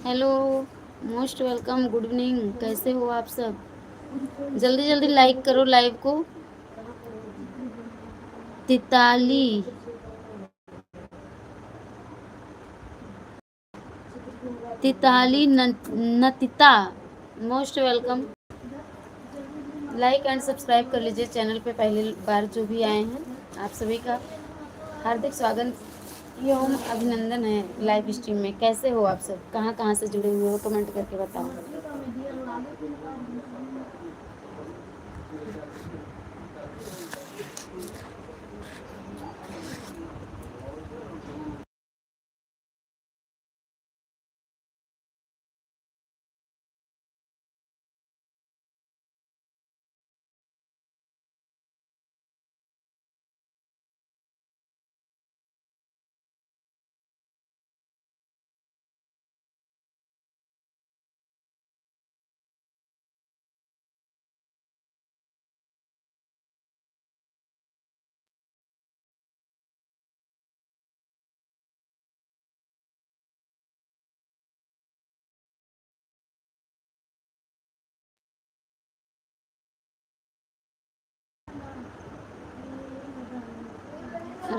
Hello, most welcome, good evening. कैसे हो आप सब? जल्दी जल्दी लाइक करो लाइव को। तिताली, तिताली नतिता, most welcome. Like and subscribe कर लीजिए चैनल पे। पहली बार जो भी आए हैं आप सभी का हार्दिक स्वागत एवं अभिनंदन है लाइव स्ट्रीम में। कैसे हो आप सब? कहाँ कहाँ से जुड़े हुए हो? कमेंट करके बताओ।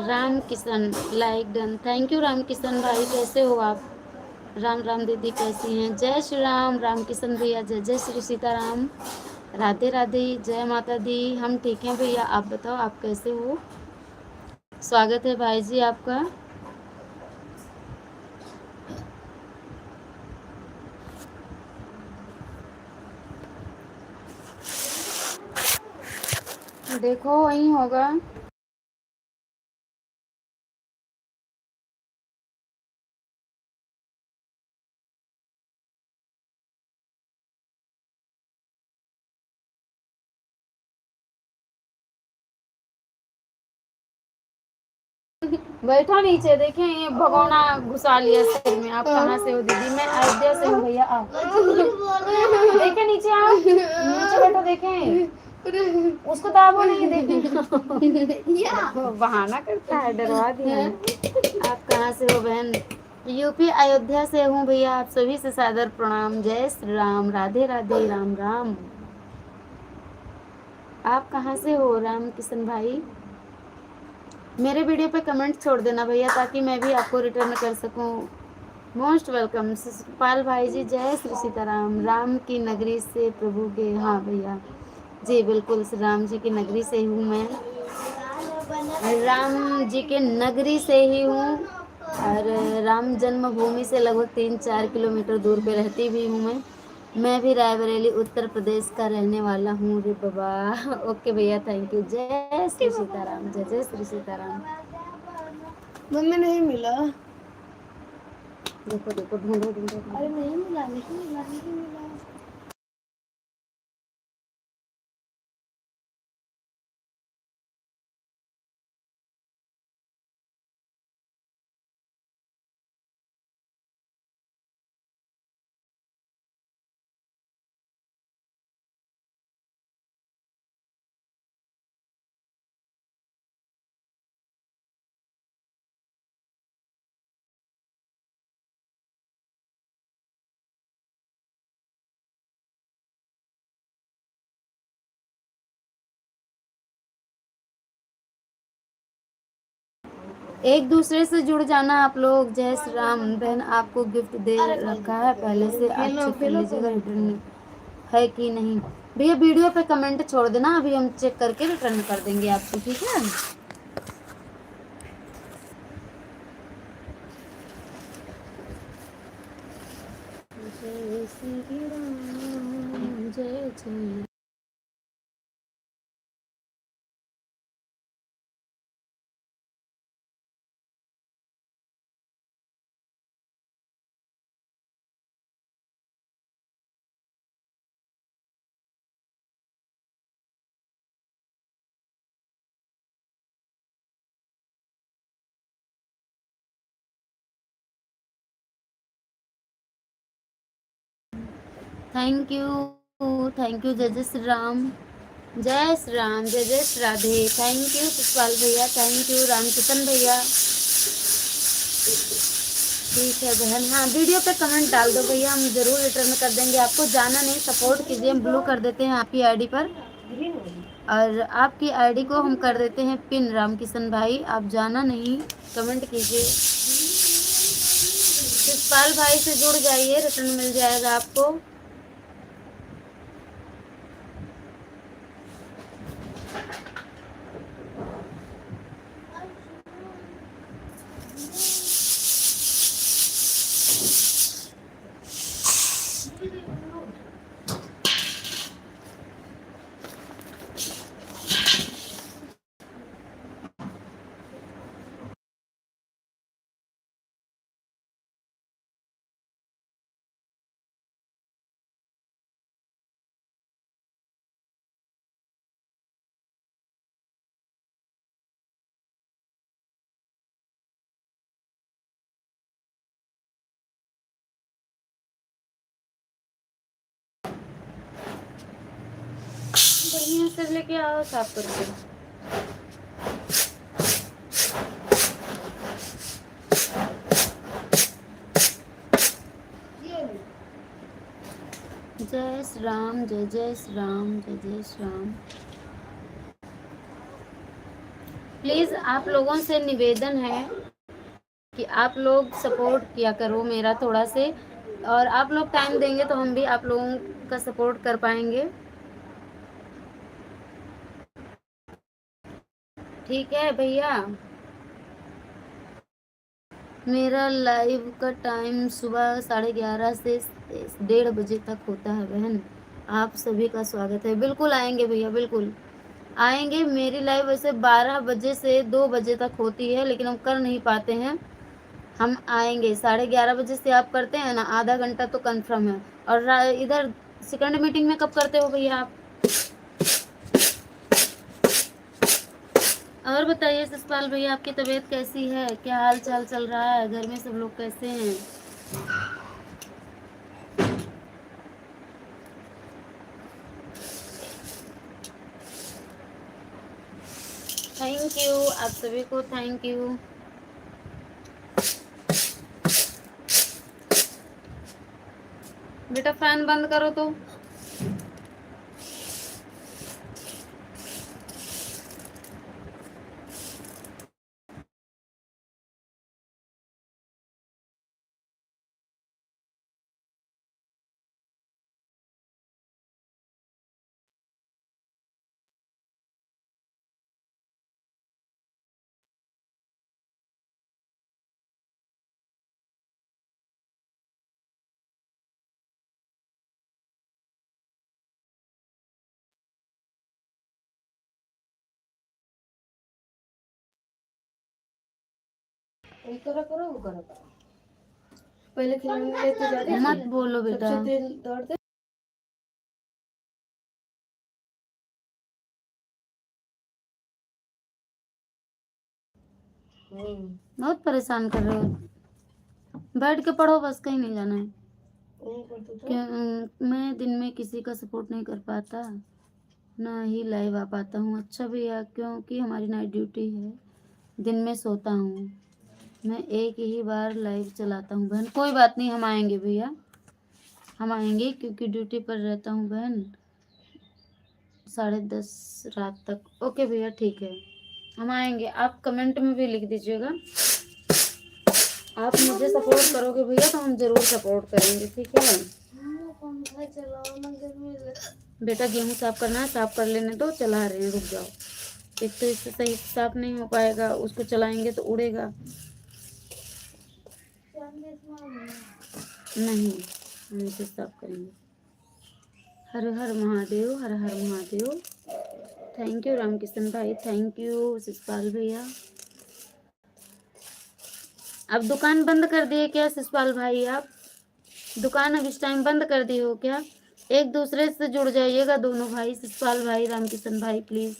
Ram Kishan, like done. Thank you Ram Kishan भाई, कैसे हो आप? राम राम दीदी कैसी हैं? जय श्री राम, राम किशन भैया। जय जय श्री सीताराम, राधे राधे, जय माता दी। हम ठीक हैं भैया, आप बताओ आप कैसे हो? स्वागत है भाई जी आपका। देखो वहीं होगा। बैठा नीचे, देखें ये भगोना घुसा लिया सिर में। आप कहाँ से हो दीदी? मैं अयोध्या से हूँ भैया। आप देखें नीचे, आओ नीचे बैठो, देखें उसको दाबो नहीं, देखें बहाना करता है, डरवा दिया। आप कहाँ से हो बहन? यूपी अयोध्या से हूँ भैया। आप सभी से सादर प्रणाम। जय श्री राम, राधे राधे, राम राम। आप कहाँ से हो राम किशन भाई? मेरे वीडियो पे कमेंट छोड़ देना भैया, ताकि मैं भी आपको रिटर्न कर सकूं। मोस्ट वेलकम पाल भाई जी। जय श्री सीताराम। राम की नगरी से प्रभु के, हाँ भैया जी बिल्कुल, श्री राम जी की नगरी से हूँ मैं। राम जी के नगरी से ही हूँ, और राम जन्मभूमि से लगभग 3-4 किलोमीटर दूर पे रहती भी हूँ मैं भी रायबरेली उत्तर प्रदेश का रहने वाला हूँ रे बाबा। ओके भैया, थैंक यू। जय श्री सीताराम, जय जय श्री सीताराम। मम्मी नहीं मिला, देखो देखो, ढूंढो ढूंढो। अरे नहीं मिला, नहीं मिला, नहीं मिला। एक दूसरे से जुड़ जाना आप लोग। जय श्री राम। बहन आपको गिफ्ट दे रखा है पहले से, आप चेक कर लीजिएगा रिटर्न है कि नहीं। भैया वीडियो पे कमेंट छोड़ देना, अभी हम चेक करके रिटर्न कर देंगे आपको, ठीक है? जय श्री राम, जय जय। Thank you, thank you. जय जय श्री राम, जय श्री राम, जय जय श्री राधे। थैंक यू पुष्पाल भैया, थैंक यू रामकिशन भैया। ठीक है बहन। हाँ वीडियो पे कमेंट डाल दो भैया, हम जरूर रिटर्न कर देंगे आपको। जाना नहीं, सपोर्ट कीजिए। हम ब्लू कर देते हैं आपकी आईडी पर, और आपकी आईडी को हम कर देते हैं पिन। रामकिशन भाई आप जाना नहीं, कमेंट कीजिए। शिषपाल भाई से जुड़ जाइए, रिटर्न मिल जाएगा आपको। बढ़िया से लेके आओ साफ करके। जय श्री राम, जय जय श्री राम, जय जय श्री राम। प्लीज आप लोगों से निवेदन है कि आप लोग सपोर्ट किया करो मेरा थोड़ा से, और आप लोग टाइम देंगे तो हम भी आप लोगों का सपोर्ट कर पाएंगे। ठीक है भैया। मेरा लाइव का टाइम सुबह 11:30 से 1:30 बजे तक होता है बहन। आप सभी का स्वागत है। बिल्कुल आएंगे भैया, बिल्कुल आएंगे। मेरी लाइव वैसे 12 बजे से 2 बजे तक होती है, लेकिन हम कर नहीं पाते हैं। हम आएंगे 11:30 बजे से। आप करते हैं ना, आधा घंटा तो कंफर्म है। और इधर सेकंड मीटिंग में कब करते हो भैया आप? और बताइए ससपाल भैया, आपकी तबीयत कैसी है? क्या हाल चाल चल रहा है? घर में सब लोग कैसे हैं? थैंक यू आप सभी को, थैंक यू। बेटा फैन बंद करो तो। करो करो वो करो। पहले खिलाने लेते जाते, मत बोलो बेटा। दौड़ते बहुत परेशान कर रहे हो। बैठ के पढ़ो बस, कहीं नहीं जाना है। क्या मैं दिन में किसी का सपोर्ट नहीं कर पाता, ना ही लाइव आ पाता हूँ। अच्छा भैया, क्योंकि हमारी नाइट ड्यूटी है, दिन में सोता हूँ। मैं एक ही बार लाइव चलाता हूँ बहन। कोई बात नहीं, हम आएंगे भैया, हम आएंगे क्योंकि ड्यूटी पर रहता हूँ बहन 10:30 रात तक। ओके भैया ठीक है, हम आएंगे। आप कमेंट में भी लिख दीजिएगा। आप मुझे सपोर्ट करोगे भैया तो हम जरूर सपोर्ट करेंगे, ठीक है। बेटा गेहूँ साफ करना है, साफ कर लेने दो, चला रहे हैं, रुक जाओ। एक तो इससे सही साफ नहीं हो पाएगा, उसको चलाएंगे तो उड़ेगा नहीं। हम इसे साफ करेंगे। हर हर महादेव, हर हर महादेव। थैंक यू रामकिशन भाई, थैंक यू शिषपाल भैया। अब दुकान बंद कर दिए क्या शिषपाल भाई? आप दुकान अब इस टाइम बंद कर दिए हो क्या? एक दूसरे से जुड़ जाइएगा दोनों भाई, शिषपाल भाई, रामकिशन भाई, प्लीज।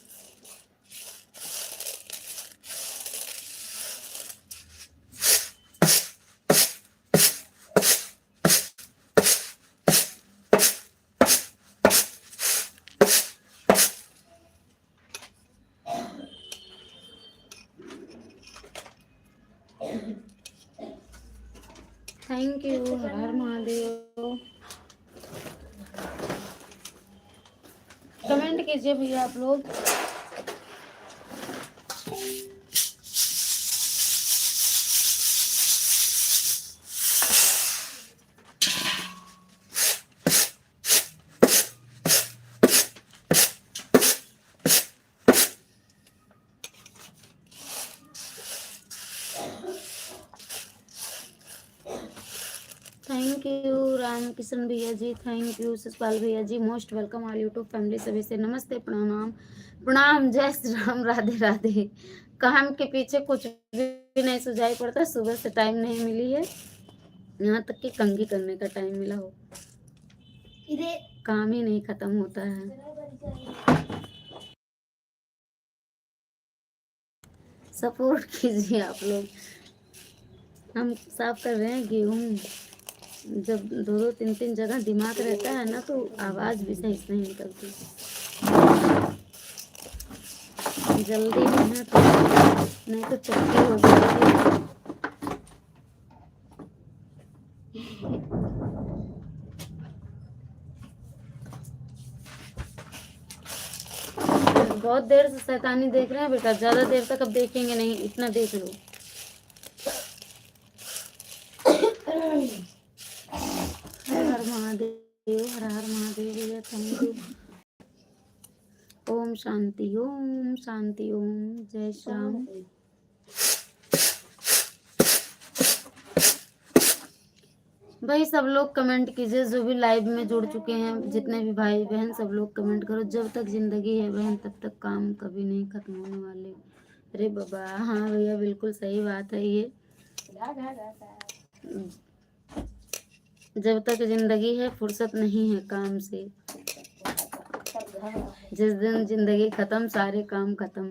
Thank you. हर हर महादेव। कमेंट कीजिए भैया आप लोग। थैंक यू राम किशन भैया जी, थैंक यू ससपाल भैया ji, most welcome all YouTube family. सभी से नमस्ते, प्रणाम प्रणाम, जय श्री राम, राधे राधे। काम के पीछे कुछ भी नहीं सुझाई पड़ता। सुबह से टाइम नहीं मिली है, यहाँ तक कि कंघी करने का टाइम मिला हो, काम ही नहीं खत्म होता है। सपोर्ट कीजिए आप लोग। हम साफ कर रहे हैं गेहूँ। जब दो दो तीन तीन जगह दिमाग रहता है ना, तो आवाज़ भी सही से नहीं निकलती। जल्दी में है तो नहीं तो चक्की हो जाएगी। बहुत देर से शैतानी देख रहे हैं बेटा, ज़्यादा देर तक अब देखेंगे नहीं, इतना देख लो। हर हर महादेव, हर हर महादेव भैया, थैंक यू। ओम शांति, ओम शांति, ओम जय श्याम। भाई सब लोग कमेंट कीजिए, जो भी लाइव में जुड़ चुके हैं, जितने भी भाई बहन, सब लोग कमेंट करो। जब तक जिंदगी है बहन, तब तक काम कभी नहीं खत्म होने वाले। अरे बाबा, हाँ भैया बिल्कुल सही बात है ये। जब तक जिंदगी है फुर्सत नहीं है काम से। जिस दिन जिंदगी खत्म, सारे काम खत्म।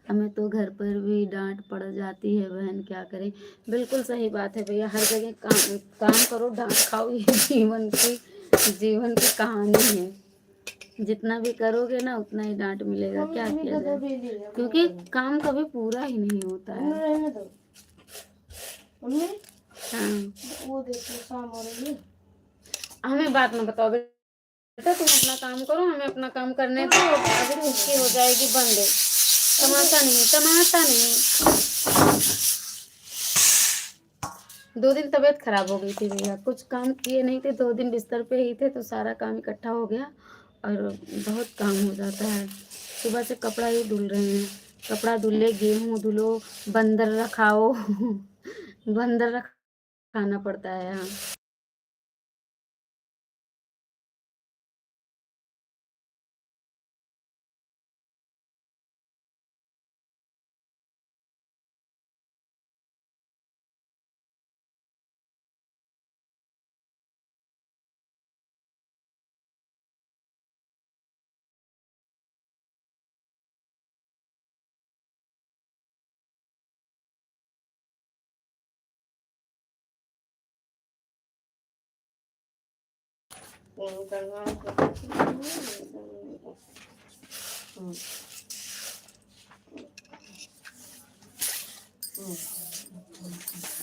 हमें तो घर पर भी डांट पड़ जाती है बहन, क्या करें। बिल्कुल सही बात है भैया, हर जगह काम काम करो, डांट खाओ, ये जीवन की कहानी है। जितना भी करोगे ना, उतना ही डांट मिलेगा, क्या किया जाए, क्योंकि काम कभी पूरा ही नहीं होता है। हाँ, वो देखो शाम हो रही है। हमें बात ना बताओ बेटा, तुम अपना काम करो, हमें अपना काम करने दो। अभी उसकी हो जाएगी बंद। तमाशा नहीं, तमाशा नहीं। 2 दिन तबीयत खराब हो गई थी भैया, कुछ काम किए नहीं थे, 2 दिन बिस्तर पे ही थे, तो सारा काम इकट्ठा हो गया और बहुत काम हो जाता है। सुबह से कपड़ा ही धुल रहे हैं, कपड़ा धुले, गेहूँ धुलो, बंदर रखाओ बंदर रखाना पड़ता है यहाँ।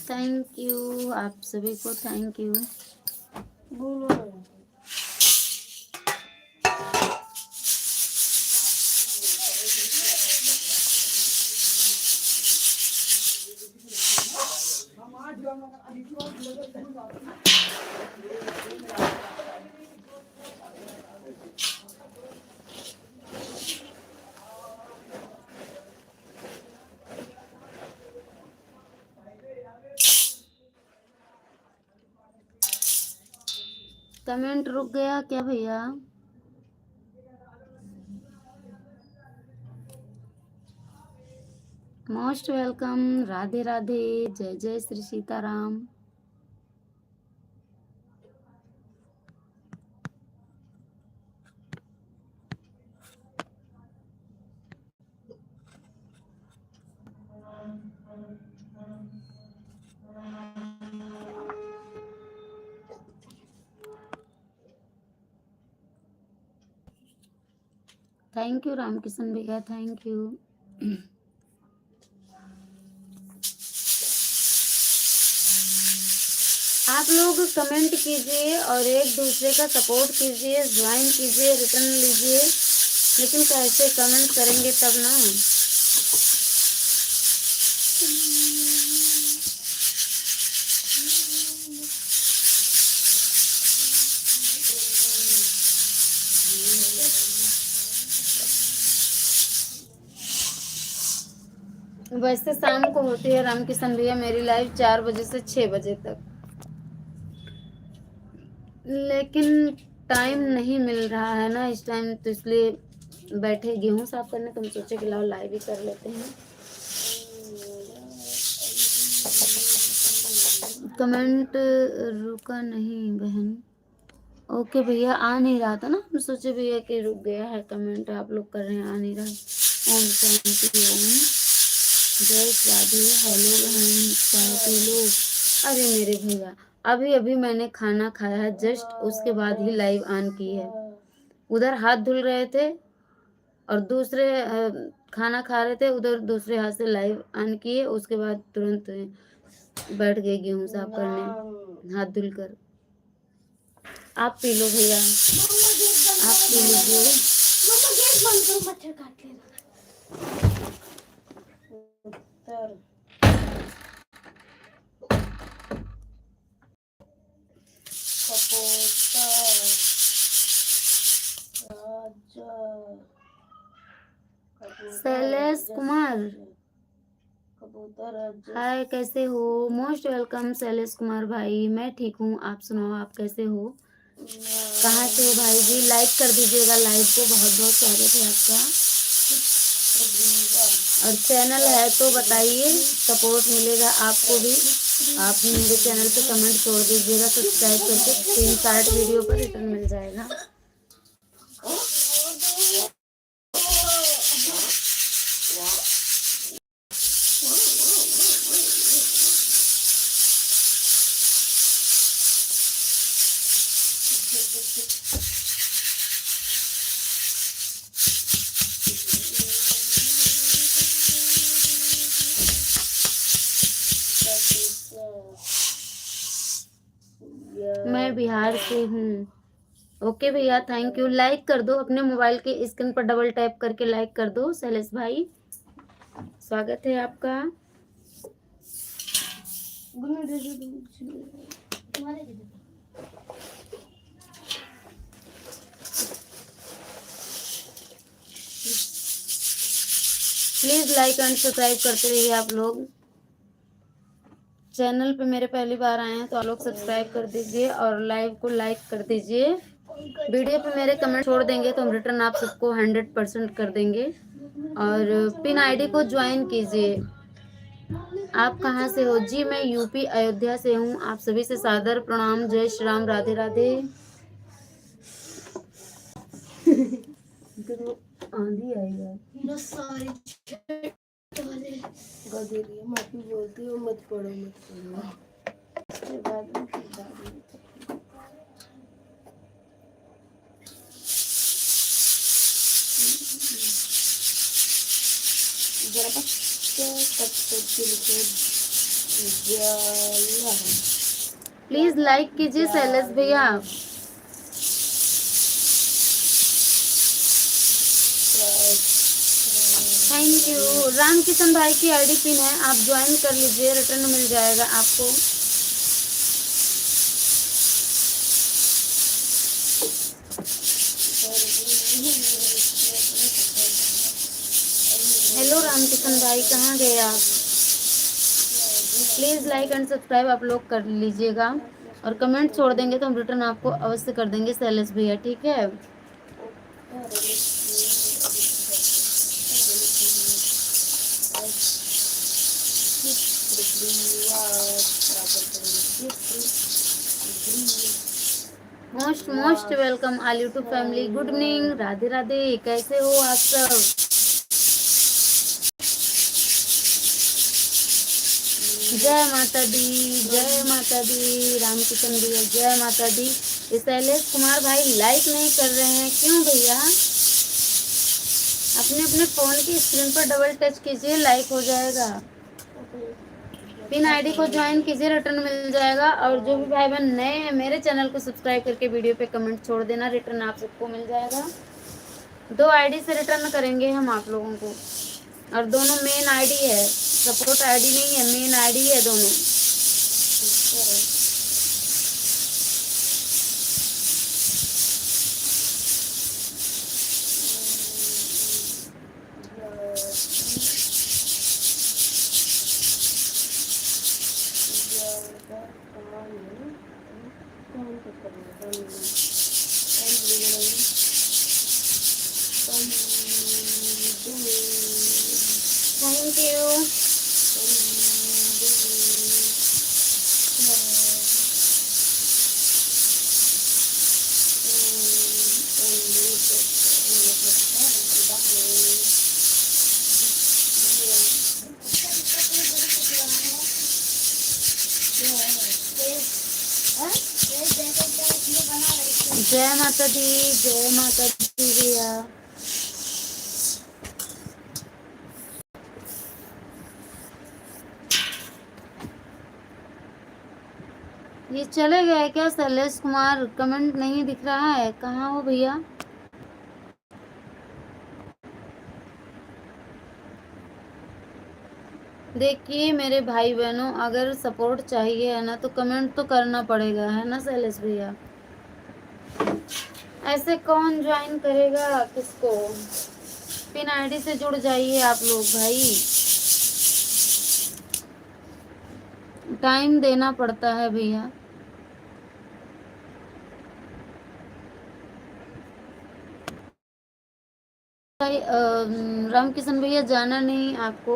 थैंक यू आप सभी को, थैंक यू। कमेंट रुक गया क्या भैया? मोस्ट वेलकम, राधे राधे, जय जय श्री सीताराम। थैंक यू रामकिशन भैया, थैंक यू। आप लोग कमेंट कीजिए और एक दूसरे का सपोर्ट कीजिए, ज्वाइन कीजिए, रिटर्न लीजिए, लेकिन कैसे कमेंट करेंगे तब ना। वैसे शाम को होती है रामकिशन भैया मेरी लाइव 4 बजे से 6 बजे तक, लेकिन टाइम नहीं मिल रहा है ना इस टाइम, तो इसलिए बैठे गेहूं साफ करने, तो हम सोचे कि लाओ लाइव ही कर लेते हैं। कमेंट रुका नहीं बहन। ओके भैया, आ नहीं रहा था ना, हम सोचे भैया कि रुक गया है कमेंट, आप लोग कर रहे हैं आ नहीं रहा। ओम शांति ओम, जय राधे। हेलो बहन, चाय पी लो। अरे मेरे भैया, अभी अभी मैंने खाना खाया है जस्ट, उसके बाद ही लाइव ऑन की है। उधर हाथ धुल रहे थे और दूसरे खाना खा रहे थे, उधर दूसरे हाथ से लाइव ऑन किए, उसके बाद तुरंत बैठ गए गेहूं साफ करने हाथ धुल कर। आप पी लो भैया, आप पी लीजिए। मच्छर काट लेना। शैलेश कुमार, हाय कैसे हो? मोस्ट वेलकम शैलेश कुमार भाई, मैं ठीक हूँ, आप सुनाओ आप कैसे हो? कहाँ से हो भाई जी? लाइक कर दीजिएगा लाइव को, बहुत बहुत स्वागत है आपका। और चैनल है तो बताइए, सपोर्ट मिलेगा आपको भी। आप मेरे चैनल पे कमेंट छोड़ दीजिएगा, सब्सक्राइब करके 3-4 वीडियो पर रिटर्न मिल जाएगा। मैं बिहार से हूँ। ओके भैया, थैंक यू। लाइक कर दो, अपने मोबाइल के स्क्रीन पर डबल टैप करके लाइक कर दो। शैलेश भाई स्वागत है आपका। प्लीज लाइक एंड सब्सक्राइब करते रहिए आप लोग। चैनल पे मेरे पहली बार आए हैं तो आप लोग सब्सक्राइब कर दीजिए और लाइव को लाइक कर दीजिए। वीडियो पे मेरे कमेंट छोड़ देंगे तो हम रिटर्न आप सबको 100% कर देंगे। और पिन आईडी को ज्वाइन कीजिए। आप कहाँ से हो जी? मैं यूपी अयोध्या से हूँ। आप सभी से सादर प्रणाम। जय श्री राम, राधे राधे। आंधी आएगा सारी गधेरी माफी बोलती हो, मत पढ़ो मत प्लीज लाइक कीजिए शैलेश भैया। Thank you. रामकिशन भाई की आईडी पिन है, आप ज्वाइन कर लीजिए, रिटर्न मिल जाएगा आपको। हेलो रामकिशन भाई, कहाँ गए आप? प्लीज लाइक एंड सब्सक्राइब आप लोग कर लीजिएगा और कमेंट छोड़ देंगे तो हम रिटर्न आपको अवश्य कर देंगे शैलेश भैया, ठीक है? Most welcome all YouTube family. Good evening, Radhe Radhe, कैसे हो आप सब? जय माता दी, जय माता दी। रामकिशन भैया जय माता दी। शैलेश कुमार भाई लाइक नहीं कर रहे हैं, क्यों भैया? अपने अपने फोन की स्क्रीन पर डबल टच कीजिए, लाइक हो जाएगा। पिन आईडी को ज्वाइन कीजिए, रिटर्न मिल जाएगा। और जो भी भाई बहन नए हैं मेरे चैनल को सब्सक्राइब करके वीडियो पे कमेंट छोड़ देना, रिटर्न आप सबको मिल जाएगा। 2 आईडी से रिटर्न करेंगे हम आप लोगों को, और दोनों मेन आईडी है, सपोर्ट आईडी नहीं है, मेन आईडी है दोनों। Thank you. जय माता दी, जय माता दी भैया। ये चले गए क्या शैलेश कुमार? कमेंट नहीं दिख रहा है, कहाँ हो भैया? देखिए मेरे भाई बहनों, अगर सपोर्ट चाहिए है ना तो कमेंट तो करना पड़ेगा, है ना शैलेश भैया? ऐसे कौन ज्वाइन करेगा किसको? पिन आईडी से जुड़ जाइए आप लोग भाई, टाइम देना पड़ता है भैया। रामकिशन भैया जाना नहीं आपको,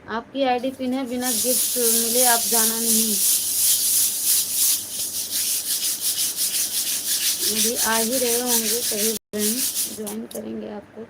आपकी आईडी पिन है, बिना गिफ्ट मिले आप जाना नहीं। अभी आ ही रहे होंगे सभी बहन, ज्वाइन करेंगे आपको।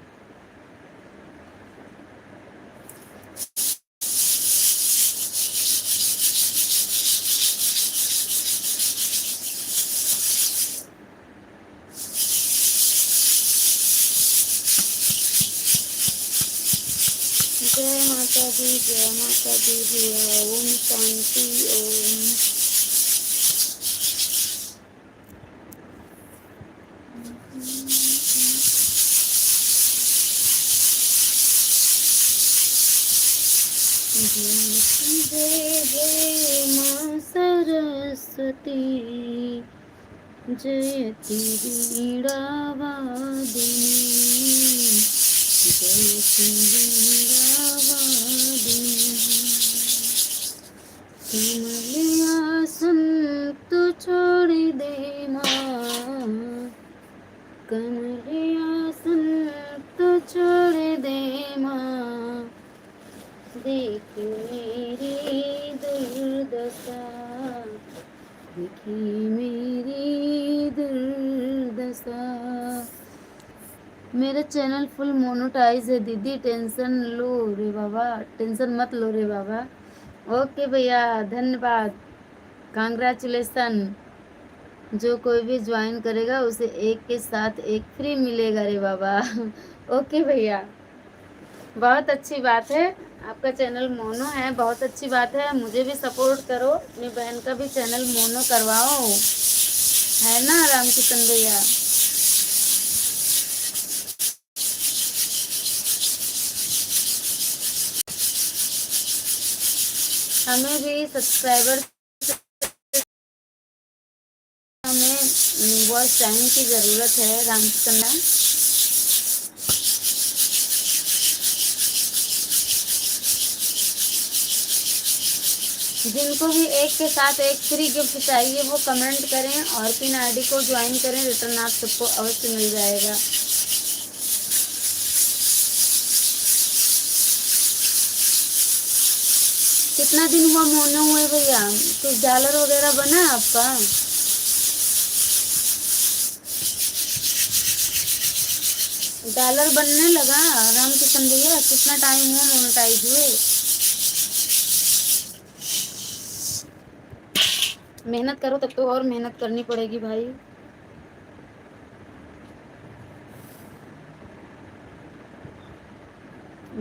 जय माता दी, जय माता दी भैया। ओम शांति ओम। जय जय माँ सरस्वती, जयति वीणा वादिनी, जयति वीणा वादिनी। कमलियासन तू छोड़ दे माँ, कमलियासन तू छोड़ दे माँ, देख मेरी दुर्दशा, देखी मेरी दुर्दशा। मेरा चैनल फुल मोनेटाइज है दीदी, टेंशन लो रे बाबा, टेंशन मत लो रे बाबा। ओके भैया, धन्यवाद, कांग्रेचुलेसन। जो कोई भी ज्वाइन करेगा उसे एक के साथ एक फ्री मिलेगा रे बाबा। ओके भैया, बहुत अच्छी बात है, आपका चैनल मोनो है, बहुत अच्छी बात है। मुझे भी सपोर्ट करो, अपनी बहन का भी चैनल मोनो करवाओ, है ना रामकिशन भैया? हमें भी सब्सक्राइबर, हमें बहुत टाइम की ज़रूरत है रामकिशन मैम। जिनको भी एक के साथ एक फ्री गिफ्ट चाहिए वो कमेंट करें और पिन आईडी को ज्वाइन करें, रिटर्न आप सबको अवश्य मिल जाएगा। कितना दिन हुआ मोनो हुए भैया? कुछ डॉलर वगैरह बना आपका? डॉलर बनने लगा रामकिशन भैया? कितना टाइम हुआ मोनेटाइज हुए? मेहनत करो, तब तो और मेहनत करनी पड़ेगी भाई।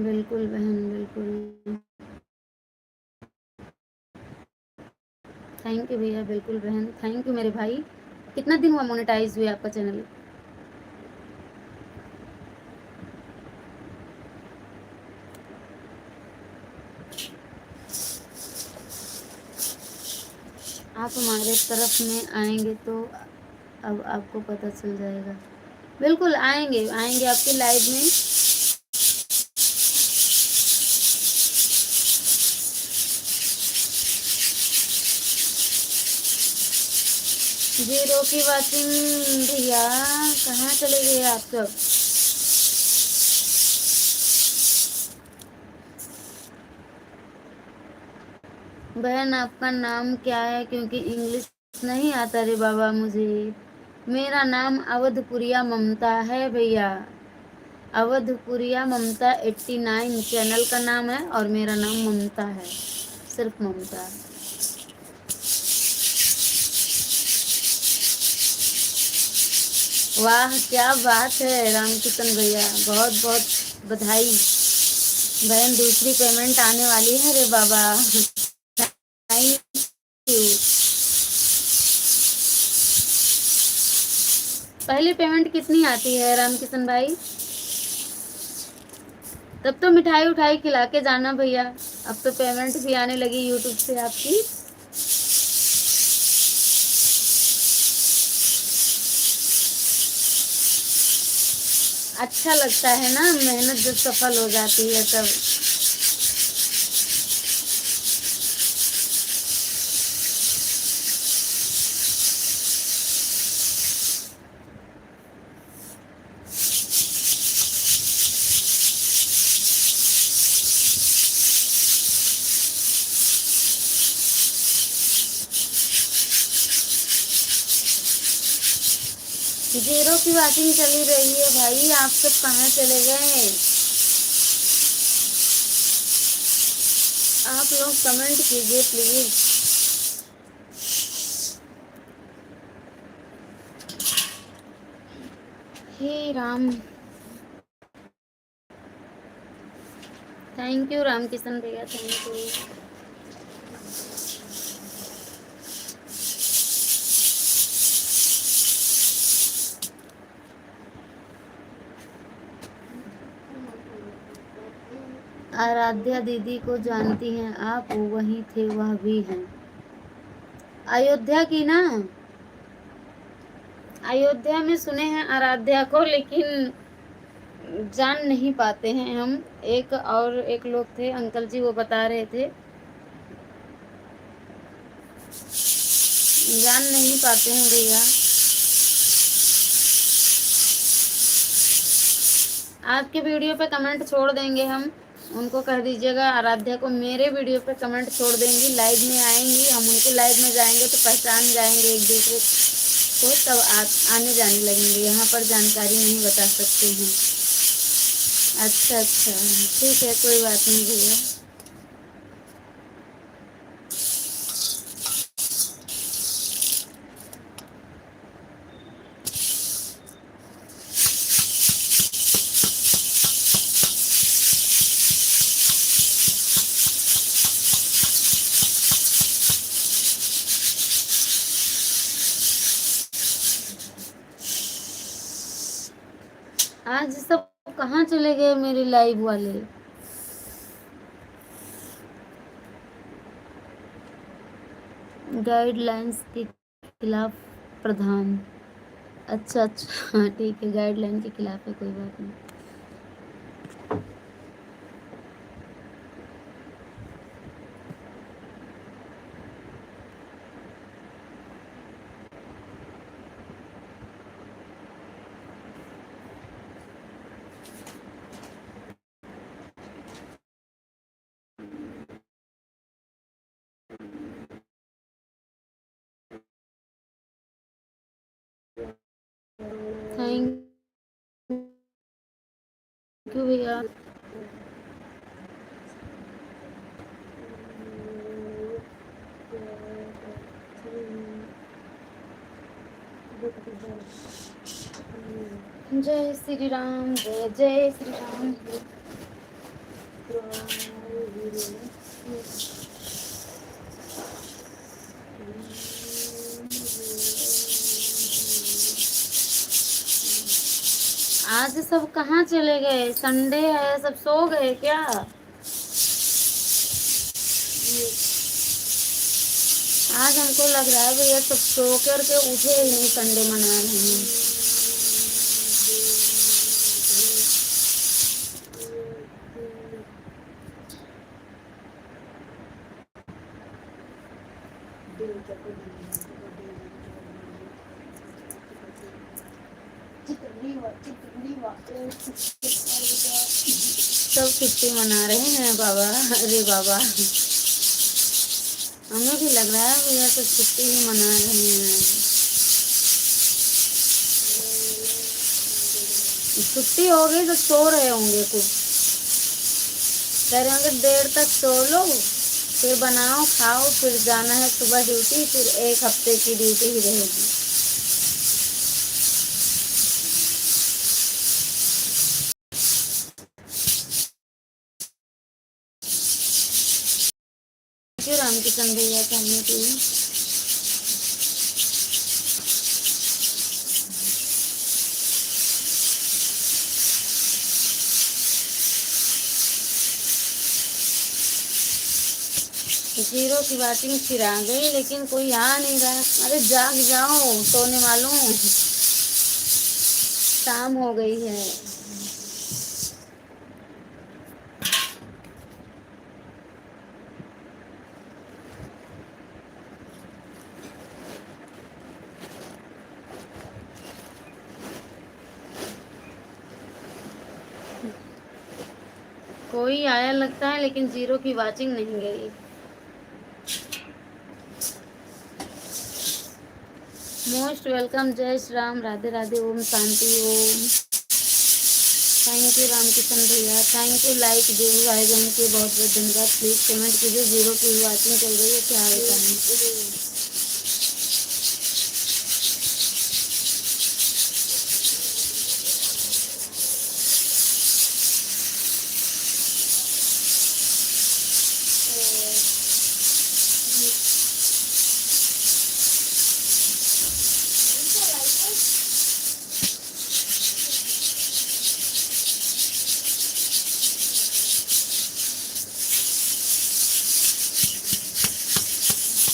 बिल्कुल बहन, बिल्कुल। थैंक यू भैया, बिल्कुल बहन, थैंक यू मेरे भाई। कितना दिन हुआ मोनेटाइज हुए आपका चैनल? आप हमारे तरफ में आएंगे तो अब आपको पता चल जाएगा। बिल्कुल आएंगे, आएंगे आपकी लाइव में। जीरो की वाचिंग भैया, कहाँ चले गए आप सब? बहन आपका नाम क्या है, क्योंकि इंग्लिश नहीं आता रे बाबा मुझे। मेरा नाम अवधपुरिया ममता है भैया, अवधपुरिया ममता 89 चैनल का नाम है, और मेरा नाम ममता है, सिर्फ ममता। वाह क्या बात है रामकिशन भैया, बहुत बहुत बधाई। बहन दूसरी पेमेंट आने वाली है रे बाबा, थैंक यू। पहली पेमेंट कितनी आती है रामकिशन भाई? तब तो मिठाई उठाई खिला के जाना भैया, अब तो पेमेंट भी आने लगी यूट्यूब से आपकी। अच्छा लगता है ना, मेहनत जब सफल हो जाती है तब। जीरो की वाचिंग चली रही है भाई, आप सब कहाँ चले गए? आप लोग कमेंट कीजिए प्लीज। हे राम, थैंक यू रामकिशन भैया, थैंक यू। आराध्या दीदी को जानती हैं आप? वही थे, वह भी हैं अयोध्या की ना। अयोध्या में सुने हैं आराध्या को, लेकिन जान नहीं पाते हैं हम। एक और एक लोग थे अंकल जी, वो बता रहे थे, जान नहीं पाते हैं भैया। आपके वीडियो पे कमेंट छोड़ देंगे हम, उनको कह दीजिएगा आराध्या को मेरे वीडियो पे कमेंट छोड़ देंगी, लाइव में आएंगी, हम उनके लाइव में जाएंगे तो पहचान जाएंगे एक दूसरे को, तब आने जाने लगेंगे। यहाँ पर जानकारी नहीं बता सकते हैं। अच्छा अच्छा, ठीक है, कोई बात नहीं भैया। आज सब कहाँ चले गए मेरे लाइव वाले? गाइडलाइंस के खिलाफ प्रधान। अच्छा अच्छा, हाँ ठीक है, गाइडलाइन के खिलाफ है, कोई बात नहीं। थैंक यू भैया। जय श्री राम, जय जय श्री राम। आज सब कहाँ चले गए? संडे है, सब सो गए क्या? आज हमको लग रहा है भैया सब सो करके उठे ही नहीं, संडे मना रहे हैं। सब छुट्टी मना रहे हैं बाबा। अरे बाबा, हमें भी लग रहा है भैया सब छुट्टी ही मना रहे हैं। छुट्टी हो गई तो सो रहे होंगे, कुछ कह रहे होंगे देर तक सो लो, फिर बनाओ खाओ, फिर जाना है सुबह ड्यूटी, फिर एक हफ्ते की ड्यूटी ही रहेगी। क्यों रामकिशन भैया कहने के लिए? जीरो की बातिंग फिर आ गई, लेकिन कोई आ नहीं रहा। अरे जाग जाओ सोने वालों, शाम हो गई है। कोई आया लगता है, लेकिन जीरो की वाचिंग नहीं गई। मोस्ट वेलकम, जय श्री राम, राधे राधे, ओम शांति ओम। थैंक यू रामकिशन भैया, थैंक यू। लाइक जो भी भाई बहन के बहुत बहुत धन्यवाद। प्लीज कमेंट कीजिए, जीरो की वाचिंग चल रही है क्या है बताएं।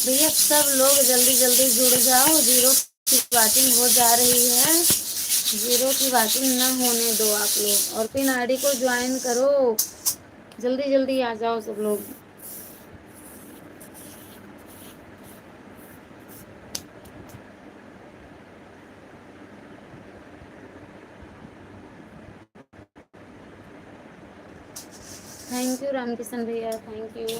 भैया सब लोग जल्दी जल्दी जुड़ जाओ, जीरो की वाचिंग हो जा रही है। जीरो की वाचिंग ना होने दो आप लोग, और पिन आईडी को ज्वाइन करो। जल्दी जल्दी आ जाओ सब लोग। थैंक यू रामकिशन भैया, थैंक यू।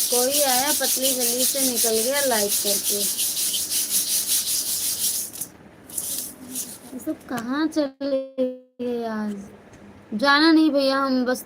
कोई आया पतली गली से निकल गया लाइक करके। ये सब कहाँ चले गए आज? जाना नहीं भैया, हम बस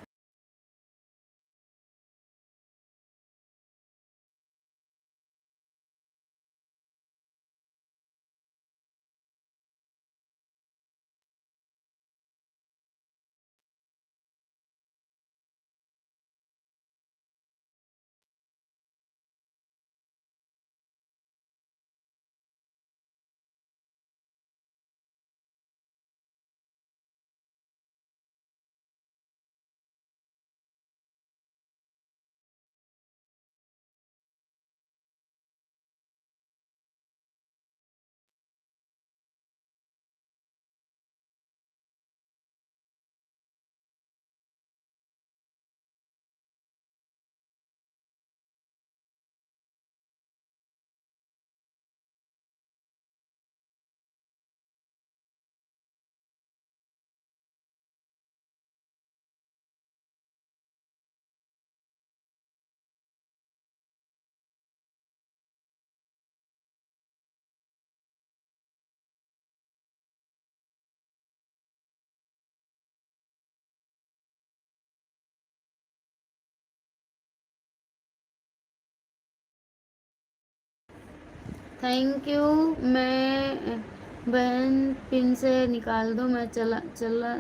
थैंक यू। मैं बहन पिन से निकाल दो, मैं चला चला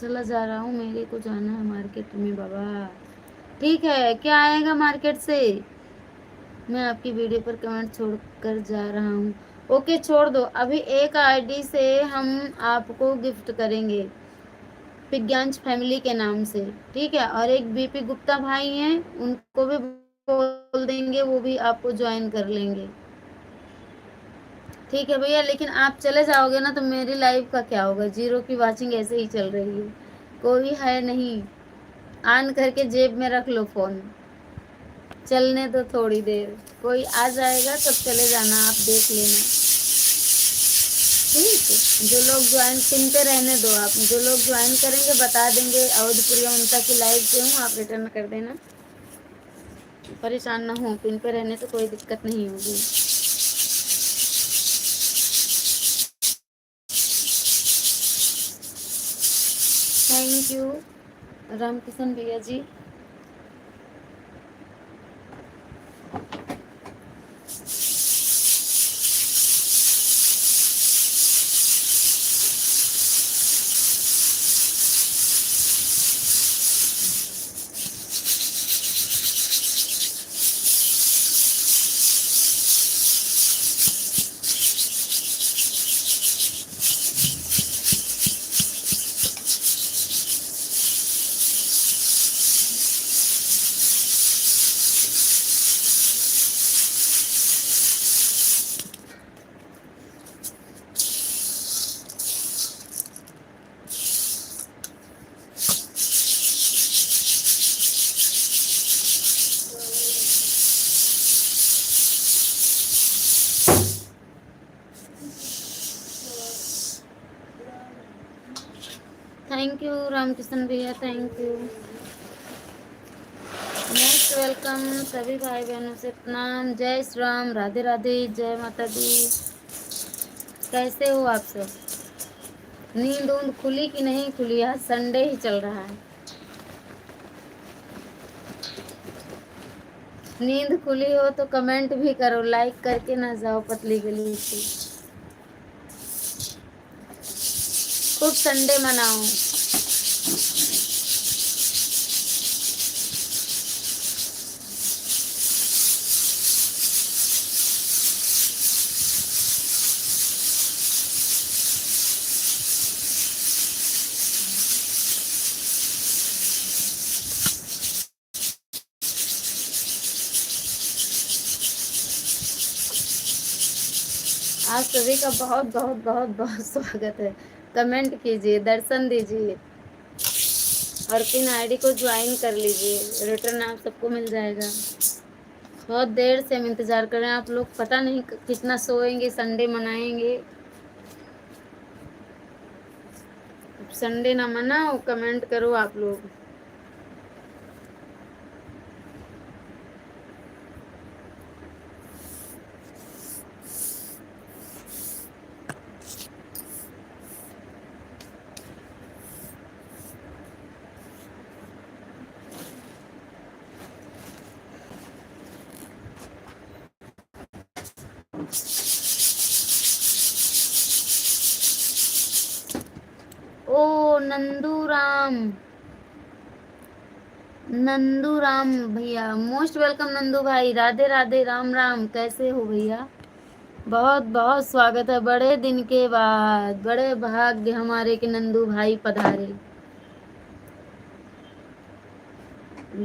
चला जा रहा हूँ, मेरे को जाना है मार्केट में बाबा। ठीक है, क्या आएगा मार्केट से? मैं आपकी वीडियो पर कमेंट छोड़कर जा रहा हूँ। ओके, छोड़ दो। अभी एक आईडी से हम आपको गिफ्ट करेंगे, विज्ञांश फैमिली के नाम से। ठीक है, और एक बीपी गुप्ता भाई हैं, उनको भी बोल देंगे, वो भी आपको ज्वाइन कर लेंगे। ठीक है भैया, लेकिन आप चले जाओगे ना तो मेरी लाइव का क्या होगा? जीरो की वाचिंग ऐसे ही चल रही है, कोई है नहीं। ऑन करके जेब में रख लो फोन, चलने दो थोड़ी देर, कोई आ जाएगा तब चले जाना, आप देख लेना। ठीक, जो लोग ज्वाइन पिन पे रहने दो, आप जो लोग ज्वाइन करेंगे बता देंगे अवधपुरी ममता की लाइव से हूँ, आप रिटर्न कर देना, परेशान ना हो, पिन पे रहने से कोई दिक्कत नहीं होगी। थैंक यू रामकिशन भैया जी। थैंक यू रामकिशन भैया, थैंक यू, मोस्ट वेलकम। सभी भाई बहनों से प्रणाम, जय श्री राम, राधे राधे, जय माता दी। कैसे हो आप सब? नींद ऊंद खुली कि नहीं खुली? आज संडे ही चल रहा है। नींद खुली हो तो कमेंट भी करो, लाइक करके ना जाओ पतली गली से। खूब संडे मनाओ। आज सभी का बहुत बहुत बहुत बहुत स्वागत है। कमेंट कीजिए, दर्शन दीजिए और पिन आईडी को ज्वाइन कर लीजिए, रिटर्न आप सबको मिल जाएगा। बहुत देर से हम इंतज़ार कर रहे हैं, आप लोग पता नहीं कितना सोएंगे, संडे मनाएंगे। संडे ना मनाओ, कमेंट करो आप लोग। ओ नंदू राम भैया, मोस्ट वेलकम नंदू भाई, राधे राधे, राम राम, कैसे हो भैया? बहुत बहुत स्वागत है, बड़े दिन के बाद, बड़े भाग्य हमारे के नंदू भाई पधारे।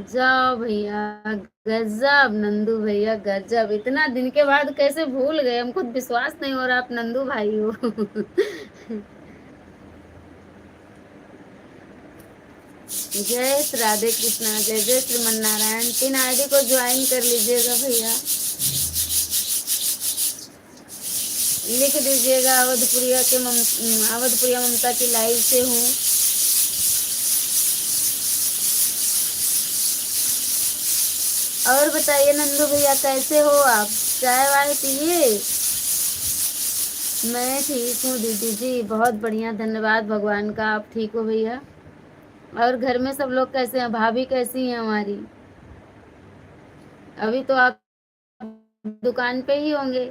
जाओ भैया, गजब नंदू भैया, गजब, इतना दिन के बाद कैसे भूल गए? हम खुद विश्वास नहीं हो रहा आप नंदू भाई हो। जय श्री राधे कृष्णा, जय जय श्रीमन नारायण। पिन आईडी को ज्वाइन कर लीजिएगा भैया, लिख दीजिएगा अवधपुरिया ममता की लाइव से हूँ। और बताइए नंदू भैया, कैसे हो आप? चाय वाय पिए? मैं ठीक हूँ दीदी जी, बहुत बढ़िया, धन्यवाद भगवान का। आप ठीक हो भैया? और घर में सब लोग कैसे हैं? भाभी कैसी हैं हमारी? अभी तो आप दुकान पे ही होंगे।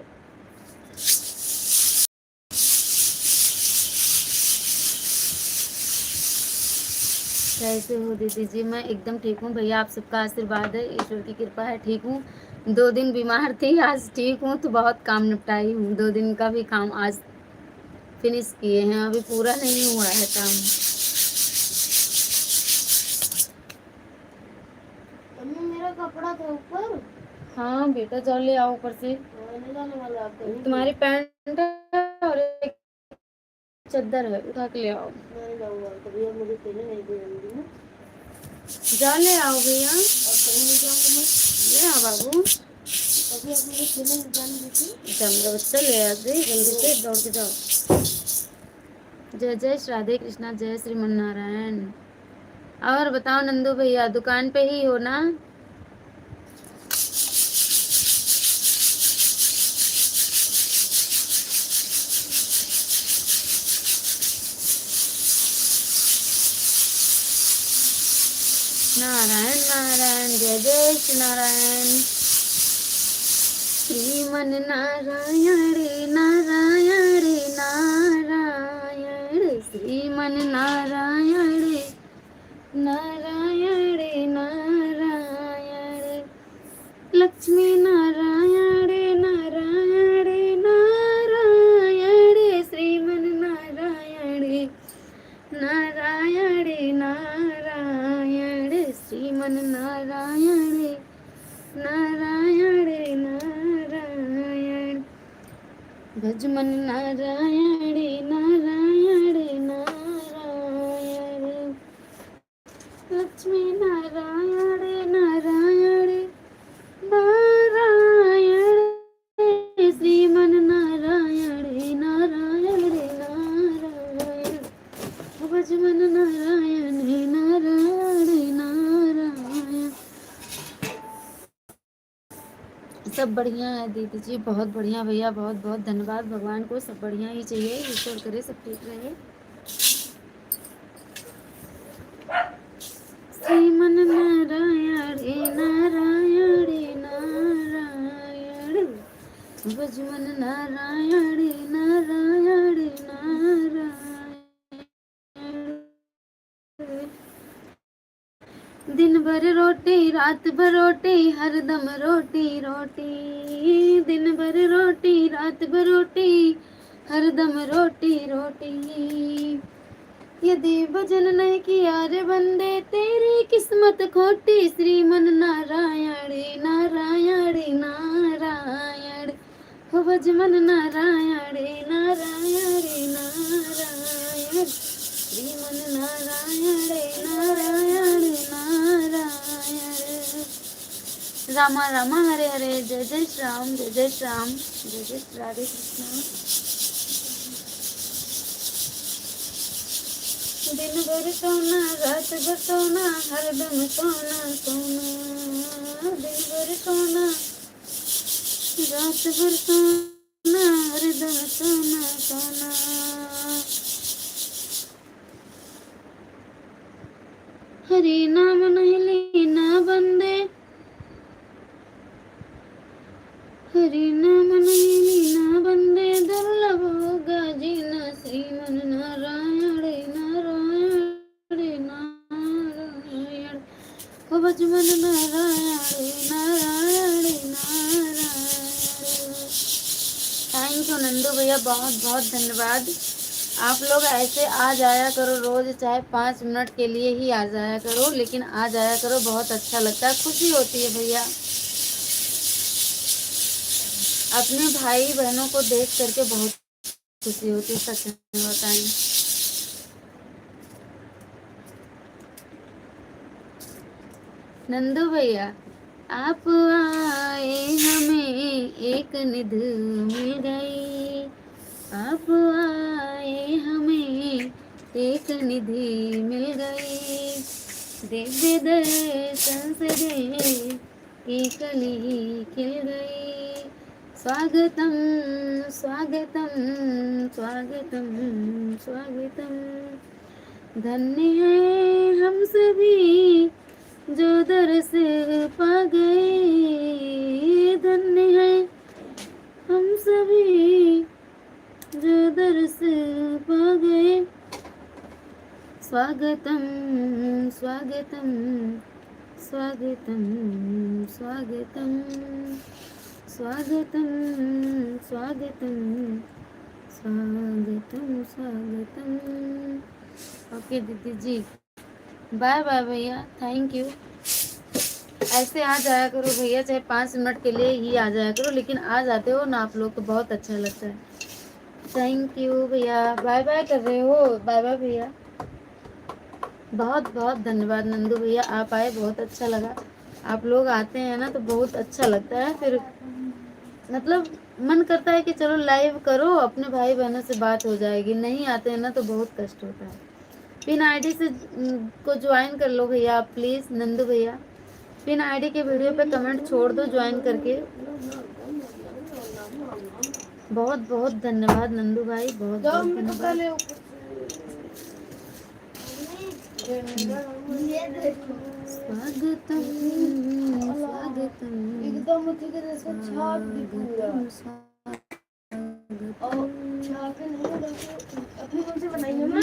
कैसे हो दीदी जी? मैं एकदम ठीक हूँ भैया, आप सबका आशीर्वाद है, ईश्वर की कृपा है, ठीक हूँ। 2 दिन बीमार थी, आज ठीक हूँ, तो बहुत काम निपटाई हूँ। 2 दिन का भी काम आज फिनिश किए हैं, अभी पूरा नहीं हुआ है काम। मेरा कपड़ा था ऊपर। हाँ बेटा, जाओ ले आओ ऊपर से। जाने वाला तुम्हारी पैंट और एक चद्दर है, उठा के ले आओ। नहीं जाऊंगा कभी, अब मुझे पहले नहीं देंगी ना। जा ले आओ भैया। और कहीं नहीं जाऊंगा मैं। ले आओ बाबू। अभी आप मुझे पहले नहीं जाने देती। जा मेरा बच्चा, ले आ दे जल्दी से, दौड़ के जाओ। जय जय राधे कृष्णा, जय श्रीमन नारायण। और बताओ नंदू भैया, दुकान पे ही हो ना? नारायण नारायण, जय जय श्री नारायण। श्रीमन नारायण नारायण नारायण, श्रीमन नारायण नारायण नारायण, लक्ष्मी नारायण नारायण नारायण, श्रीमन नारायण नारायण नारायण, श्रीमन नारायण नारायण नारायण, भजमन नारायण नारायण नारायण, लक्ष्मी नारायण नारायण नारायण, श्रीमन नारायण नारायण नारायण, भजमन नारायण नारायण नारायण। सब बढ़िया है दीदी जी, बहुत बढ़िया भैया, बहुत बहुत धन्यवाद। भगवान को सब बढ़िया ही चाहिए, ईश्वर करे सब ठीक रहे। श्रीमन नारायण नारायण नारायण, भजमन नारायण नारायण नारायण, दिन भर रोटी रात भर रोटी, हरदम रोटी रोटी, दिन भर रोटी रात भर रोटी, हरदम रोटी रोटी, यदि भजन नहीं किया रे बंदे, तेरी किस्मत खोटी, श्रीमन नारायण नारायण नारायण, हो भजमन नारायण नारायण नारायण, श्रीमन नारायण नारायण नारायण, रामा रामा हरे हरे, जय जय श्री राम, जय जय श्री राम, जय जय श्री राधे कृष्ण। दिन भर सोना रात भर सोना, हरदम सोना सोना, दिन भर सोना रात भर सोना, हरदम सोना सोना, हरि नाम नहीं लेना बंदे, हरि नाम नहीं लेना बंदे, दुर्लभ होगा जीना, श्रीमन नारायण नारायण नारायण, हो भजमन नारायण नारायण नारायण। थैंक यू नंदू भैया, बहुत बहुत धन्यवाद। आप लोग ऐसे आ जाया करो रोज, चाहे 5 मिनट के लिए ही आ जाया करो, लेकिन आ जाया करो, बहुत अच्छा लगता है, खुशी होती है भैया। अपने भाई बहनों को देख करके बहुत खुशी होती है, सच में बताएं। नंदू भैया, आप आए हमें एक निध मिल गई, आप आए हमें एक निधि मिल गई, दिव्य दर्शन से दिल की कली खिल गई, स्वागतम स्वागतम स्वागतम स्वागतम, धन्य है हम सभी जो दर से पा गए, धन्य है हम सभी जो दर से पा गए, स्वागतम स्वागतम स्वागतम स्वागतम स्वागतम स्वागतम स्वागतम स्वागतम। ओके दीदी जी, बाय बाय भैया, थैंक यू। ऐसे आ जाया करो भैया, चाहे 5 मिनट के लिए ही आ जाया करो, लेकिन आ जाते हो ना आप लोग तो बहुत अच्छा लगता है। थैंक यू भैया, बाय बाय कर रहे हो, बाय बाय भैया। बहुत बहुत धन्यवाद नंदू भैया, आप आए, बहुत अच्छा लगा। आप लोग आते हैं ना तो बहुत अच्छा लगता है, फिर मतलब मन करता है कि चलो लाइव करो, अपने भाई बहनों से बात हो जाएगी। नहीं आते हैं ना तो बहुत कष्ट होता है। पिन आईडी से को ज्वाइन कर लो भैया आप प्लीज़, नंदू भैया। पिन आईडी के वीडियो पे कमेंट छोड़ दो ज्वाइन करके। बहुत बहुत धन्यवाद नंदू भाई, बहुत बहुत धन्यवाद। स्वागतम स्वागतम एकदम अपनी कौन सी बनाई है मैं?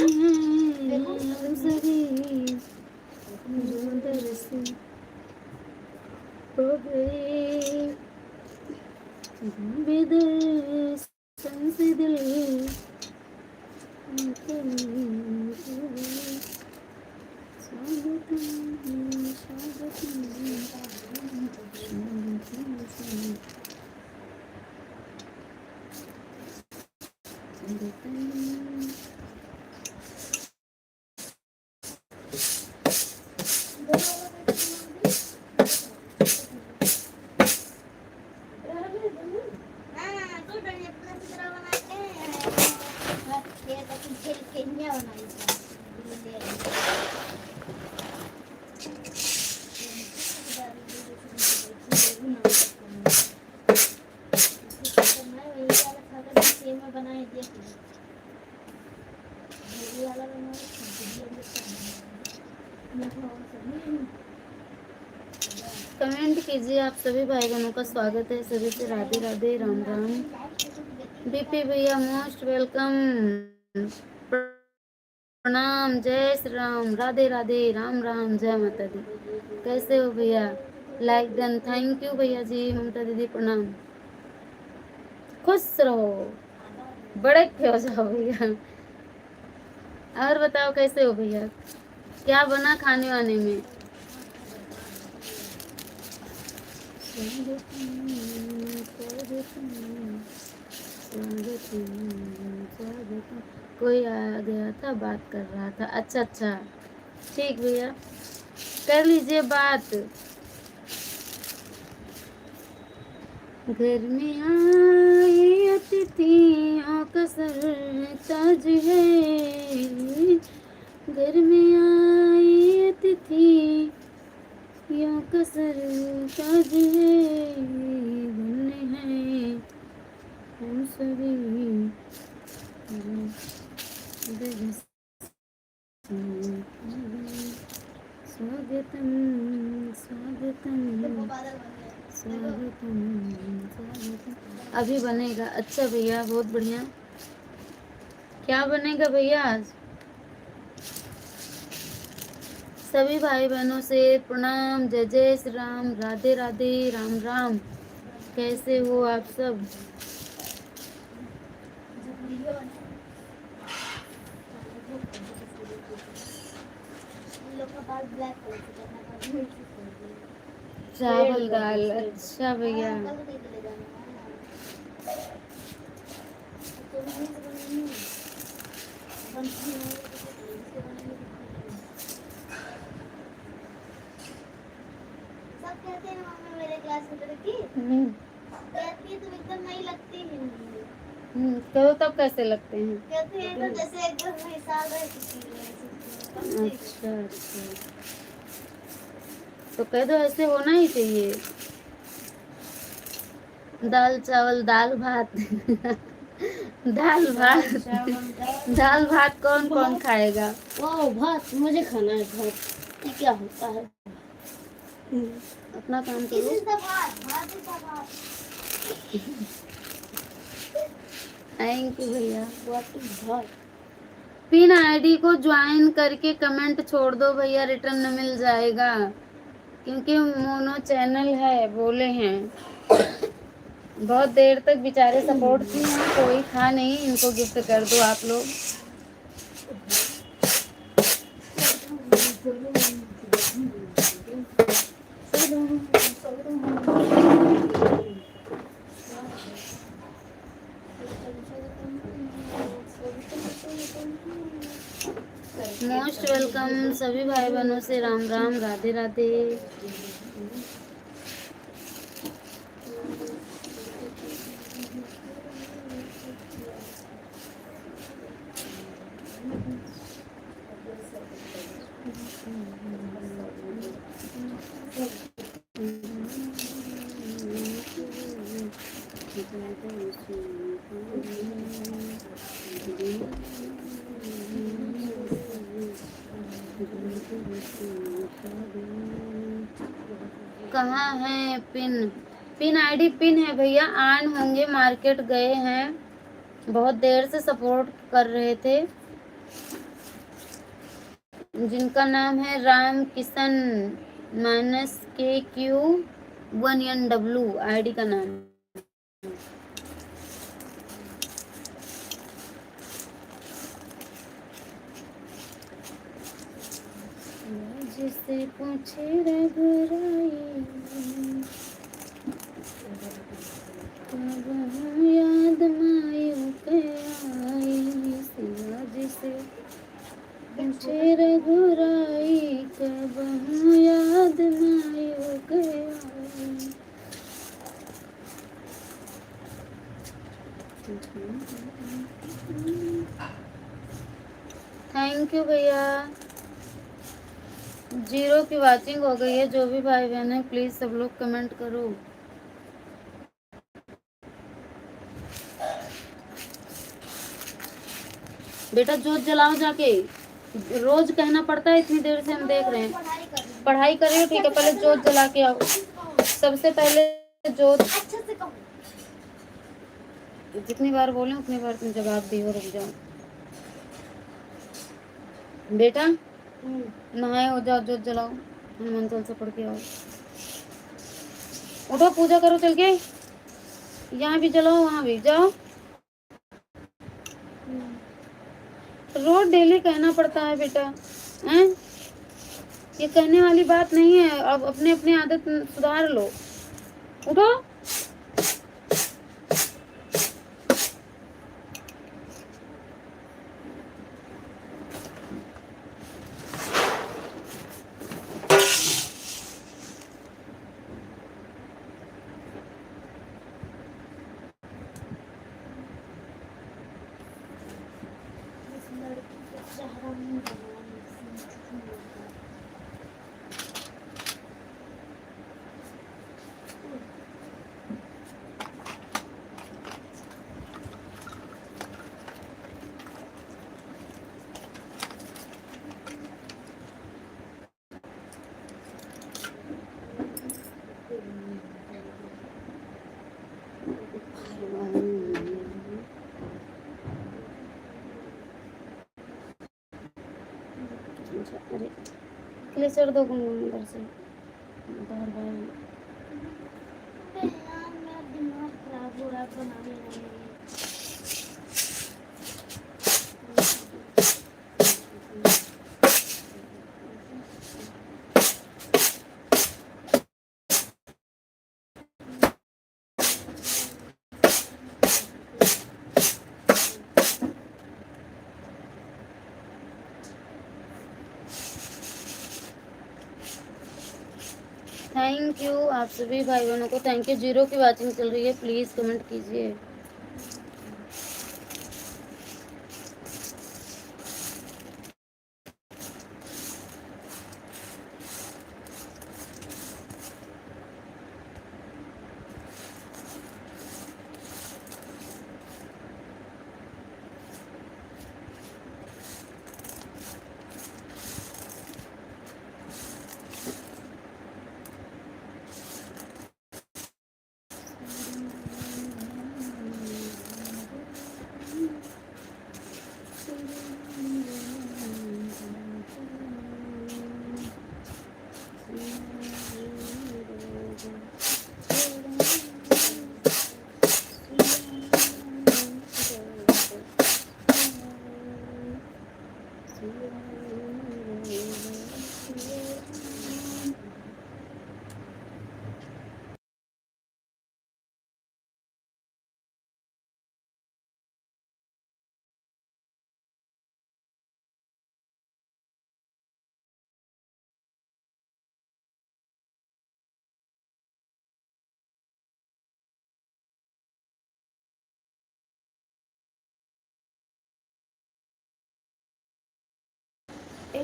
कमेंट कीजिए, आप सभी भाई बहनों का स्वागत है, सभी से राधे राधे, राम राम। बीपी भैया मोस्ट वेलकम, प्रणाम, जय श्री राम, राधे राधे, राम राम, जय माता दी। कैसे हो भैया? लाइक डन, थैंक यू भैया जी। ममता दीदी प्रणाम, खुश रहो, बड़े हो जाओ भैया। और बताओ कैसे हो भैया, क्या बना खाने वाने में? कोई आ गया था, बात कर रहा था। अच्छा अच्छा, ठीक भैया, कर लीजिए बात। घर में आए अतिथियों का सरताज है, घर में आए अतिथि यों का सरताज है, धन्य है हम सभी। स्वागतम स्वागतम स्वागतम स्वागतम। अभी बनेगा। अच्छा भैया, बहुत बढ़िया। क्या बनेगा भैया आज? सभी भाई बहनों से प्रणाम, जय जय श्री राम, राधे राधे, राम राम। कैसे हो आप सब? चावल दाल, अच्छा भैया। सब कहते हैं मम्मी मेरे क्लास में लड़की कहती है तुम एकदम नहीं लगती है। तो तब कैसे लगते हैं? कहते हैं तो जैसे एकदम मिसाल है किसी। अच्छा अच्छा, तो कह दो ऐसे होना ही चाहिए। दाल चावल दाल भात दाल भात दाल भात कौन कौन खाएगा? वाह भात, मुझे खाना है भात। ये क्या होता है? अपना काम करो। थैंक यू भैया। व्हाट इज भात? पिन आईडी को ज्वाइन करके कमेंट छोड़ दो भैया, रिटर्न मिल जाएगा, क्योंकि मोनो चैनल है, बोले हैं। बहुत देर तक बेचारे सपोर्ट किए हैं, कोई था नहीं, इनको गिफ्ट कर दो आप लोग। मोस्ट वेलकम सभी भाई बहनों से, राम राम, राधे राधे। कहाँ है पिन? पिन आईडी पिन है भैया, आन होंगे, मार्केट गए हैं, बहुत देर से सपोर्ट कर रहे थे। जिनका नाम है राम किशन -KQ1NW आईडी का नाम। जिससे पूछे रघुराई याद मायू के आई, सिया जिसे पूछे रघुराई कब याद मायू के आई। थैंक यू भैया। 0 की वाचिंग हो गई है। जो भी भाई बहन है प्लीज सब लोग कमेंट करो। बेटा जोत जलाओ जाके, रोज कहना पड़ता है, इतनी देर से हम देख रहे हैं। पढ़ाई कर रही हो, ठीक है, पहले जोत जला के आओ। सबसे पहले जोत, जितनी बार बोले उतनी बार तुम जवाब दियो। रुक जाओ बेटा, नहाए हो जाओ, जोत जलाओ, हनुमान चालीसा पढ़ के आओ। उठो पूजा करो, चल के यहाँ भी जलाओ, वहाँ भी जाओ। रोज डेली कहना पड़ता है बेटा, हैं? ये कहने वाली बात नहीं है। अब अपने अपने आदत सुधार लो। उठो। अरे क्लेचर दो अंदर से बाहर बाहर। मेरा दिमाग खराब हो रहा है, बनाने नहीं। थैंक यू आप सभी भाई बहनों को, थैंक यू। 0 की वाचिंग चल रही है, प्लीज कमेंट कीजिए।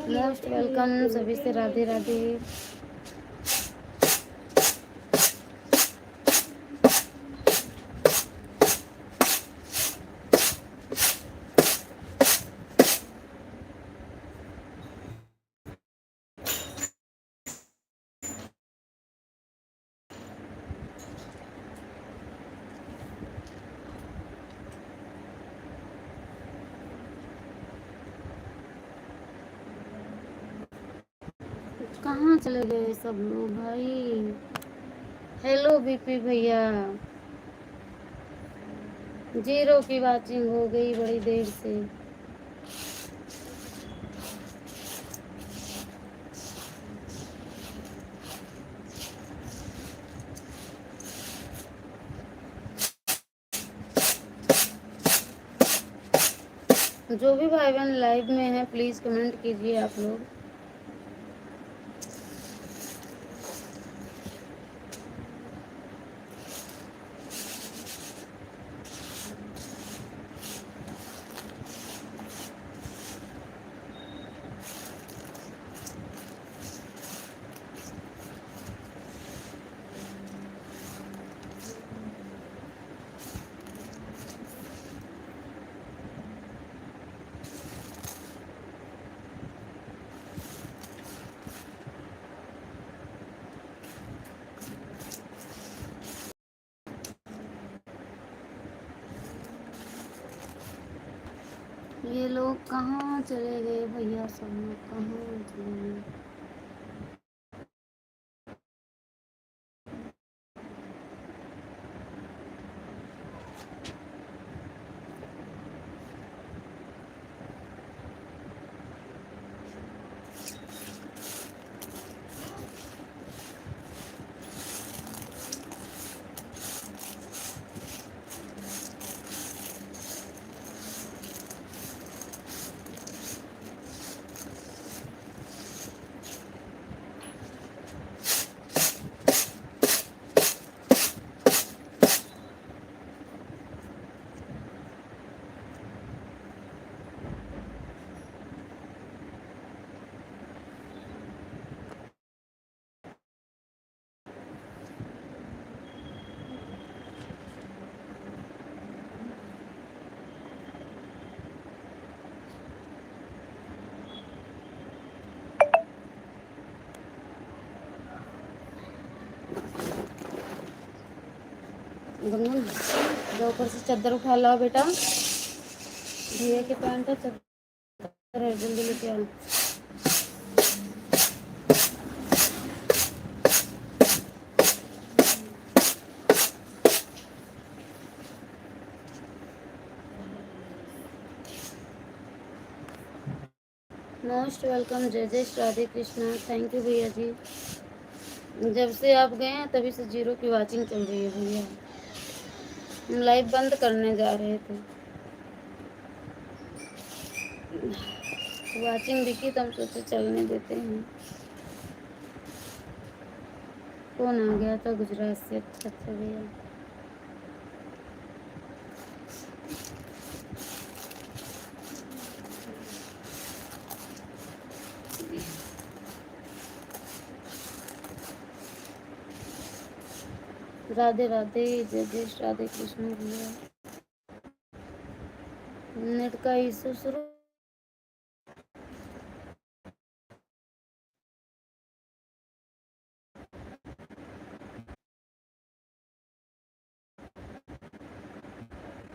मोस्ट वेलकम सभी से राधे राधे। कहाँ चले गए सब लोग भाई। हेलो बीपी भैया, 0 की वाचिंग हो गई बड़ी देर से। जो भी भाई बहन लाइव में है प्लीज कमेंट कीजिए आप लोग। ये लोग कहाँ चले गए भैया, सब लोग कहाँ चले गए। गुनगुन जो ऊपर से चादर उठा लाओ बेटा, भैया के पैंट है चादर है, जल्दी लेके आओ। मोस्ट वेलकम जय जय राधे कृष्णा। थैंक यू भैया जी। जब से आप गए हैं तभी से 0 की वाचिंग चल रही है भैया। हम लाइव बंद करने जा रहे थे, वाचिंग दिखी तो हम सोचे चलने देते हैं। कौन आ गया था गुजरात से? अच्छा भैया। राधे राधे जय जय राधे कृष्ण भैया। नेट का इशू शुरू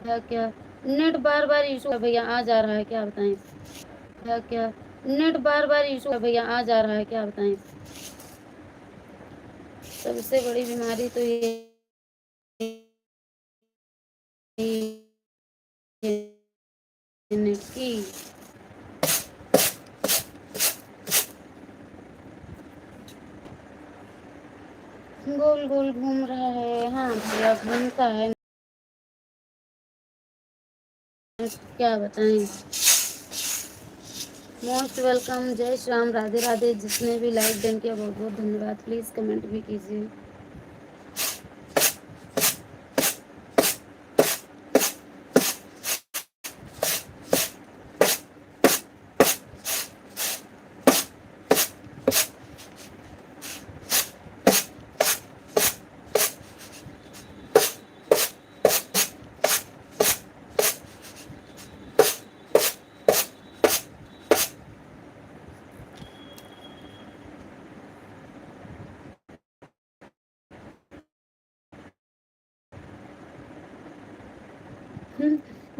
क्या? क्या नेट बार बार इशू है भैया, आ जा रहा है क्या बताएं? क्या नेट बार बार इशू है भैया, आ जा रहा है क्या बताएं? सबसे बड़ी बीमारी तो ये नेट की। गोल गोल घूम रहा है। हाँ भैया घूमता है, क्या बताएं। मोस्ट वेलकम, जय श्याम, राधे राधे। जिसने भी लाइक डन किया बहुत बहुत धन्यवाद। प्लीज़ कमेंट भी कीजिए।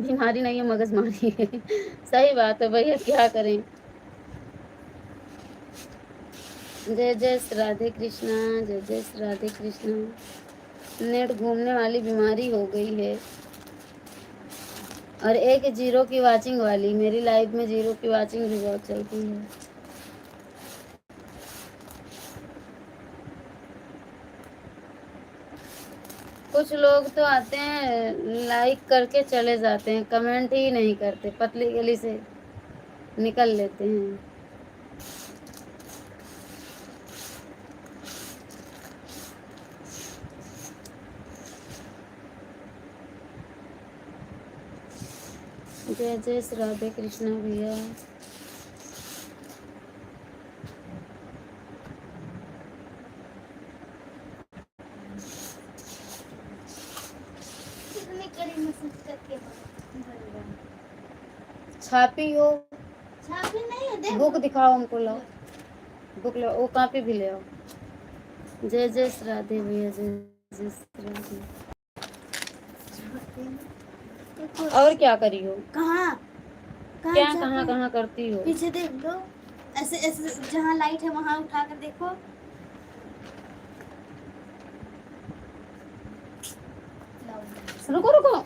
बीमारी नहीं है, मगजमारी है। सही बात है भैया, क्या करें। जय जय श्री राधे कृष्णा, जय जय श्री राधे कृष्णा। नेट घूमने वाली बीमारी हो गई है। और एक जीरो की वाचिंग वाली, मेरी लाइफ में जीरो की वाचिंग भी बहुत चलती है। कुछ लोग तो आते हैं लाइक करके चले जाते हैं, कमेंट ही नहीं करते, पतली गली से निकल लेते हैं। जय जय श्री राधे कृष्णा भैया। छापी हो? छापी नहीं है, बुक दिखाओ हमको, लाओ बुक, लो वो कॉपी भी ले आओ। जय जय श्री राधे भैया, जय जय श्री राधे। और क्या करी हो? कहाँ क्या कहाँ कहाँ करती हो? पीछे देख लो, ऐसे ऐसे जहाँ लाइट है वहाँ उठा कर देखो। रुको रुको,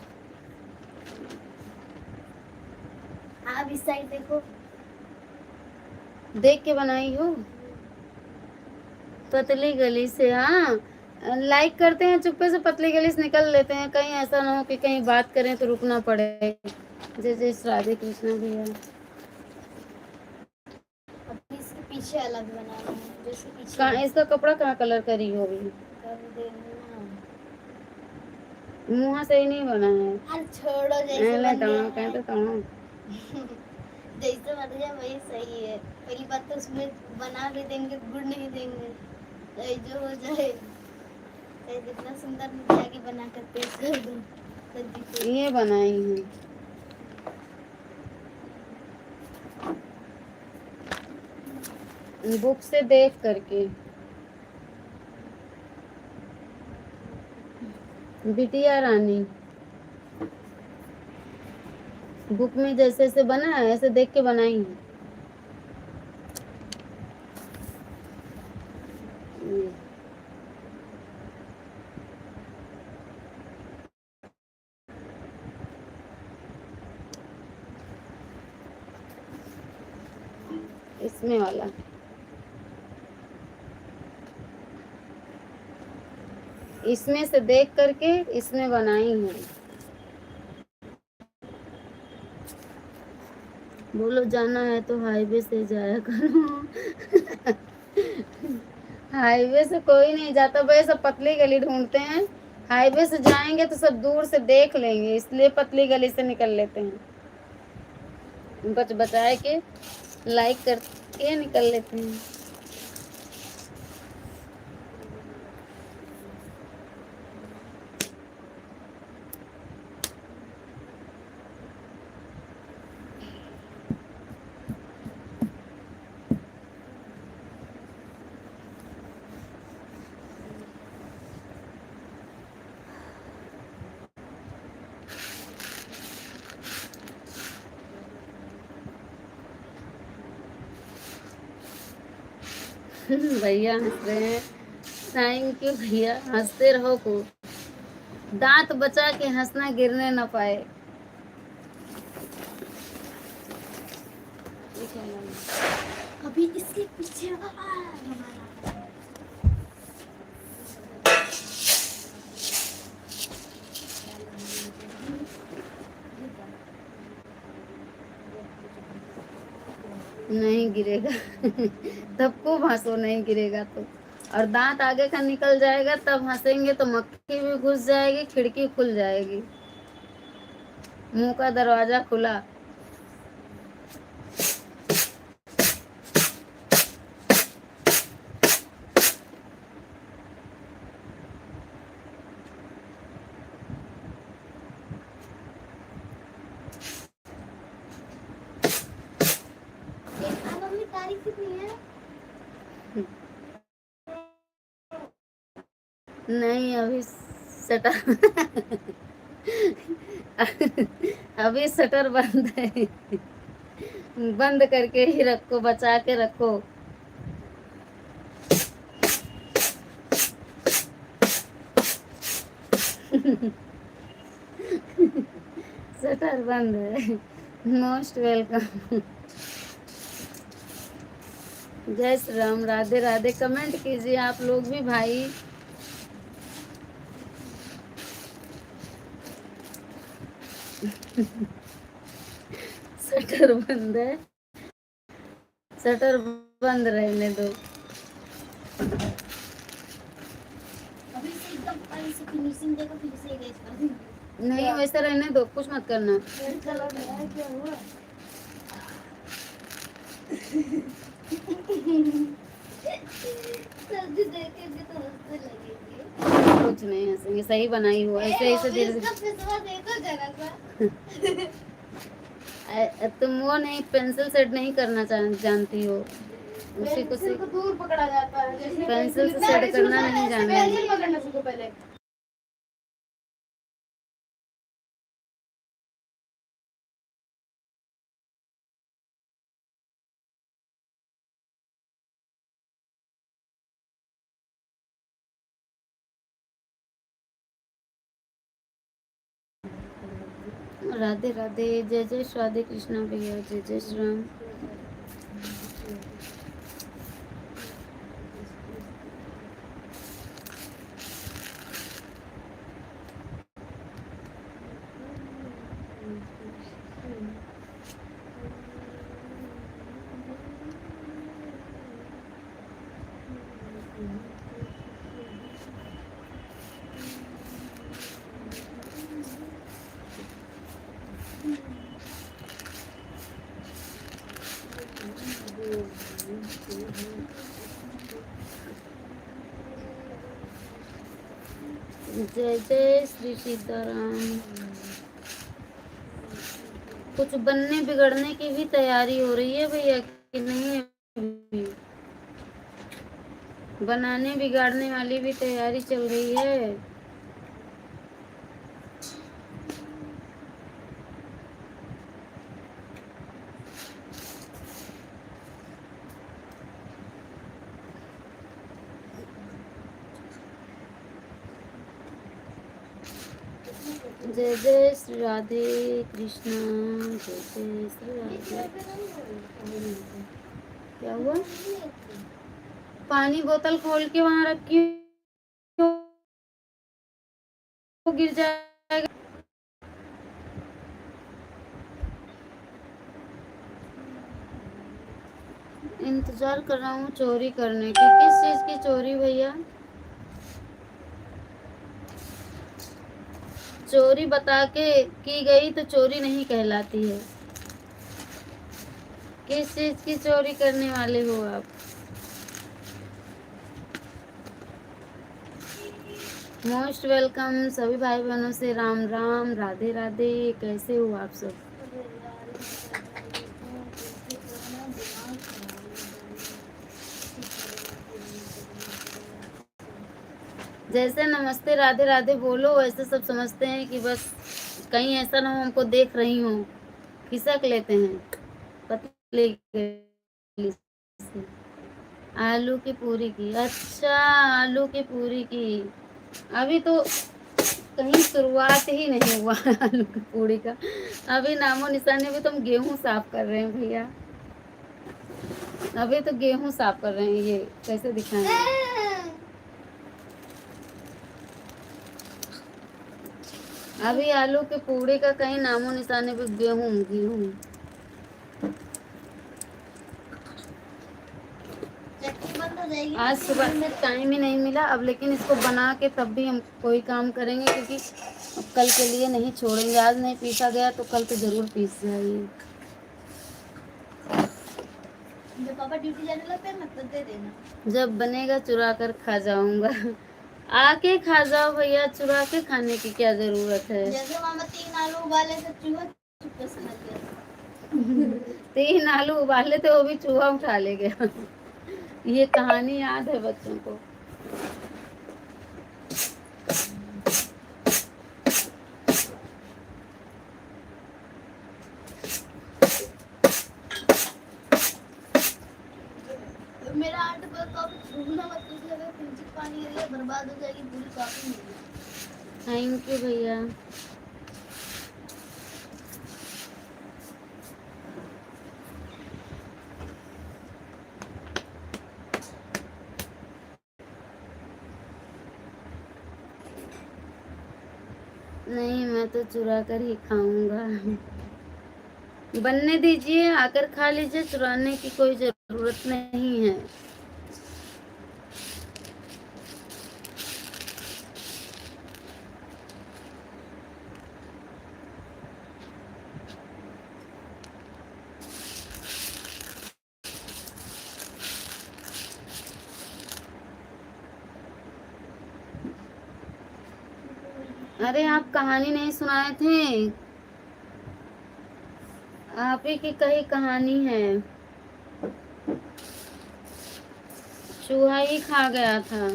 आप इस साइड देखो। देख के बनाई हो? पतली गली से? हाँ, लाइक करते हैं चुप्पे से, पतली गली से निकल लेते हैं, कहीं ऐसा ना हो कि कहीं बात करें तो रुकना पड़े। जय जय श्री राधे कृष्णा भैया। अब इसके पीछे अलग बना रहे हैं, जैसे पीछे कहाँ इसका कपड़ा कहाँ कलर करी हो अभी? कर देना। मुँह सही नहीं बना है। अरे छोड़ो, जैसे बन गया है। कहते जैसे बन गया वही सही है। पहली बात तो उसमें बना भी देंगे, गुड़ नहीं देंगे, चाहे जो हो जाए, चाहे जितना सुंदर मिठाई बना कर पेश कर दो। ये बनाई है। बुक से देख करके। बिटिया रानी, बुक में जैसे जैसे बना है ऐसे देख के बनाई है। इसमें वाला इसमें से देख करके इसमें बनाई है। बोलो जाना है तो हाईवे से जाया करो। हाईवे से कोई नहीं जाता भाई, सब पतली गली ढूंढते हैं। हाईवे से जाएंगे तो सब दूर से देख लेंगे, इसलिए पतली गली से निकल लेते हैं। बच बचाए के लाइक करके निकल लेते हैं। भैया हंस रहे हैं, थैंक यू भैया, हंसते रहो खूब, दांत बचा के हंसना, गिरने ना पाए। अभी इसके पीछे नहीं गिरेगा। तब खूब हंसो, नहीं गिरेगा तो। और दांत आगे का निकल जाएगा तब हंसेंगे तो मक्खी भी घुस जाएगी, खिड़की खुल जाएगी, मुंह का दरवाजा खुला। अब अपनी तारीख कितनी है? नहीं अभी शटर अभी शटर बंद है। बंद करके ही रखो, बचा के रखो। शटर बंद है। Most welcome. जय श्री राम, राधे राधे। कमेंट कीजिए आप लोग भी भाई। शटर बंद है, शटर बंद रहने दो। अभी से एकदम ऐसे फिनिशिंग देखो, फिर से गैस कर देंगे। नहीं वैसे रहने दो, कुछ मत करना। रेड कलर में है, क्या हुआ? सब्जी देखेंगे तो हंसने लगेंगे। कुछ नहीं हंसेंगे, सही बनाई हो। ऐसे ऐसे धीरे इसका फिसवा देखो जरा सा। तुम वो नहीं, पेंसिल सेट नहीं करना जानती हो। उसी को पेंसिल को दूर पकड़ा जाता है, जैसे पेंसिल से सेट करना नहीं जानना है। पेंसिल पकड़ना सीखो पहले। राधे राधे, जय जय राधे कृष्णा भैया, जय जय श्री राम। जय जय श्री सीताराम। कुछ बनने बिगड़ने की भी तैयारी हो रही है भैया कि नहीं? अभी बनाने बिगाड़ने वाली भी तैयारी चल रही है। जय जय श्री राधे कृष्णा, जय जय श्री राधे। क्या हुआ? पानी बोतल खोल के वहां रखी हो, गिर जाएगा। इंतजार कर रहा हूँ चोरी करने की। किस चीज की चोरी भैया? चोरी बता के की गई तो चोरी नहीं कहलाती है। किस चीज की चोरी करने वाले हो आप? मोस्ट वेलकम सभी भाई बहनों से राम राम, राधे राधे। कैसे हो आप सब? जैसे नमस्ते राधे राधे बोलो वैसे सब समझते हैं कि बस कहीं ऐसा ना हो हमको देख रही हो, खिसक लेते हैं पतले गले से। आलू की पूरी की? अच्छा, आलू की पूरी की। अभी तो कहीं शुरुआत ही नहीं हुआ आलू की पूरी का। अभी नामो निशानी भी तुम गेहूं साफ कर रहे हैं भैया। अभी तो गेहूं साफ कर रहे हैं। ये कैसे दिखाएं? अभी आलू के पूड़ी का कहीं नामो निशानी भी। गेहूं गेहूं जाएगी। आज सुबह से टाइम ही नहीं मिला अब, लेकिन इसको बना के तब भी हम कोई काम करेंगे, क्योंकि अब कल के लिए नहीं छोड़ेंगे। आज नहीं पीसा गया तो कल तो ज़रूर पीस जाएगी। जब पापा ड्यूटी जाने लगते हैं ना तब दे देना। जब बनेगा चुरा कर खा जाऊंगा। आके खा जाओ भैया, चुरा के खाने की क्या जरूरत है। जैसे मामा 3 आलू उबाले तो चूहा चुपके से खा गया। 3 आलू उबाले थे, वो भी चूहा उठा ले गया। ये कहानी याद है बच्चों को। मेरा आर्ट पर कप छूना मत, कुछ लगे पिंचिक पानी गिर गया बर्बाद हो जाएगी पूरी कॉपी मेरी। थैंक यू भैया। नहीं, मैं तो चुरा कर ही खाऊंगा। बनने दीजिए, आकर खा लीजिए, चुराने की कोई जरूरत नहीं है। अरे आप कहानी नहीं सुनाए थे, आप ही की कही कहानी है। चूहा ही खा गया था।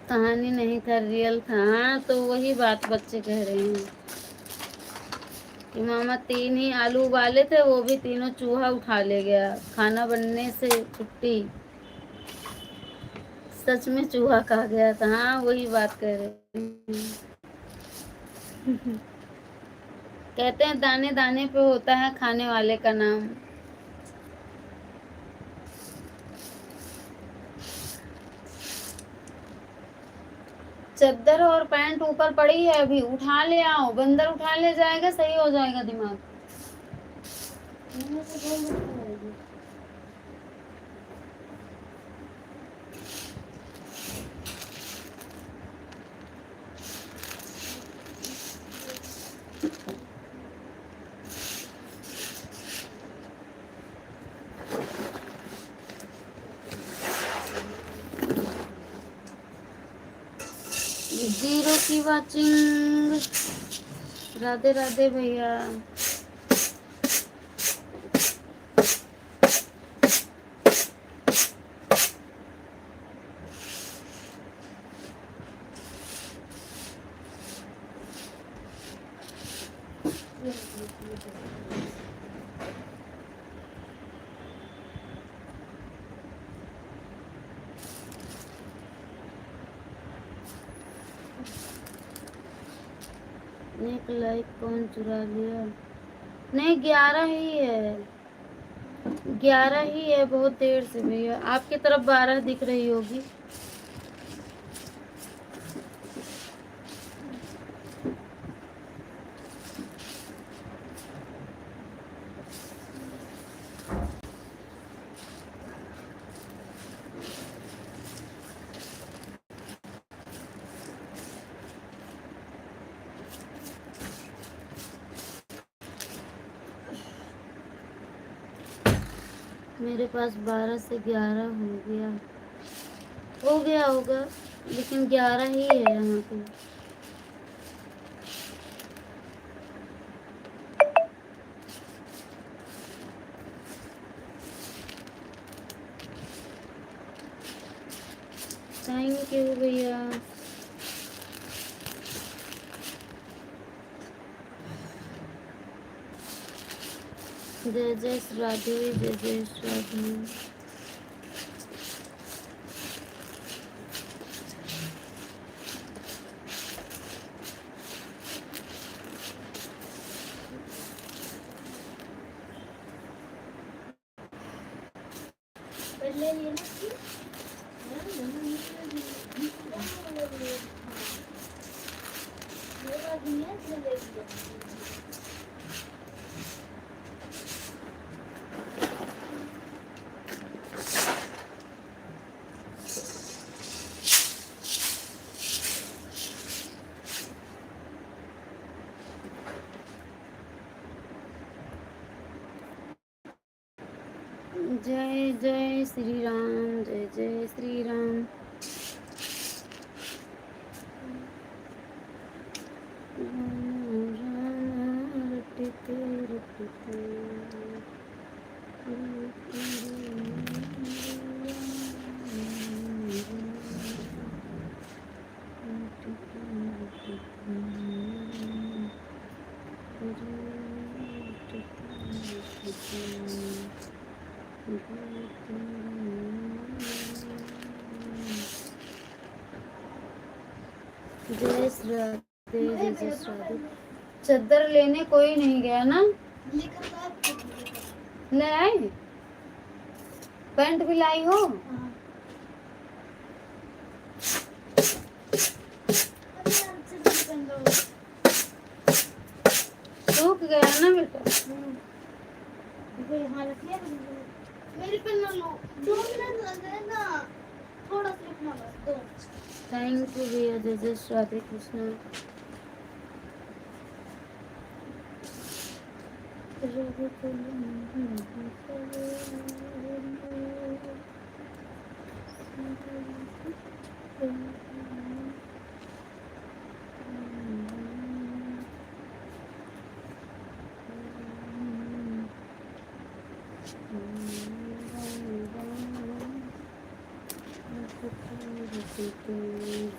कहानी नहीं था, रियल था। हाँ, तो वही बात बच्चे कह रहे हैं कि मामा 3 ही आलू उबाले थे, वो भी तीनों चूहा उठा ले गया। खाना बनने से छुट्टी। सच में चूहा खा गया था। हाँ, वही बात कह रहे हैं। कहते हैं दाने दाने पे होता है खाने वाले का नाम। चद्दर और पैंट ऊपर पड़ी है, अभी उठा ले आओ, बंदर उठा ले जाएगा, सही हो जाएगा दिमाग। इनमें से 2 मिनट लगेगी। जीरो की वाचिंग। राधे राधे भैया। एक लाइक कौन चुरा लिया? नहीं, 11 ही है, 11 ही है, बहुत देर से भैया। आपकी तरफ 12 दिख रही होगी। मेरे पास 12 से 11 हो गया होगा, लेकिन 11 ही है यहाँ पे। थैंक यू भैया। जय जय राधे, जय जय राधे। पहले ये ना जय जय श्री राम, जय जय श्री राम। रटते रटते जय श्री राधे, जय जय श्री राधे। चद्दर लेने कोई नहीं गया ना? ले आई? पैंट भी लाई हो? सूख गया ना बेटा? मेरी पेन ना लो, 2 मिनट लग गए ना, थोड़ा सा लिखना बस 2। थैंक यू भैया, जय जय श्री राधे कृष्ण।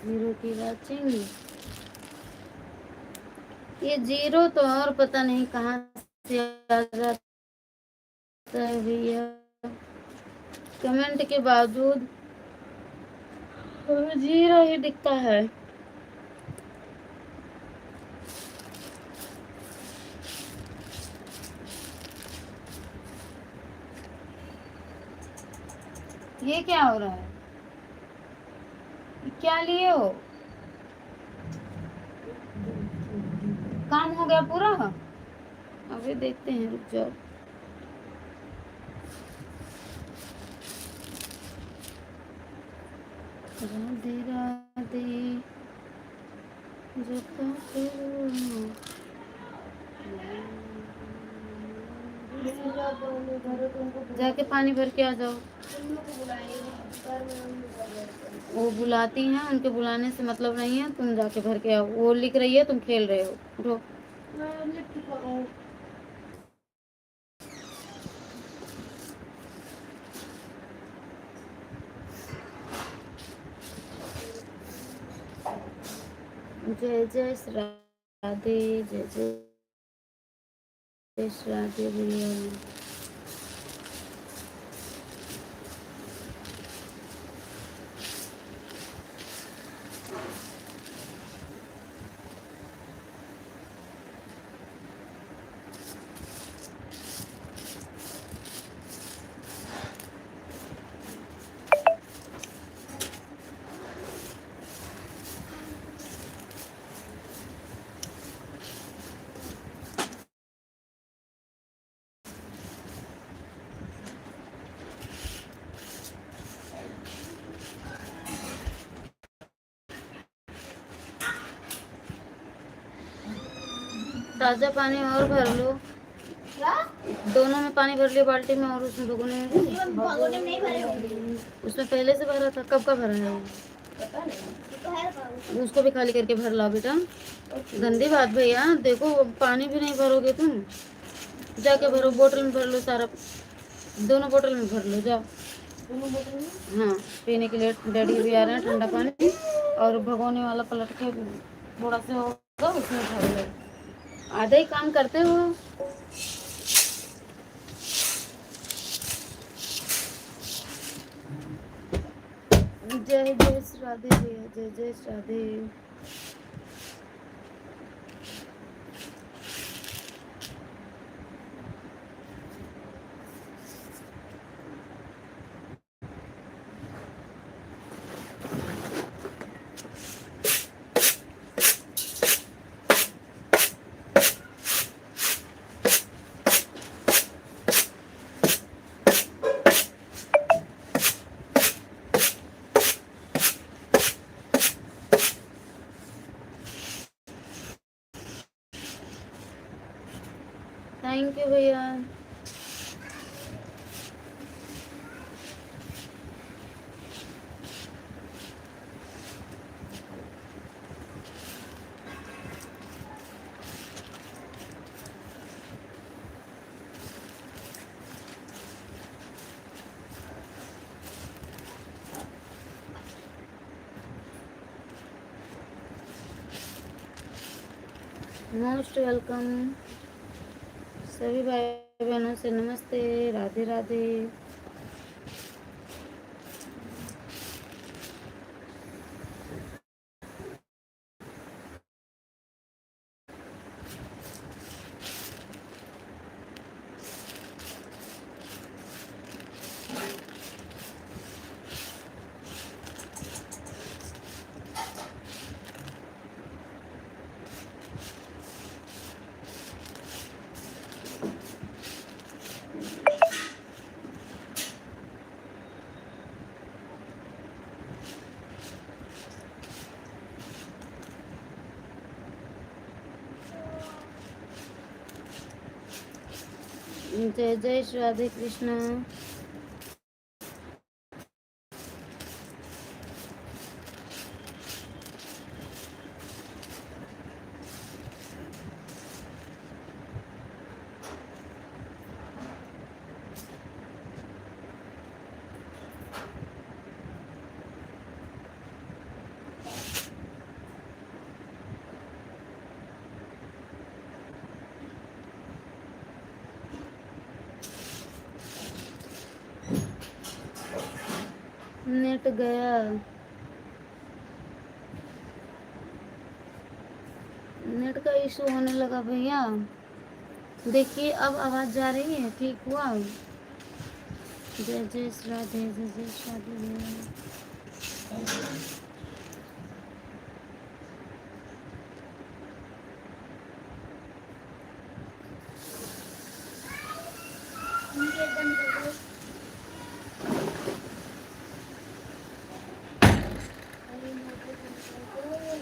जीरो की वाचिंग, ये जीरो तो और पता नहीं कहाँ से आ जाता है भैया, कमेंट के बावजूद जीरो ही दिखता है। ये क्या हो रहा है? क्या लिए हो? काम हो गया पूरा? अभी देखते हैं, रुक जाओ। राधे राधे, जाके पानी भर के आ जाओ। वो बुलाती हैं, उनके बुलाने से मतलब नहीं है, तुम जाके भर के आओ। वो लिख रही है, तुम खेल रहे हो। उठो। जय जय श्री राधे, जय जय श्री राधे भैया। ताजा पानी और भर लो। क्या? दोनों में पानी भर लिया बाल्टी में, और उसमें भगोने में भी। भगोने में नहीं भरे होंगे। उसमें पहले से भरा था, कब का भरा है? पता नहीं, तो है बाबू। उसको भी खाली करके भर ला बेटा। गंदी बात भैया, देखो पानी भी नहीं भरोगे तुम। जाके भरो, बोतल में भर लो सारा, दोनों बोतल में भर लो, जाओ। दोनों बोतल में? हाँ, पीने के लिए डैडी भी आ रहे हैं, ठंडा पानी। और भगोने वाला पलट के थोड़ा सा होगा, उसमें भर लो। आधा ही काम करते हो। जय जय राधे भैया, जय जय राधे। थैंक यू भैया। Most welcome. सभी भाई बहनों से नमस्ते, राधे राधे। जय जय श्री राधे कृष्ण। नेट गया, नेट का इशू होने लगा भैया। देखिए अब आवाज जा रही है, ठीक हुआ। जय जय श्री राधे, जय जय श्री राधे भैया। ये बंद कर दो। अरे मोटर बंद कर दो।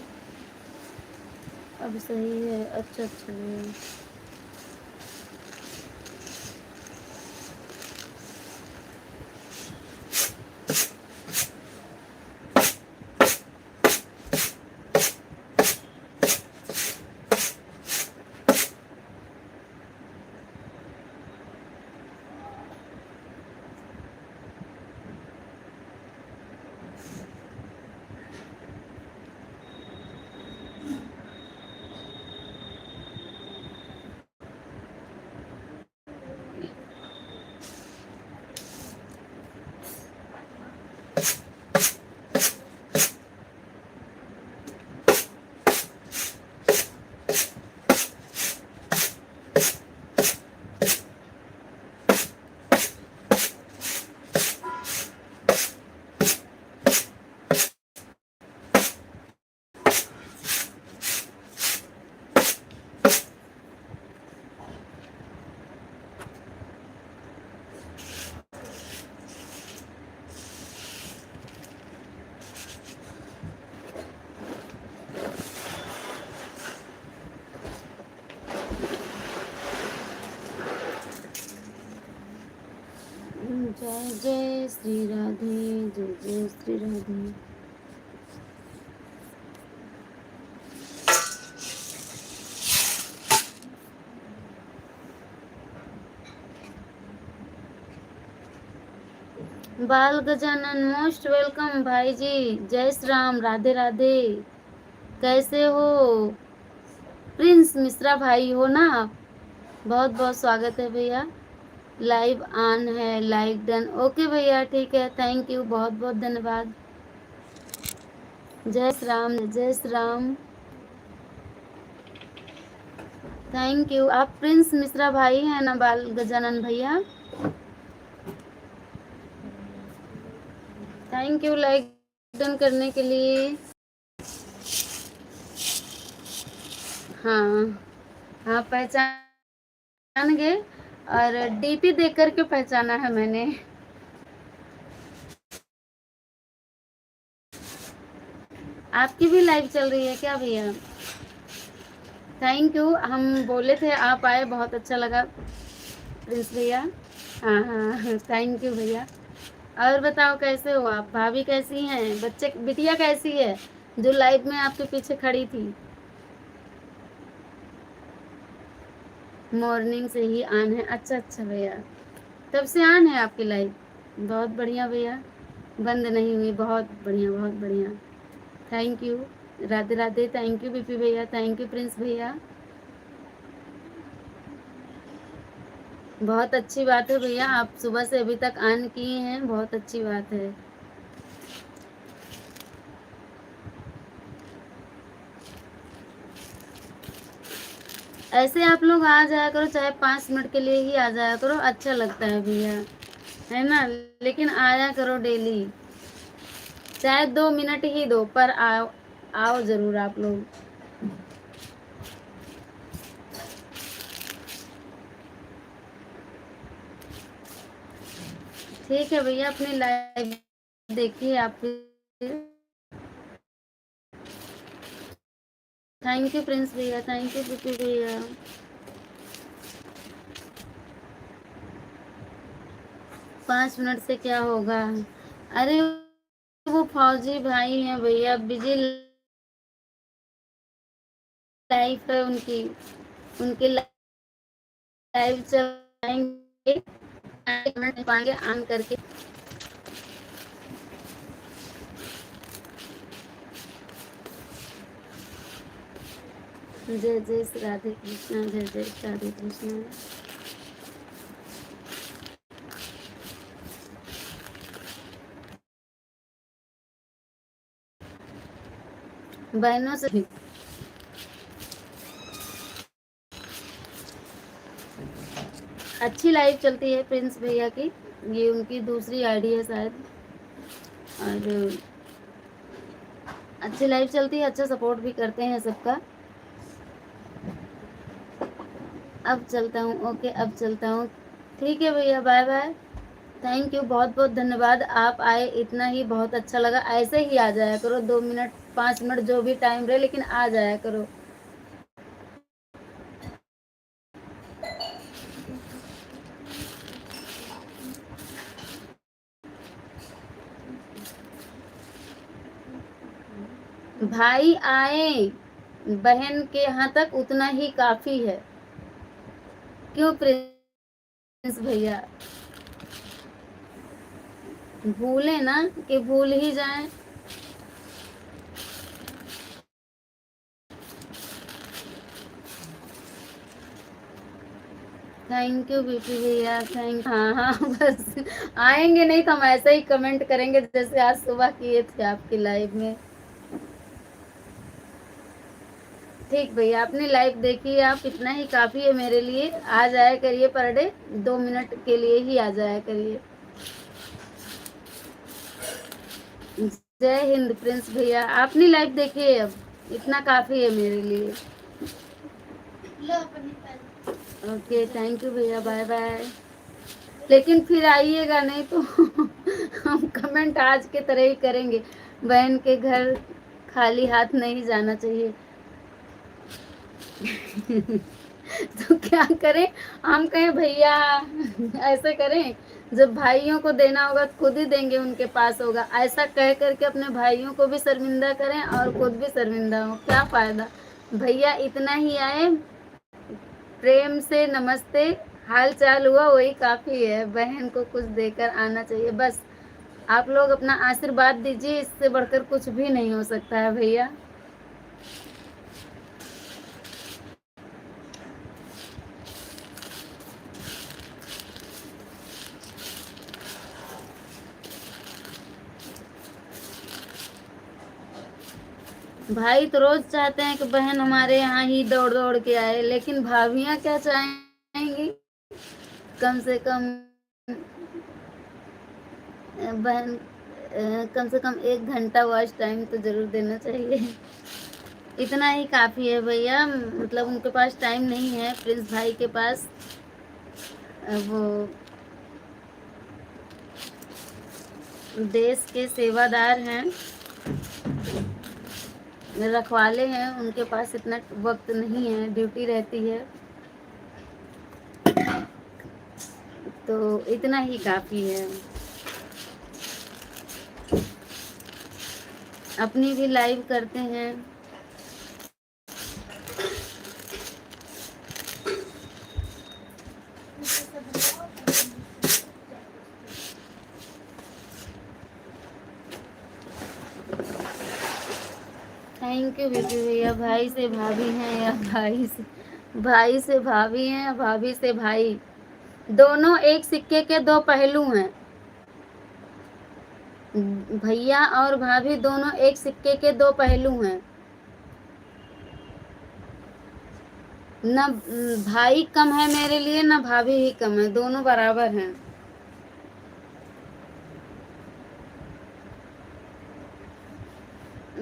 अब सही है, अच्छा अच्छा है। जय जय श्री राधे, जय जय श्री राधे। बाल गजानन मोस्ट वेलकम भाई जी। जय श्री राम, राधे राधे। कैसे हो? प्रिंस मिश्रा भाई हो ना आप? बहुत बहुत स्वागत है भैया। लाइव ऑन है, लाइक डन। ओके भैया, ठीक है, थैंक यू, बहुत बहुत धन्यवाद। जय श्री राम, जय श्री राम। Thank you. आप प्रिंस मिश्रा भाई हैं ना, बाल गजानन भैया? थैंक यू लाइक डन करने के लिए। हाँ हाँ, पहचान गए। और डीपी देख करके पहचाना है मैंने। आपकी भी लाइव चल रही है क्या भैया? Thank you. हम बोले थे आप आए, बहुत अच्छा लगा प्रिंस भैया। हाँ हाँ, थैंक यू भैया। और बताओ कैसे हो आप? भाभी कैसी हैं? बच्चे बिटिया कैसी है जो लाइव में आपके पीछे खड़ी थी? मॉर्निंग से ही ऑन है? अच्छा अच्छा भैया, तब से ऑन है आपकी लाइव। बहुत बढ़िया भैया, बंद नहीं हुई। बहुत बढ़िया, बहुत बढ़िया। Thank you. Radhe Radhe. Thank you BP भैया, थैंक यू प्रिंस भैया। बहुत अच्छी बात है भैया, आप सुबह से अभी तक ऑन किए हैं, बहुत अच्छी बात है। ऐसे आप लोग आ जाया करो, चाहे 5 मिनट के लिए ही आ जाया करो, अच्छा लगता है भैया, है ना? लेकिन आया करो डेली, चाहे 2 मिनट ही दो, पर आओ, आओ जरूर आप लोग। ठीक है भैया, अपनी लाइव देखिए आप फिर। थैंक यू प्रिंस भैया, थैंक यू पीपी भैया। 5 मिनट से क्या होगा? अरे वो फौजी भाई हैं भैया, बिजी लाइफ है उनकी, उनकी लाइव चलाएंगे, कमेंट पाएंगे ऑन करके। जय जय श्री राधे कृष्णा, जय जय श्री राधे कृष्णा। बहनों से भी अच्छी लाइव चलती है प्रिंस भैया की, ये उनकी दूसरी आईडी है शायद। और अच्छी लाइव चलती है, अच्छा सपोर्ट भी करते हैं सबका। अब चलता हूँ, ओके अब चलता हूँ। ठीक है भैया, बाय बाय। थैंक यू, बहुत बहुत धन्यवाद, आप आए, इतना ही बहुत अच्छा लगा। ऐसे ही आ जाया करो, 2 मिनट 5 मिनट जो भी टाइम रहे, लेकिन आ जाया करो। भाई आए, बहन के यहाँ तक उतना ही काफी है। क्यों प्रिंस भैया? भूले ना कि भूल ही जाएं। थैंक यू बीपी भैया, थैंक। हाँ हाँ, बस आएंगे नहीं तो हम ऐसे ही कमेंट करेंगे जैसे आज सुबह किए थे आपकी लाइव में। ठीक भैया, अपनी लाइव देखिए आप, इतना ही काफी है मेरे लिए। आ जाया करिए पर डे, 2 मिनट के लिए ही आ जाया करिए। जय हिंद प्रिंस भैया, अपनी लाइव देखिए अब, इतना काफी है मेरे लिए। लो अपनी पेन। ओके थैंक यू भैया, बाय बाय। लेकिन फिर आइएगा नहीं तो हम कमेंट आज के तरह ही करेंगे, बहन के घर खाली हाथ नहीं जाना चाहिए। तो क्या करें, हम कहें भैया ऐसे करें, जब भाइयों को देना होगा तो खुद ही देंगे, उनके पास होगा, ऐसा कह करके अपने भाइयों को भी शर्मिंदा करें और खुद भी शर्मिंदा हो, क्या फायदा? भैया इतना ही आए, प्रेम से नमस्ते, हाल चाल हुआ वही काफी है, बहन को कुछ देकर आना चाहिए बस। आप लोग अपना आशीर्वाद दीजिए, इससे बढ़कर कुछ भी नहीं हो सकता है भैया। भाई तो रोज चाहते हैं कि बहन हमारे यहाँ ही दौड़ दौड़ के आए, लेकिन भाभियाँ क्या चाहेंगी, कम से कम बहन कम से कम 1 घंटा वॉच टाइम तो जरूर देना चाहिए। इतना ही काफ़ी है भैया, मतलब उनके पास टाइम नहीं है, प्रिंस भाई के पास वो देश के सेवादार हैं, रखवाले हैं, उनके पास इतना वक्त नहीं है, ड्यूटी रहती है, तो इतना ही काफ़ी है। अपनी भी लाइव करते हैं। थैंक यू बीपी भैया। भाई से भाभी हैं या भाई से भाभी हैं या भाभी से भाई, दोनों एक सिक्के के दो पहलू हैं। भैया और भाभी दोनों एक सिक्के के दो पहलू हैं। न भाई कम है मेरे लिए, न भाभी ही कम है, दोनों बराबर हैं।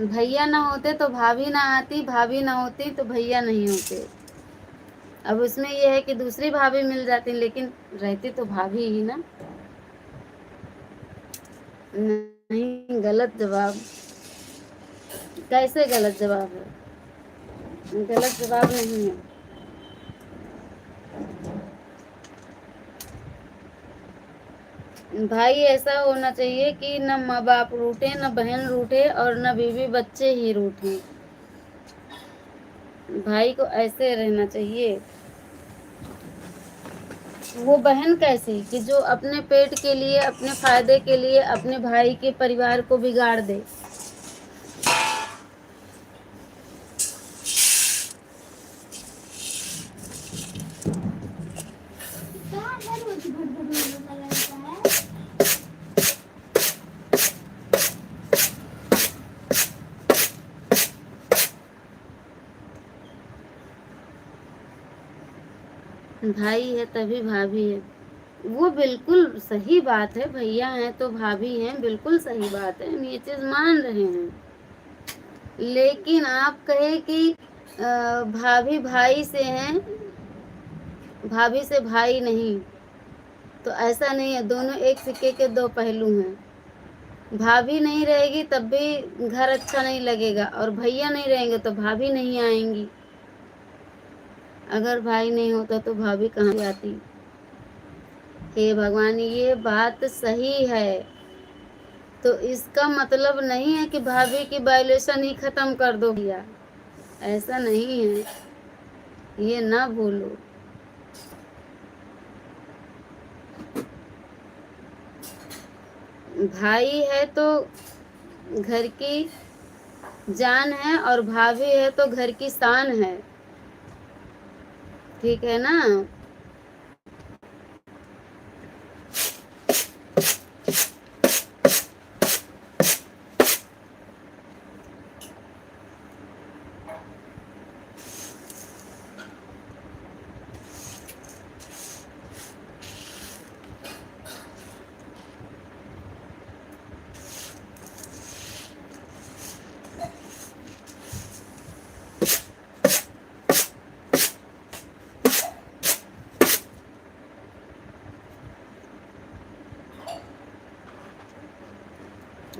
भैया ना होते तो भाभी ना आती, भाभी ना होती तो भैया नहीं होते। अब उसमें ये है कि दूसरी भाभी मिल जाती, लेकिन रहती तो भाभी ही ना। नहीं, गलत जवाब। कैसे गलत जवाब है? गलत जवाब नहीं है। भाई ऐसा होना चाहिए कि न माँ बाप रूठे, न बहन रूठे, और न बीवी बच्चे ही रूठे। भाई को ऐसे रहना चाहिए। वो बहन कैसी कि जो अपने पेट के लिए, अपने फायदे के लिए अपने भाई के परिवार को बिगाड़ दे। भाई है तभी भाभी है, वो बिल्कुल सही बात है। भैया हैं तो भाभी हैं, बिल्कुल सही बात है, हम ये चीज मान रहे हैं। लेकिन आप कहे कि भाभी भाई से हैं, भाभी से भाई नहीं, तो ऐसा नहीं है। दोनों एक सिक्के के दो पहलू हैं। भाभी नहीं रहेगी तब भी घर अच्छा नहीं लगेगा, और भैया नहीं रहेंगे तो भाभी नहीं आएंगी। अगर भाई नहीं होता तो भाभी कहाँ से आती? हे भगवान, ये बात सही है, तो इसका मतलब नहीं है कि भाभी की वायलेशन ही खत्म कर दो भैया, ऐसा नहीं है, ये ना भूलो। भाई है तो घर की जान है, और भाभी है तो घर की शान है, ठीक है ना।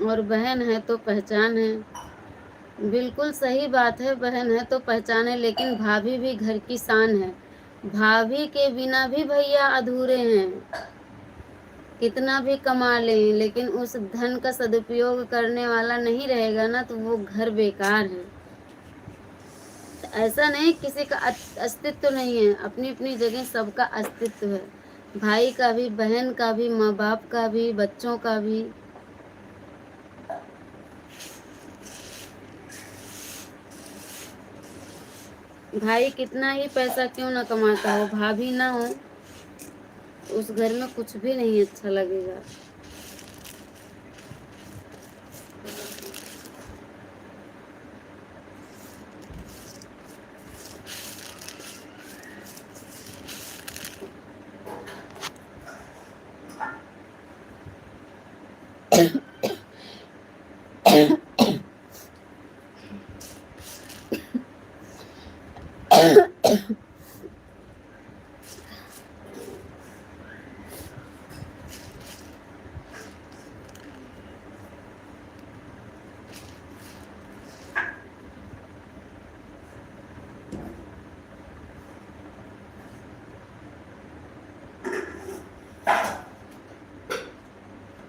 और बहन है तो पहचान है, बिल्कुल सही बात है। बहन है तो पहचान है, लेकिन भाभी भी घर की शान है। भाभी के बिना भी भैया अधूरे हैं। कितना भी कमा लें, लेकिन उस धन का सदुपयोग करने वाला नहीं रहेगा ना, तो वो घर बेकार है। तो ऐसा नहीं किसी का अस्तित्व नहीं है, अपनी अपनी जगह सबका अस्तित्व है। भाई का भी, बहन का भी, माँ बाप का भी, बच्चों का भी। भाई कितना ही पैसा क्यों ना कमाता हो, भाभी ना हो, उस घर में कुछ भी नहीं अच्छा लगेगा।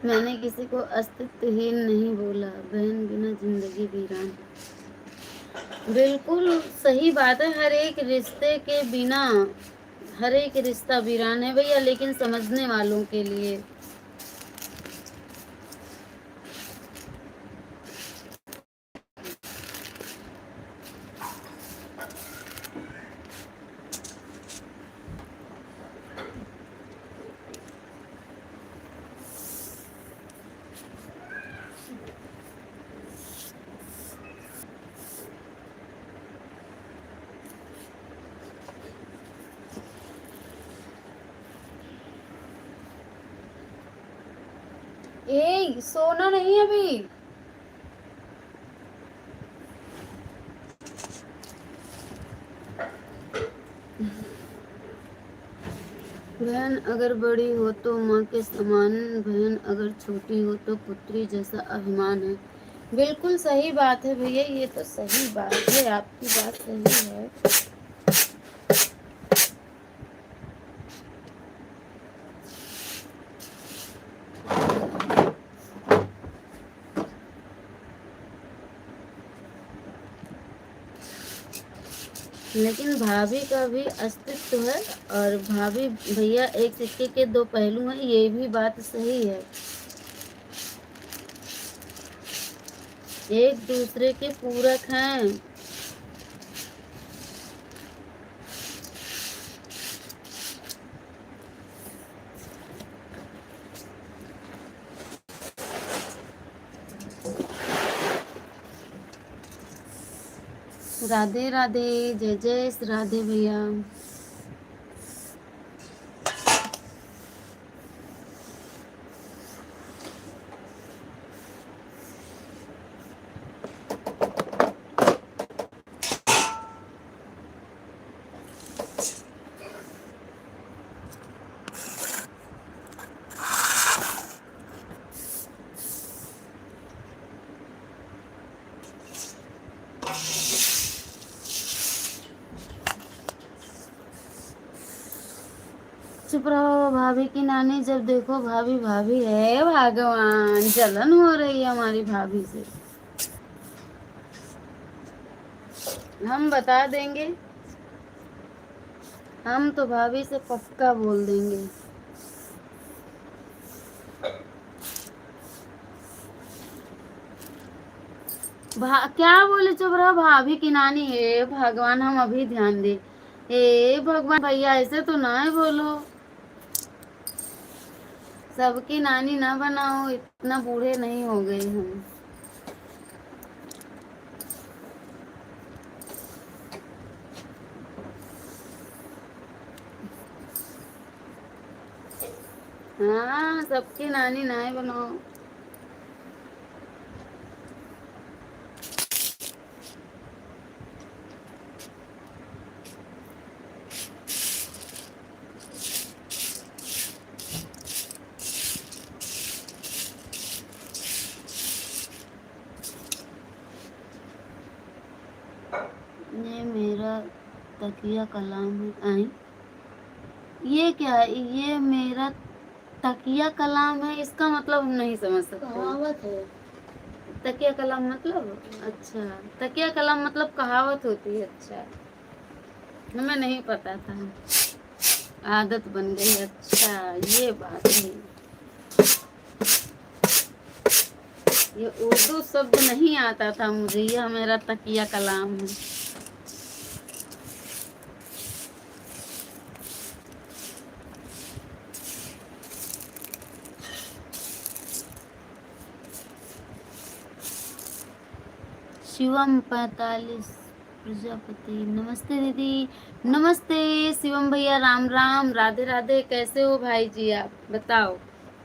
मैंने किसी को अस्तित्वहीन नहीं बोला बहन, बिना जिंदगी वीरान। बिल्कुल सही बात है, हर एक रिश्ते के बिना हर एक रिश्ता वीरान है भैया, लेकिन समझने वालों के लिए। ए सोना नहीं है अभी। बहन अगर बड़ी हो तो माँ के समान, बहन अगर छोटी हो तो पुत्री जैसा अभिमान है। बिल्कुल सही बात है भैया, ये तो सही बात है, आपकी बात सही है। लेकिन भाभी का भी अस्तित्व है, और भाभी भैया एक सिक्के के दो पहलू हैं, ये भी बात सही है। एक दूसरे के पूरक हैं। राधे राधे, जय जय राधे भैया। चुप रहो भाभी की नानी, जब देखो भाभी भाभी है, भगवान जलन हो रही है हमारी भाभी से। हम बता देंगे, हम तो भाभी से पक्का बोल देंगे। क्या बोले, चुप रहो भाभी की नानी, हे भगवान हम अभी ध्यान दे। हे भगवान भैया ऐसे तो ना है बोलो, सबकी नानी ना बनाओ, इतना बूढ़े नहीं हो गए हम। हाँ सबकी नानी ना बनाओ। ये मेरा तकिया कलाम है। आई ये क्या है, ये मेरा तकिया कलाम है, इसका मतलब हम नहीं समझ सकते। कहावत है तकिया कलाम मतलब। अच्छा तकिया कलाम मतलब कहावत होती है। अच्छा हमें नहीं पता था, आदत बन गई। अच्छा ये बात है, ये उर्दू शब्द नहीं आता था मुझे, यह मेरा तकिया कलाम है। शिवम 45 प्रजापति, नमस्ते दीदी। नमस्ते शिवम भैया, राम राम, राधे राधे। कैसे हो भाई जी आप बताओ।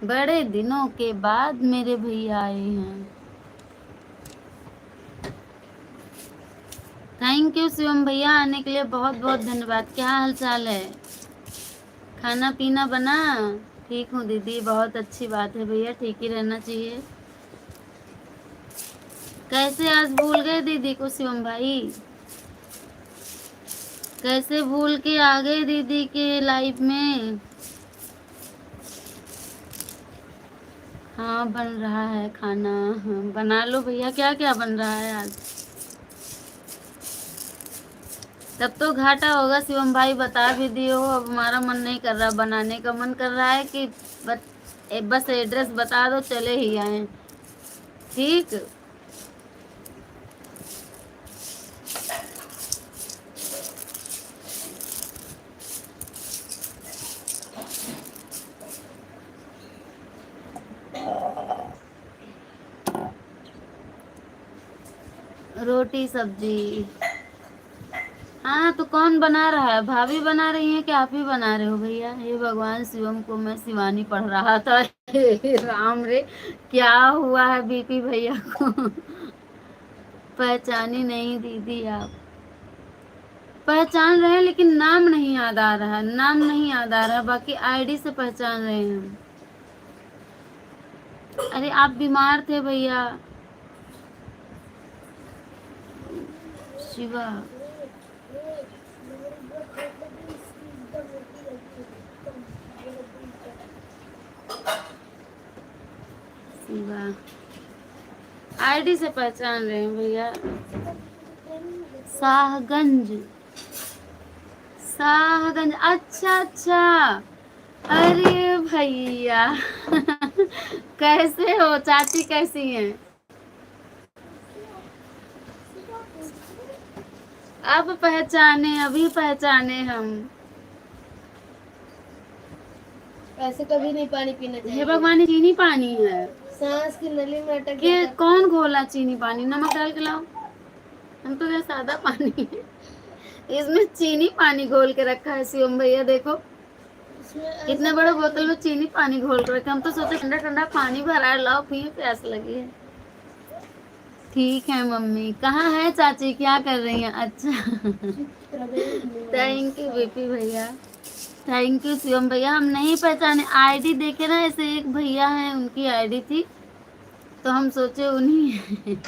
बड़े दिनों के बाद मेरे भैया आए हैं। थैंक यू शिवम भैया, आने के लिए बहुत बहुत धन्यवाद। क्या हाल चाल है? खाना पीना बना? ठीक हूँ दीदी, बहुत अच्छी बात है भैया, ठीक ही रहना चाहिए। कैसे आज भूल गए दीदी को शिवम भाई? कैसे भूल के आ गए दीदी के लाइफ में? हाँ बन रहा है खाना। हाँ बना लो भैया, क्या क्या बन रहा है आज? तब तो घाटा होगा शिवम भाई, बता भी दियो। अब हमारा मन नहीं कर रहा बनाने का, मन कर रहा है कि बस एड्रेस बता दो चले ही आए। ठीक। रोटी सब्जी। हाँ तो कौन बना रहा है? भाभी बना रही है कि आप ही बना रहे हो भैया? हे भगवान, शिवम को मैं शिवानी पढ़ रहा था। हे राम रे, क्या हुआ है बीपी भैया को? पहचानी नहीं दीदी आप? पहचान रहे हैं लेकिन नाम नहीं याद आ रहा, नाम नहीं याद आ रहा, बाकी आईडी से पहचान रहे हैं। अरे आप बीमार थे भैया। शिवा शिवा आईडी से पहचान रहे हैं भैया। शाहगंज, शाहगंज, अच्छा अच्छा। अरे भैया कैसे हो? चाची कैसी हैं? अब पहचाने, अभी पहचाने हम। ऐसे कभी नहीं पानी पीना चाहिए। हे भगवान, चीनी पानी है। सांस की नली में अटक कि जाता है। कौन घोला चीनी पानी? नमक डाल के लाओ। हम तो ये सादा पानी है, इसमें चीनी पानी घोल के रखा है शिवम भैया, देखो इतने बड़े बोतल में चीनी पानी घोल के रखा। हम तो सोचे ठंडा ठंडा पानी भरा है, लाओ पिए, प्यास लगी है। ठीक है मम्मी। कहाँ है चाची, क्या कर रही हैं? अच्छा थैंक यू बीपी भैया, थैंक यू शिवम भैया। हम नहीं पहचाने, आईडी देखे ना, ऐसे एक भैया हैं उनकी आईडी थी तो हम सोचे उन्हीं हैं।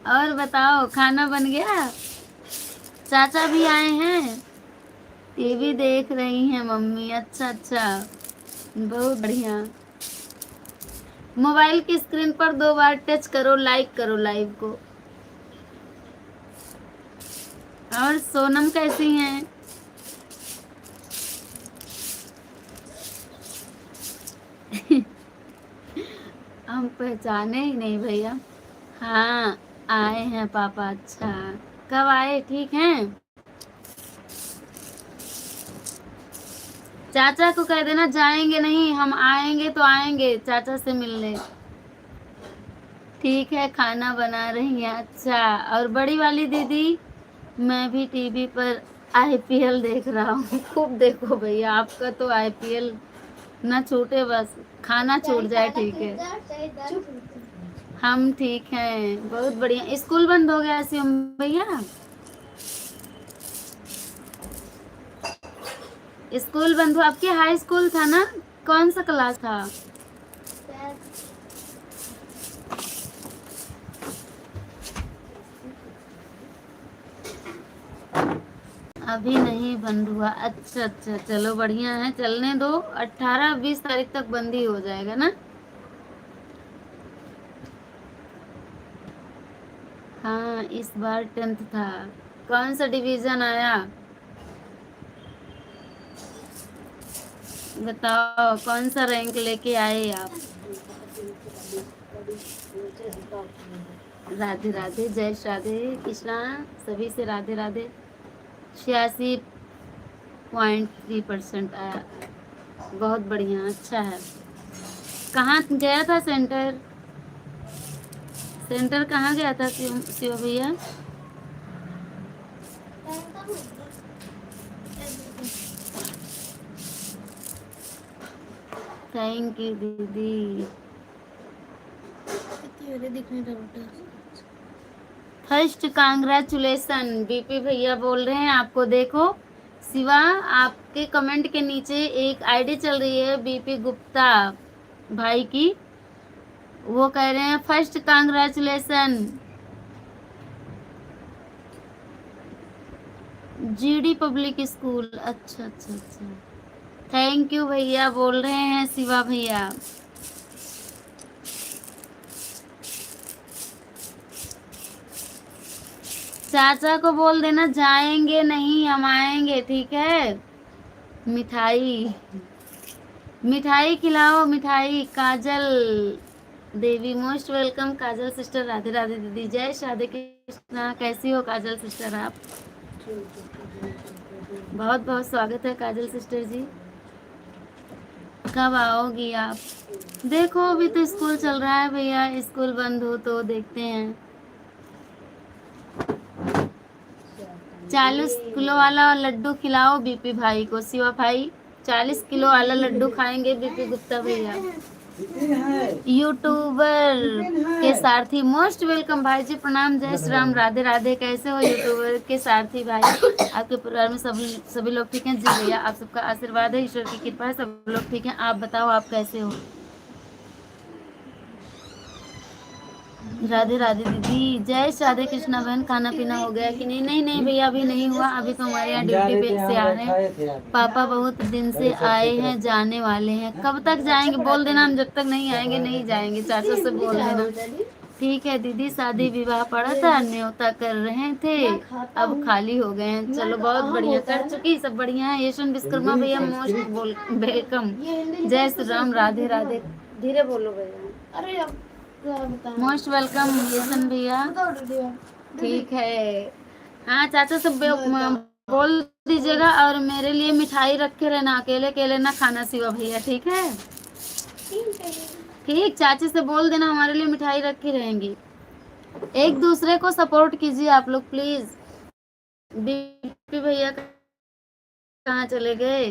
और बताओ खाना बन गया? चाचा भी आए हैं, टीवी देख रही हैं मम्मी। अच्छा अच्छा, बहुत बढ़िया। मोबाइल की स्क्रीन पर 2 बार टच करो, लाइक करो लाइव को। और सोनम कैसी हैं? हम पहचाने ही नहीं भैया। हाँ आए हैं पापा। अच्छा कब आए? ठीक हैं? चाचा को कह देना जाएंगे नहीं, हम आएंगे तो आएंगे चाचा से मिलने। ठीक है, खाना बना रही हैं। अच्छा, और बड़ी वाली दीदी? मैं भी टीवी पर आईपीएल देख रहा हूँ। खूब देखो भैया, आपका तो आईपीएल ना छूटे, बस खाना छूट जाए। ठीक है, हम ठीक हैं, बहुत बढ़िया। स्कूल बंद हो गया शिवम भैया? स्कूल बंद हुआ? आपके हाई स्कूल था ना? कौन सा क्लास था? अभी नहीं बंद हुआ? अच्छा अच्छा, चलो बढ़िया है, चलने दो। 18-20 तारीख तक बंद ही हो जाएगा ना? हाँ इस बार 10th था। कौन सा डिवीजन आया? बताओ कौन सा रैंक लेके आए आप? राधे राधे, जय राधे कृष्णा, सभी से राधे राधे। 86.3% आया, बहुत बढ़िया, अच्छा है। कहाँ गया था सेंटर? सेंटर कहाँ गया था शिव भैया? थैंक यू दीदी। दिखने का फर्स्ट कांग्रेचुलेसन बीपी भैया बोल रहे हैं आपको। देखो शिवा, आपके कमेंट के नीचे एक आईडी चल रही है बीपी गुप्ता भाई की, वो कह रहे हैं first congratulation. GD public school, अच्छा अच्छा अच्छा, थैंक यू भैया बोल रहे हैं शिवा भैया। चाचा को बोल देना जाएंगे नहीं, हम आएंगे, ठीक है। मिठाई मिठाई खिलाओ, मिठाई। काजल देवी मोस्ट वेलकम। काजल सिस्टर राधे राधे दीदी। जय राधे कृष्णा। कैसी हो काजल सिस्टर आप? बहुत बहुत स्वागत है काजल सिस्टर जी। कब आओगी आप? देखो अभी तो स्कूल चल रहा है भैया, स्कूल बंद हो तो देखते हैं। 40 किलो वाला लड्डू खिलाओ बीपी भाई को। शिवा भाई 40 किलो वाला लड्डू खाएंगे बीपी गुप्ता भैया। यूट्यूबर के सारथी मोस्ट वेलकम भाई जी, प्रणाम। जय श्री राम, राधे राधे। कैसे हो यूट्यूबर के सारथी भाई? आपके परिवार में सभी लोग ठीक हैं? जी भैया, आप सबका आशीर्वाद है, ईश्वर की कृपा है, सब लोग ठीक हैं। आप बताओ आप कैसे हो? राधे राधे दीदी। जय राधे कृष्णा बहन। खाना पीना हो गया कि नहीं? नहीं नहीं भैया अभी नहीं हुआ, अभी तो हमारे यहाँ ड्यूटी पे से आ रहे हैं। पापा बहुत दिन से आए हैं, जाने वाले हैं। कब तक जाएंगे बोल देना, हम जब तक नहीं आएंगे नहीं जाएंगे। चाचा से बोल देना, ठीक है दीदी। शादी विवाह पड़ा था, न्योता कर रहे थे, अब खाली हो गए हैं। चलो बहुत बढ़िया, कर चुकी, सब बढ़िया है। यशवंत विश्वकर्मा भैया मोस्ट वेलकम। जय श्री राम, राधे राधे। धीरे बोलो भैया। अरे मोस्ट वेलकम यशन भैया, ठीक है। हाँ चाचा सब बोल दीजिएगा, और मेरे लिए मिठाई रखे रहना, अकेले अकेले ना खाना शिवा भैया, ठीक है? ठीक, चाची से बोल देना हमारे लिए मिठाई रखी रहेंगी। एक दूसरे को सपोर्ट कीजिए आप लोग प्लीज। बीपी भैया कहाँ चले गए?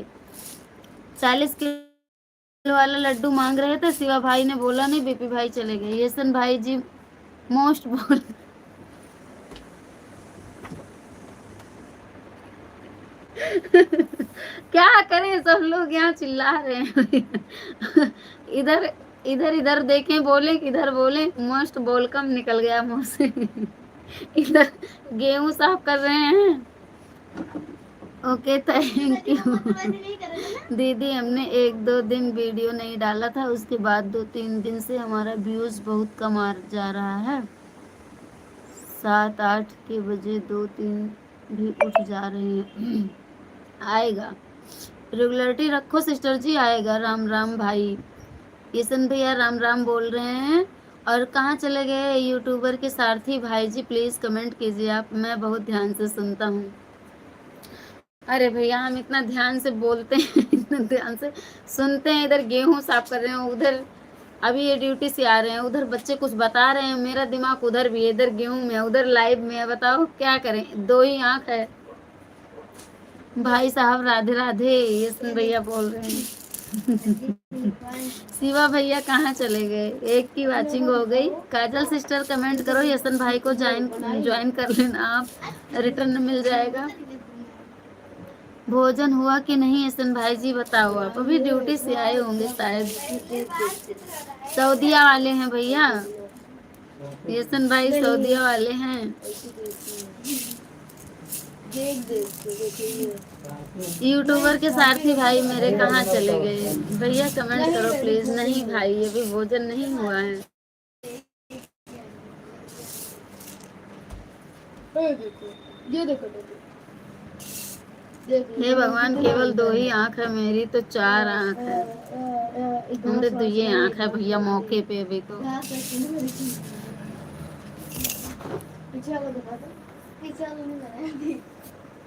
40 किलो वाला लड्डू मांग रहे थे, शिवा भाई ने बोला नहीं, बीपी भाई चले गए। यशन भाई जी मोस्ट बोल क्या करें, सब लोग यहाँ चिल्ला रहे हैं। इधर इधर इधर देखें, बोले किधर बोले, मोस्ट बोलकम निकल गया मुंह से। इधर गेहूं साफ कर रहे हैं। ओके थैंक यू दीदी। हमने 1-2 दिन वीडियो नहीं डाला था, उसके बाद 2-3 दिन से हमारा व्यूज बहुत कम आ जा रहा है। 7-8 के बजे 2-3 भी उठ जा रहे हैं। आएगा, रेगुलरिटी रखो सिस्टर जी, आएगा। राम राम भाई। किशन भैया राम राम बोल रहे हैं। और कहाँ चले गए यूट्यूबर के सारथी भाई जी? प्लीज कमेंट कीजिए आप, मैं बहुत ध्यान से सुनता हूँ। अरे भैया हम इतना ध्यान से बोलते हैं, इतना ध्यान से सुनते हैं। इधर गेहूं साफ कर रहे हैं, उधर अभी ये ड्यूटी से आ रहे हैं, उधर बच्चे कुछ बता रहे हैं, मेरा दिमाग उधर भी है, इधर गेहूं में, उधर लाइव में है। बताओ क्या करें, 2 ही आंख है। भाई साहब राधे राधे, यशन भैया बोल रहे हैं। शिवा भैया कहाँ चले गए? एक की वाचिंग हो गई। काजल सिस्टर कमेंट करो, यशन भाई को ज्वाइन कर लेना आप, रिटर्न मिल जाएगा। भोजन हुआ कि नहीं यशन भाई जी बताओ आप? अभी ड्यूटी से आए होंगे शायद, सऊदिया वाले हैं भैया। यशन भाई सऊदिया वाले हैं। यूट्यूबर के सारथी भाई मेरे कहाँ चले गए? भैया कमेंट करो प्लीज। नहीं भाई अभी भोजन नहीं हुआ है। ये देखो हे भगवान, केवल 2 ही आंख है, मेरी तो 4 आंख है। हमने तो ये आंख है भैया मौके पे अभी तो।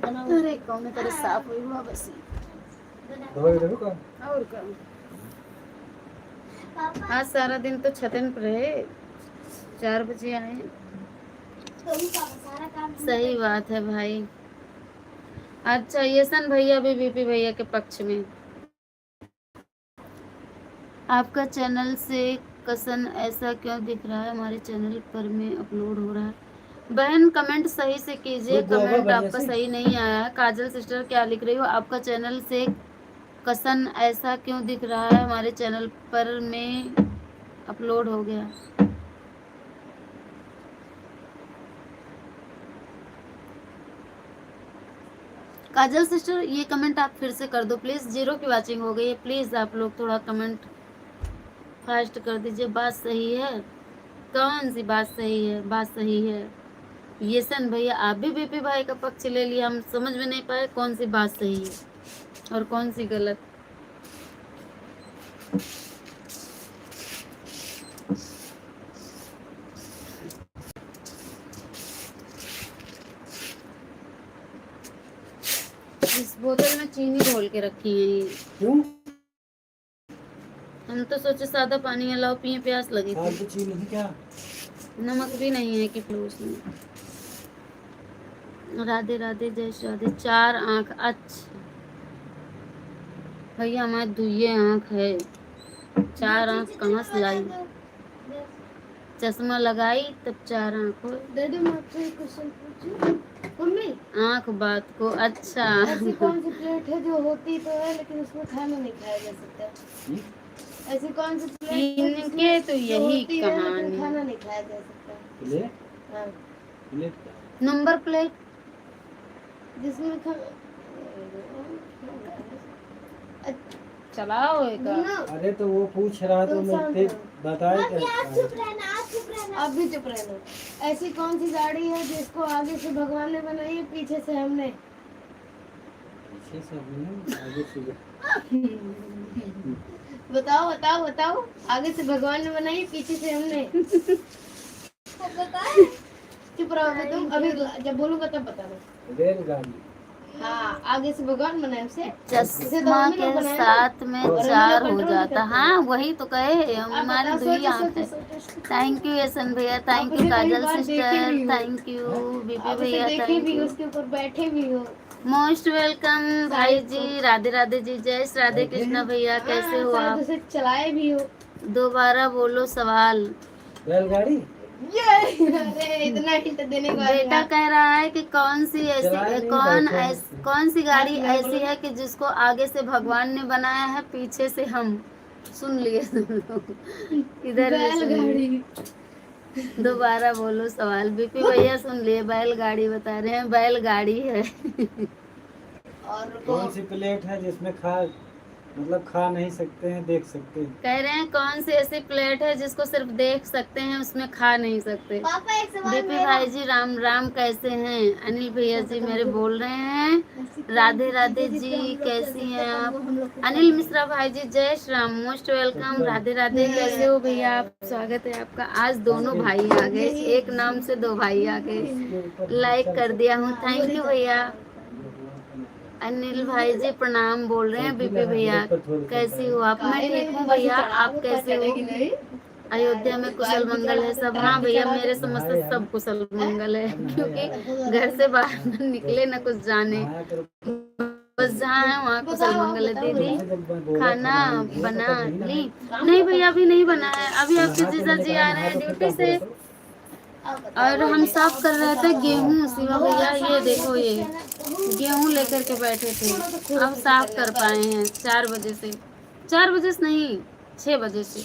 अरे कौन करे साफ हुई हुआ बस और का। आज सारा दिन तो छतन पर रहे, 4 बजे आए। सही बात है भाई। अच्छा यशन भैया भी बीपी भैया के पक्ष में। आपका चैनल से कसन ऐसा क्यों दिख रहा है हमारे चैनल पर में अपलोड हो रहा है? बहन कमेंट सही से कीजिए, कमेंट आपका सही नहीं आया है। काजल सिस्टर क्या लिख रही हो? आपका चैनल से कसन ऐसा क्यों दिख रहा है हमारे चैनल पर में अपलोड हो गया? काजल सिस्टर ये कमेंट आप फिर से कर दो प्लीज। 0 की वाचिंग हो गई है, प्लीज आप लोग थोड़ा कमेंट फास्ट कर दीजिए। बात सही है? कौन सी बात सही है? बात सही है। येसन भैया आप भी बीपी भाई का पक्ष ले लिया, हम समझ में नहीं पाए कौन सी बात सही है और कौन सी गलत। इस बोतल में चीनी घोल के रखी है ये। क्यों? हम तो सोचे सादा पानी है, लाओ पिए, प्यास लगी थी। फालतू चीनी है क्या? नमक भी नहीं है कि फ्लूस में। राधे राधे, जय श्री राधे। 4 आंख, अच्छा भैया हमारे दुइये आंख है, 4 आंख कहाँ से लाई? चश्मा लगाई तब 4 आंख हो। डैडी मैं आपसे एक क्वेश्चन पूछूं? मम्मी आंख बात को, अच्छा ऐसी कौन सी प्लेट है जो होती तो है लेकिन उसमें खाना नहीं खाया जा सकता? ऐसी कौन सी प्लेट है इनके तो यही होती है लेकिन कहानी। खाना नहीं खाया जा सकता? प्लेट? हाँ, प्लेट क्या? Number plate. जिसमें चलाओ एक। अरे तो वो पूछ रहा तो मैं बताए आप भी चुप रहना। ऐसी कौन सी गाड़ी है जिसको आगे से भगवान ने बनाई है पीछे से हमने? पीछे से हमने, आगे से बताओ बताओ बताओ। आगे से भगवान ने बनाई, पीछे से हमने। चुप रहो तुम, अभी जब बोलूंगा तब बताना। रेलगाड़ी। हाँ, आगे से भगवान बनाए उसे। चश्मा के साथ में 4 हो जाता। हाँ वही तो कहे, हमारी दुई आंख है। थैंक यू यशन भैया, thank you Kajal sister, thank you BP भैया, थैंक यू। उसके ऊपर बैठे भी हो। मोस्ट वेलकम भाई जी। राधे राधे जी, जय श्री राधे कृष्णा भैया, कैसे हो आप? उसे चलाए भी हो। दोबारा बोलो सवाल। रेलगाड़ी। अरे इतना हिंट देने का बेटा कह रहा है कि कौन सी ऐसी कौन सी गाड़ी ऐसी है कि जिसको आगे से भगवान ने बनाया है, पीछे से हम। सुन लिए इधर भी सुन लिए। दोबारा बोलो सवाल। बीपी भैया सुन लिए, बैलगाड़ी बता रहे हैं, बैलगाड़ी है। और कौन सी प्लेट है जिसमें खा नहीं सकते हैं, देख सकते हैं? कह रहे हैं कौन सी ऐसी प्लेट है जिसको सिर्फ देख सकते हैं, उसमें खा नहीं सकते। पापा एक सवाल बीपी भाई जी राम राम, कैसे हैं? अनिल भैया जी मेरे बोल रहे हैं। राधे राधे जी, कैसी हैं आप? अनिल मिश्रा भाई जी, जय श्री राम, मोस्ट वेलकम। राधे राधे, कैसे हो भैया आप? स्वागत है आपका। आज दोनों भाई आ गए, एक नाम से 2 भाई आ गए। लाइक कर दिया हूँ, थैंक यू भैया। अनिल भाई जी प्रणाम बोल रहे हैं। बीपी भैया कैसी हो आप? मैं ठीक हूँ भैया, आप कैसे हो? अयोध्या में कुशल मंगल है सब? हाँ भैया मेरे समझ से सब कुशल मंगल है, क्योंकि घर से बाहर न निकले न कुछ जाने, बस जहाँ है वहाँ कुशल मंगल है। दीदी खाना बना ली? नहीं भैया अभी नहीं बना है, अभी आपके जीजा जी आ रहे हैं ड्यूटी से और हम साफ कर रहे थे गेहूँ। शिवा भैया ये देखो, ये गेहूँ लेकर के बैठे थे, अब साफ कर पाए हैं 4 बजे से। 4 बजे से नहीं, 6 बजे से।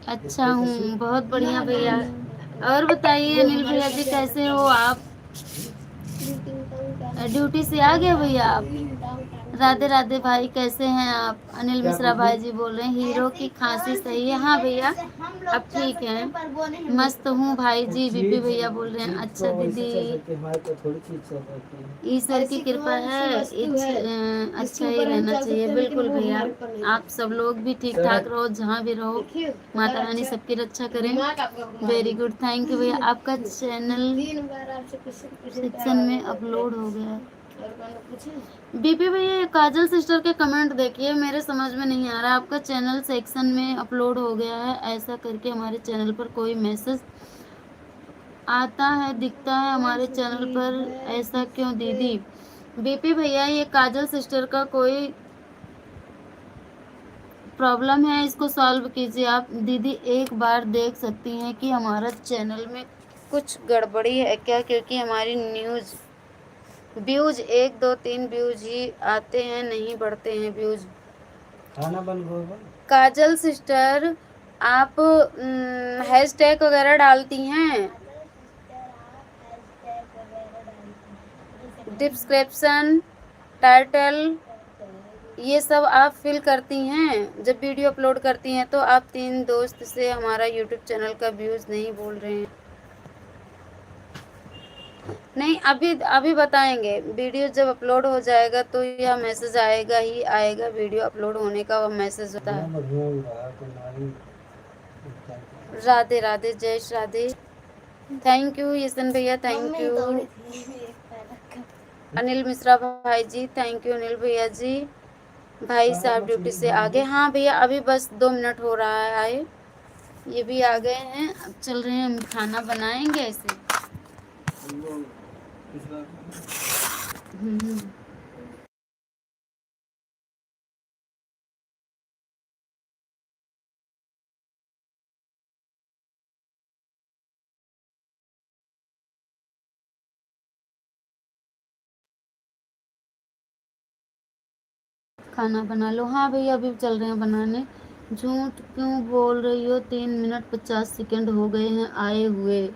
अच्छा हूँ, बहुत बढ़िया भैया। और बताइए अनिल भैया जी कैसे हो आप? ड्यूटी से आ गए भैया आप? राधे राधे भाई, कैसे हैं आप? अनिल मिश्रा भाई जी बोल रहे हैं हीरो की खांसी सही है? हाँ भैया अब ठीक है, मस्त हूँ भाई जी। बीपी भैया बोल रहे हैं अच्छा दीदी, ईश्वर की कृपा है, अच्छा ही रहना चाहिए। बिल्कुल भैया, आप सब लोग भी ठीक ठाक रहो, जहाँ भी रहो, माता रानी सबकी रक्षा करें। वेरी गुड, थैंक यू भैया। आपका चैनल सेक्शन में अपलोड हो गया है। बीपी भैया काजल सिस्टर के कमेंट देखिए, मेरे समझ में नहीं आ रहा। आपका चैनल सेक्शन में अपलोड हो गया है ऐसा करके हमारे चैनल पर कोई मैसेज आता है, दिखता है हमारे चैनल पर, ऐसा क्यों दीदी? बीपी भैया ये काजल सिस्टर का कोई प्रॉब्लम है, इसको सॉल्व कीजिए आप। दीदी एक बार देख सकती हैं कि हमारा चैनल में कुछ गड़बड़ी है क्या, क्योंकि हमारी व्यूज 1 2 3 व्यूज ही आते हैं, नहीं बढ़ते हैं व्यूज। खाना बन होगा। काजल सिस्टर, आप हैशटैग वगैरह डालती हैं, डिस्क्रिप्शन, टाइटल, ये सब आप फिल करती हैं जब वीडियो अपलोड करती हैं, तो आप 3 दोस्त से हमारा यूट्यूब चैनल का व्यूज नहीं बोल रहे हैं। नहीं, अभी अभी बताएंगे, वीडियो जब अपलोड हो जाएगा तो यह मैसेज आएगा ही आएगा, वीडियो अपलोड होने का वह मैसेज होता है। राधे राधे, जय श्री राधे। थैंक यू यशन भैया, थैंक यू। अनिल मिश्रा भाई जी, थैंक यू अनिल भैया जी। भाई साहब ड्यूटी से आ गए। हाँ भैया, अभी बस 2 मिनट हो रहा है आए, ये भी आ गए हैं। अब चल रहे हैं, हम खाना बनाएंगे ऐसे। हम्म। खाना बना लो। हाँ भैया, अभी चल रहे हैं बनाने। झूठ क्यों बोल रही हो, 3 मिनट 50 सेकंड हो गए हैं आए हुए।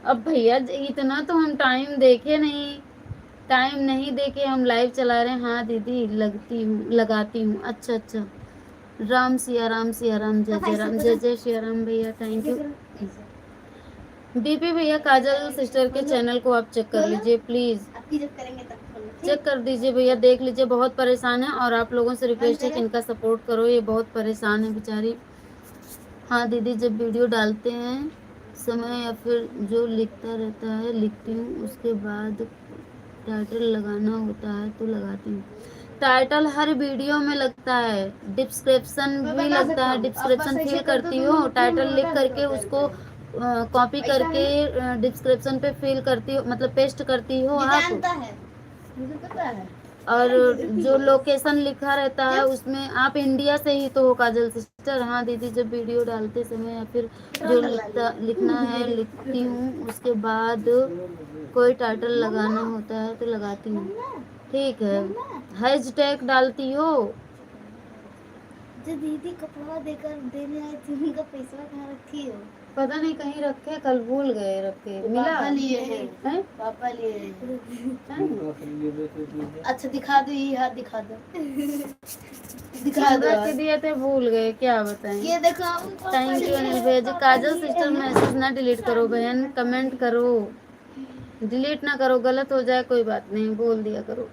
अब भैया इतना तो हम टाइम देखे नहीं, टाइम नहीं देखे हम लाइव चला रहे हैं। हाँ दीदी, लगाती हूँ। अच्छा अच्छा, राम सिया राम, सिया राम, जय जय राम, जय जय सिया राम भैया, थैंक यू। डीपी भैया, काजल सिस्टर के चैनल को आप चेक कर लीजिए प्लीज, चेक कर दीजिए भैया, देख लीजिए। बहुत परेशान है और आप लोगों से रिक्वेस्ट है कि इनका सपोर्ट करो, ये बहुत परेशान है बेचारी। हाँ दीदी, जब वीडियो डालते हैं समय या फिर जो लिखता रहता है लिखती हूँ, उसके बाद टाइटल लगाना होता है तो लगाती हूँ। टाइटल हर वीडियो में लगता है, डिस्क्रिप्शन भी लगता है, डिस्क्रिप्शन फिल करती हो, टाइटल लिख करके उसको कॉपी करके डिस्क्रिप्शन पे फिल करती हो, मतलब पेस्ट करती हो आप। मुझे पता है। और जो लोकेशन लिखा रहता है उसमें आप इंडिया से ही तो हो काजल सिस्टर। हाँ दीदी, जब वीडियो डालते समय या फिर जो लिखना है लिखती हूँ, उसके बाद कोई टाइटल लगाना होता है तो लगाती हूँ। ठीक है, हैशटैग डालती हो। जो दीदी कपड़ा देकर देने आई थी, उनका पैसा कहाँ रखी हो? पता नहीं, कहीं रखे, कल भूल गए रखे। मिला? पापा लिए हैं, पापा लिए हैं। अच्छा दिखा दो, ये हाथ दिखा दो। दिखा दो, रख दिए थे, भूल गए, क्या बताएं। ये देखो। थैंक यू अनिल भैया जी। काजल सिस्टर, मैसेज ना डिलीट करो बहन, कमेंट करो, डिलीट ना करो, गलत हो जाए कोई बात नहीं, बोल दिया करो।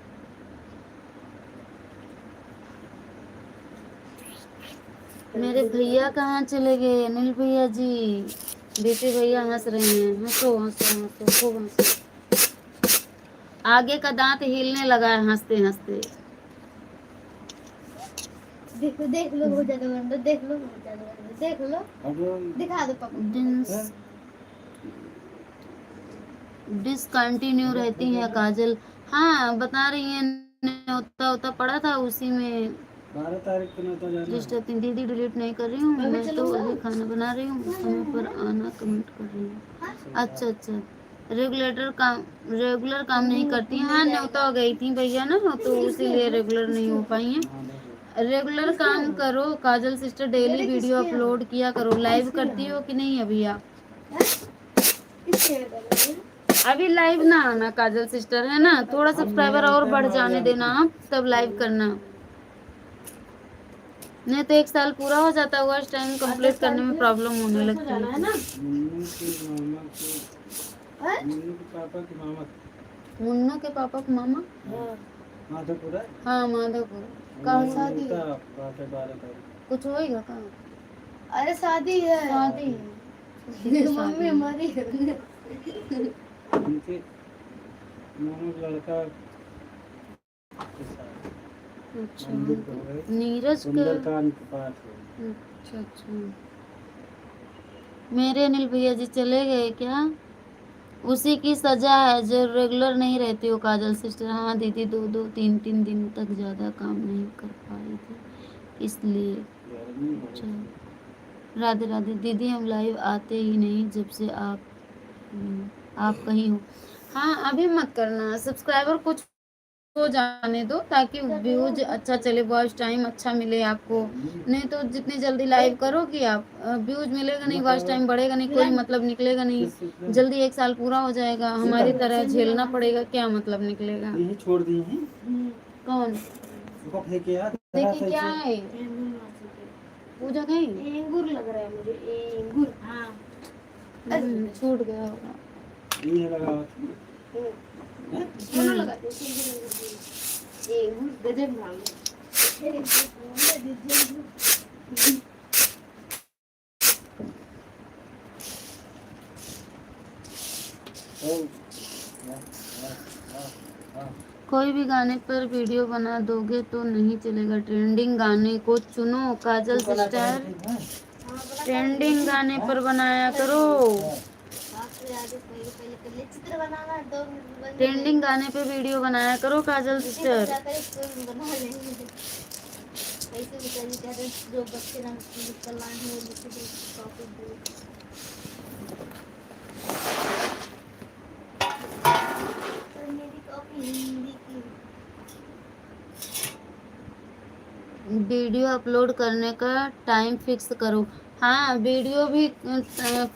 मेरे भैया कहाँ चले गए, अनिल भैया जी। बेटे भैया हंस रहे हैं, हंसो हंसो हंसो, खूब हंसो। आगे का दांत हिलने लगा है हंसते हंसते। देखो, देख लो, बहुत ज्यादा बंदर, देख लो, बहुत ज्यादा बंदर, देख लो, दिखा दो पापा। डिसकंटिन्यू रहती है काजल। हाँ बता रही है, न्योता होता पड़ा था उसी में 12 तारीख को न्योता जाना। दीदी डिलीट नहीं कर रही हूँ मैं तो अभी खाना बना रही हूँ, समय पर आना कमेंट कर रही हूँ। अच्छा अच्छा, रेगुलर काम नहीं करती। हाँ न्योता गई थी भैया ना, तो इसीलिए रेगुलर नहीं हो पाई हैं। रेगुलर काम करो काजल सिस्टर, डेली वीडियो अपलोड किया करो। लाइव करती हो कि नहीं अभी आप? अभी लाइव ना आना काजल सिस्टर, है ना, थोड़ा सब्सक्राइबर और बढ़ जाने देना आप, तब लाइव करना। नहीं तो 1 साल पूरा हो जाता है, उस टाइम कंप्लीट करने में प्रॉब्लम होने लगती है ना। मुन्नू के पापा के मामा माधोपुर। हाँ माधोपुर। कहाँ शादी है? 12 तारीख। कुछ होएगा कहाँ? अरे शादी है, शादी है। मम्मी हमारी उनके मामा का लड़का के साथ। अच्छा, नीरज का। सुंदरकांड के पास है। अच्छा अच्छा, मेरे अनिल भैया जी चले गए क्या? उसी की सजा है जो रेगुलर नहीं रहती हो काजल सिस्टर। हाँ दीदी, 2 2 3 3 दिन तक ज़्यादा काम नहीं कर पाई थी। इसलिए। गर्मी बहुत अच्छा, है। राधे राधे दीदी, हम लाइव आते ही नहीं जब से आप कहीं हो। हाँ, अभी मत करना, सब्सक्राइबर कुछ हो जाने दो ताकि व्यूज अच्छा चले, वॉच टाइम अच्छा मिले आपको। नहीं तो जितनी जल्दी लाइव करोगी आप, व्यूज मिलेगा नहीं, वॉच टाइम बढ़ेगा नहीं, कोई मतलब निकलेगा नहीं। किस सूत्र में? जल्दी 1 साल पूरा हो जाएगा, हमारी तरह झेलना पड़ेगा, क्या मतलब निकलेगा। यही छोड़ दी हैं। कौन उसको फेंके यार। देखिए क्या है, पूजा गई, एंगूर लग रहा है मुझे, एंगूर। हाँ छूट गया होगा। ये लगा हुआ था। दोनों लगाते हैं, एंगूर गजब नाम है। ओ, कोई भी गाने पर वीडियो बना दोगे तो नहीं चलेगा, ट्रेंडिंग गाने को चुनो काजल तू कला सिस्टर, करेंगे, ट्रेंडिंग गाने पर बनाया करो, आपसे आगे पहले पहले पहले चित्र बनाना, 2 मिनट बन ट्रेंडिंग गाने पे वीडियो बनाया करो काजल सिस्टर। बना लेंगे। ऐसे बेचारी कहते जो बच्चे ना निकल आए हैं वो लिख दे कॉपी दे। पर मेरी कॉपी हिंदी की। वीडियो अपलोड करने का टाइम फिक्स करो। हाँ, वीडियो भी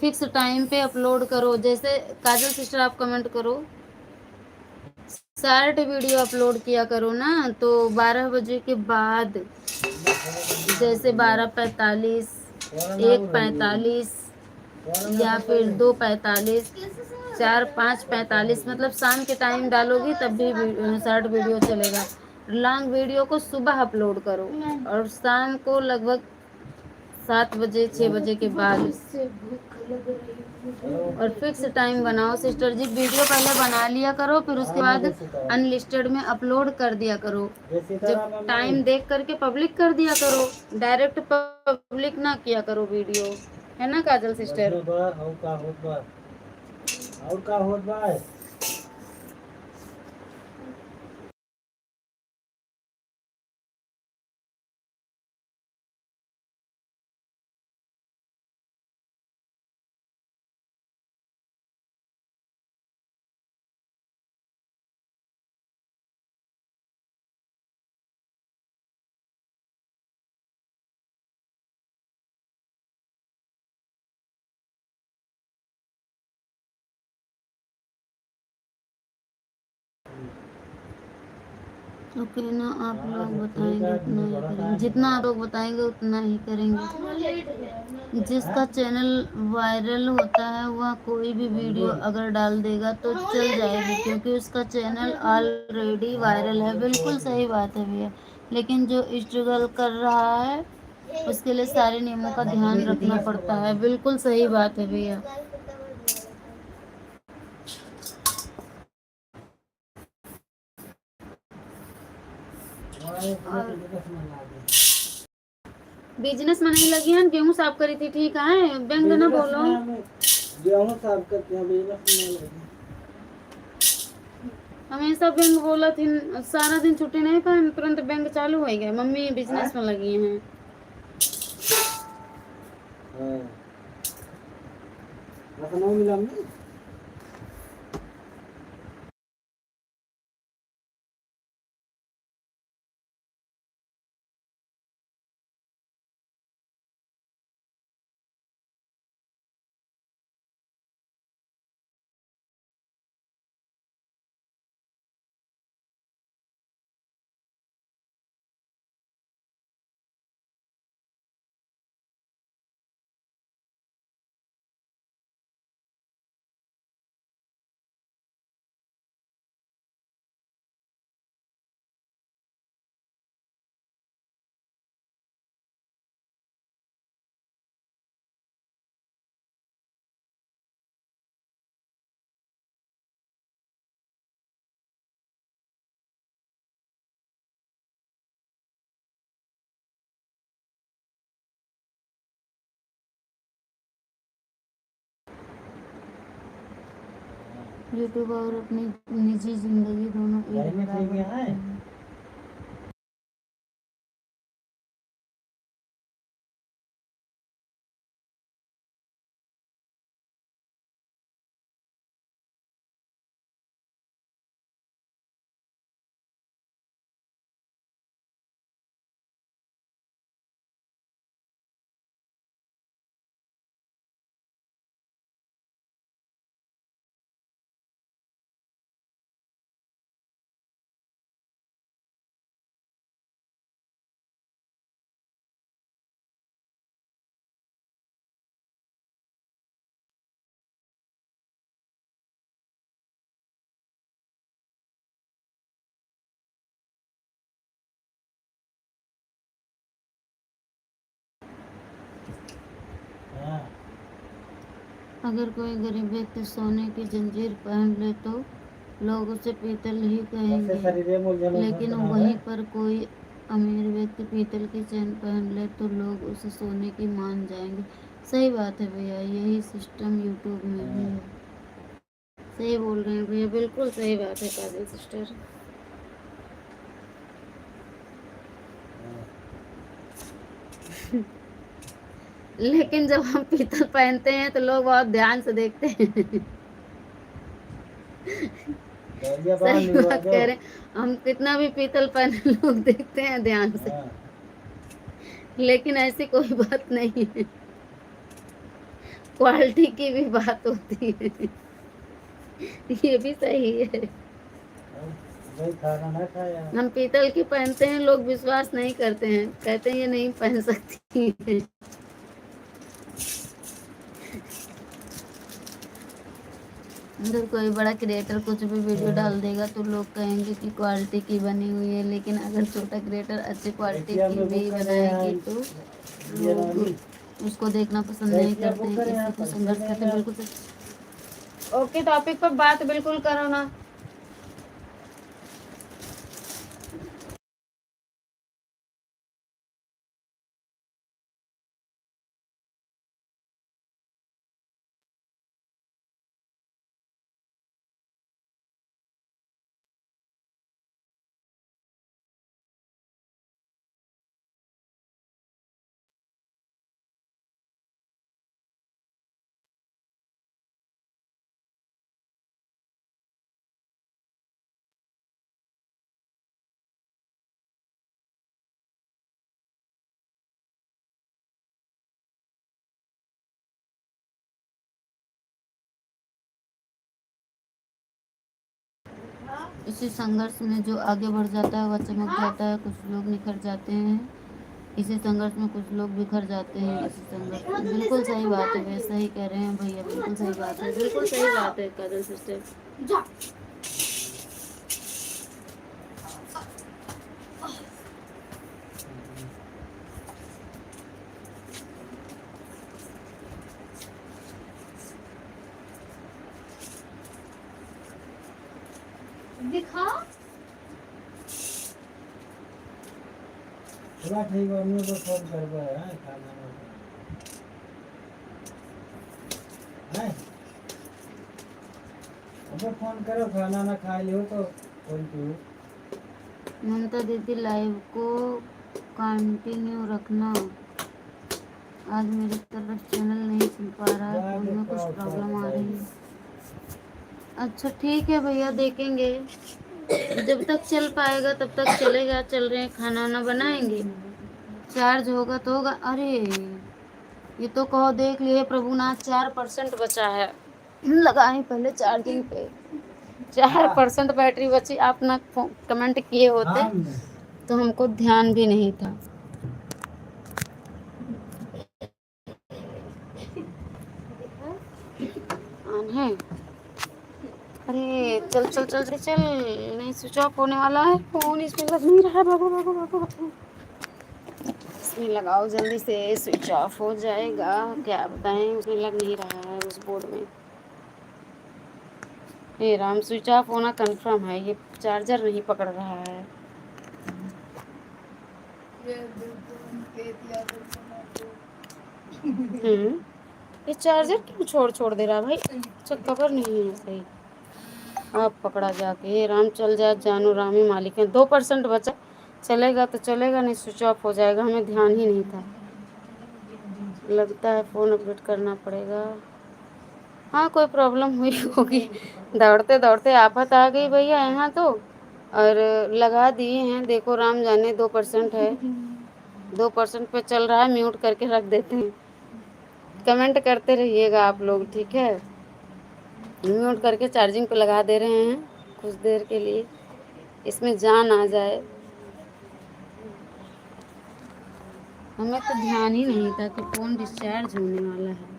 फिक्स टाइम पे अपलोड करो। जैसे काजल सिस्टर आप कमेंट करो, शॉर्ट वीडियो अपलोड किया करो ना, तो 12 बजे के बाद, जैसे 12:45, 1:45 या फिर 2:45, 4, 5:45, मतलब शाम के टाइम डालोगी तब भी शॉर्ट वीडियो चलेगा। लॉन्ग वीडियो को सुबह अपलोड करो और शाम को लगभग 7 बजे 6 बजे के बाद, और फिक्स टाइम बनाओ सिस्टर जी। वीडियो पहले बना लिया करो, फिर उसके बाद अनलिस्टेड में अपलोड कर दिया करो। जब टाइम देख करके पब्लिक कर दिया करो, डायरेक्ट पब्लिक ना किया करो वीडियो, है ना काजल सिस्टर। और का होत बा। ओके ना, आप लोग बताएंगे उतना ही करेंगे, जितना आप लोग बताएंगे उतना ही करेंगे। जिसका चैनल वायरल होता है वह कोई भी वीडियो अगर डाल देगा तो चल जाएगी, क्योंकि उसका चैनल ऑलरेडी वायरल है। बिल्कुल सही बात है भैया, लेकिन जो स्ट्रगल कर रहा है उसके लिए सारे नियमों का ध्यान रखना पड़ता है। बिल्कुल सही बात है भैया। बिजनेस में नहीं लगी है, गेहूं साफ करी थी, ठीक है बैंक ना बोलो। गेहूं साफ करते हैं, बिजनेस में लगे। हमेशा बैंक बोला थी, सारा दिन छुट्टी नहीं पाए, तुरंत बैंक चालू हो गया। मम्मी बिजनेस में लगी हैं। हाँ, लखनऊ मिला नहीं। यूट्यूब और अपनी निजी जिंदगी दोनों एक घर में बराबर ठीक है। हैं। अगर कोई गरीब व्यक्ति सोने की जंजीर पहन ले तो लोग उसे पीतल ही कहेंगे, लेकिन वहीं पर कोई अमीर व्यक्ति पीतल की चेन पहन ले तो लोग उसे सोने की मान जाएंगे। सही बात है भैया, यही सिस्टम यूट्यूब में भी है। सही बोल रहे हैं भैया, बिल्कुल सही बात है काजल सिस्टर। लेकिन जब हम पीतल पहनते हैं तो लोग बहुत ध्यान से देखते हैं। सही बात कह रहे हैं, हम कितना भी पीतल पहने लोग देखते हैं ध्यान से, लेकिन ऐसी कोई बात नहीं है, क्वालिटी की भी बात होती है। ये भी सही है। हम पीतल की पहनते हैं, लोग विश्वास नहीं करते हैं, कहते हैं ये नहीं पहन सकती है। अगर कोई बड़ा क्रिएटर कुछ भी वीडियो डाल देगा तो लोग कहेंगे कि क्वालिटी की बनी हुई है, लेकिन अगर छोटा क्रिएटर अच्छी क्वालिटी की भी बनाएगी तो लोग उसको देखना पसंद नहीं करते हैं, किसी को संघर्ष करते हैं। बिल्कुल ओके, टॉपिक पर बात बिल्कुल करो ना। इसी संघर्ष में जो आगे बढ़ जाता है वह चमक जाता है। कुछ लोग निखर जाते हैं इसी संघर्ष में, कुछ लोग बिखर जाते हैं इसी संघर्ष में। बिल्कुल सही बात है भैया, सही कह रहे हैं भैया, बिल्कुल सही बात है, बिल्कुल सही बात है काजल सिस्टर। दिखा थोड़ा ठीक है, हमने तो फोन कर रहा है खाना है। अबे फोन करो, खाना ना खा लियो तो फोन क्यों। ममता दीदी लाइव को कंटिन्यू रखना, आज मेरी तरफ चैनल नहीं खुल पा रहा है, फोन में कुछ प्रॉब्लम आ रही है। अच्छा ठीक है भैया, देखेंगे, जब तक चल पाएगा तब तक चलेगा। चल रहे हैं, खाना वाना बनाएंगे, चार्ज होगा तो होगा। अरे ये तो कहो देख लिए प्रभुनाथ, 4% बचा है, लगाए पहले चार्जिंग पे। 4% बैटरी बची, आप ना कमेंट किए होते तो हमको ध्यान भी नहीं था। ऑन है। अरे चल चल चल चल चल, नहीं स्विच ऑफ होने वाला है फोन, इसमें लग नहीं रहा है। भागो भागो भागो भागो, इसमें लगाओ जल्दी से, स्विच ऑफ हो जाएगा। क्या बताएं, उसमें लग नहीं रहा है उस बोर्ड में। हे राम, स्विच ऑफ होना कंफर्म है, ये चार्जर नहीं पकड़ रहा है। ये चार्जर क्यों छोड़ छोड़ दे रहा भाई, अच्छा कवर नहीं है सही। आप पकड़ा जाके, हे राम चल जा, जानो राम ही मालिक है। 2% बचा, चलेगा तो चलेगा, नहीं स्विच ऑफ हो जाएगा। हमें ध्यान ही नहीं था, लगता है फ़ोन अपडेट करना पड़ेगा। हाँ कोई प्रॉब्लम हुई होगी, दौड़ते दौड़ते आफत आ गई भैया यहाँ तो, और लगा दिए हैं। देखो राम जाने 2% है, 2% पे चल रहा है, म्यूट करके रख देते हैं। कमेंट करते रहिएगा आप लोग, ठीक है। म्यूट करके चार्जिंग पे लगा दे रहे हैं कुछ देर के लिए, इसमें जान आ जाए। हमें तो ध्यान ही नहीं था कि फ़ोन डिस्चार्ज होने वाला है।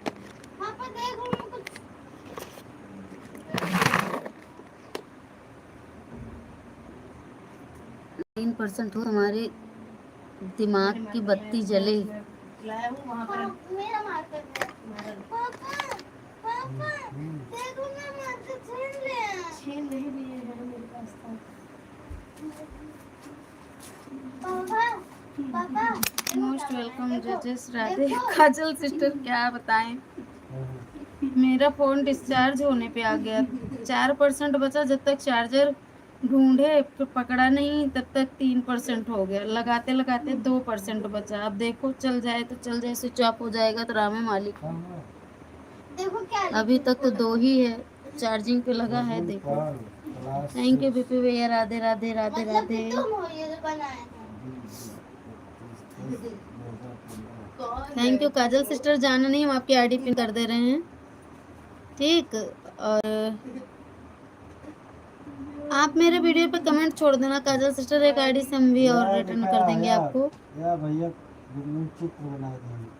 3% हो, हमारे दिमाग की बत्ती जले। मेरा मार्कर है। पापा देखो ना मत छीन नहीं लिए हैं मेरे पास था। पापा पापा मोस्ट वेलकम जजेस राधे। काजल सिस्टर क्या बताएं, मेरा फोन डिस्चार्ज होने पे आ गया, 4% बचा, जब तक चार्जर ढूंढे तो पकड़ा नहीं तब तक 3% हो गया, लगाते लगाते 2% बचा। अब देखो चल जाए तो चल जाए, स्विच ऑफ हो जाएगा तो राम है मालिक। देखो क्या अभी तक तो 2 ही है, चार्जिंग पे लगा है देखो। थैंक यू बीपी भैया, राधे राधे राधे मतलब राधे। कि तुम हो ये जो बनाए हैं। थैंक यू काजल सिस्टर, जाना नहीं, हम आपकी आईडी पिन कर दे रहे हैं, ठीक। और आप मेरे वीडियो पे कमेंट छोड़ देना काजल सिस्टर, एक आईडी से हम भी और रिटर्न कर देंगे आपको। या भैया चित्र बना देंगे।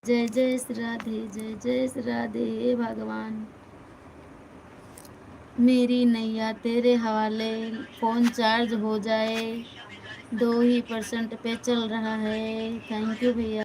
जय जय श्री राधे, जय जय श्री राधे। हे भगवान, मेरी नैया तेरे हवाले, फोन चार्ज हो जाए, 2% पे चल रहा है। थैंक यू भैया।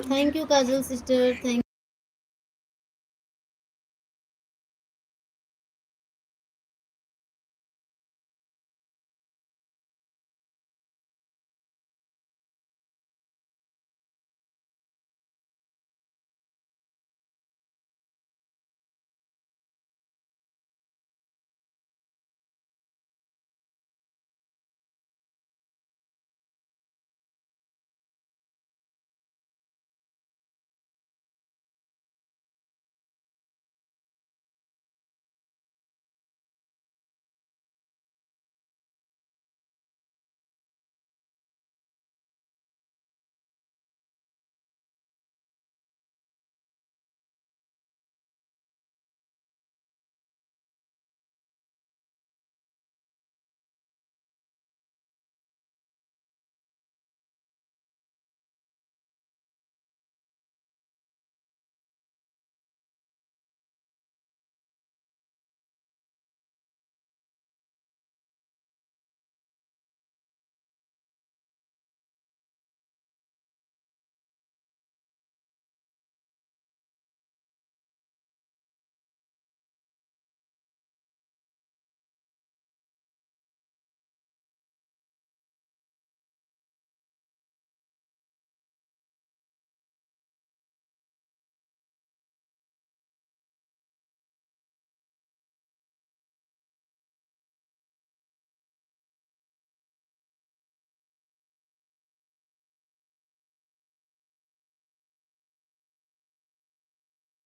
Thank you Kajal sister, thank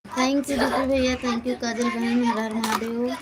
thank you Deepu भैया, थैंक यू काजल बहन, हर हर महादेव।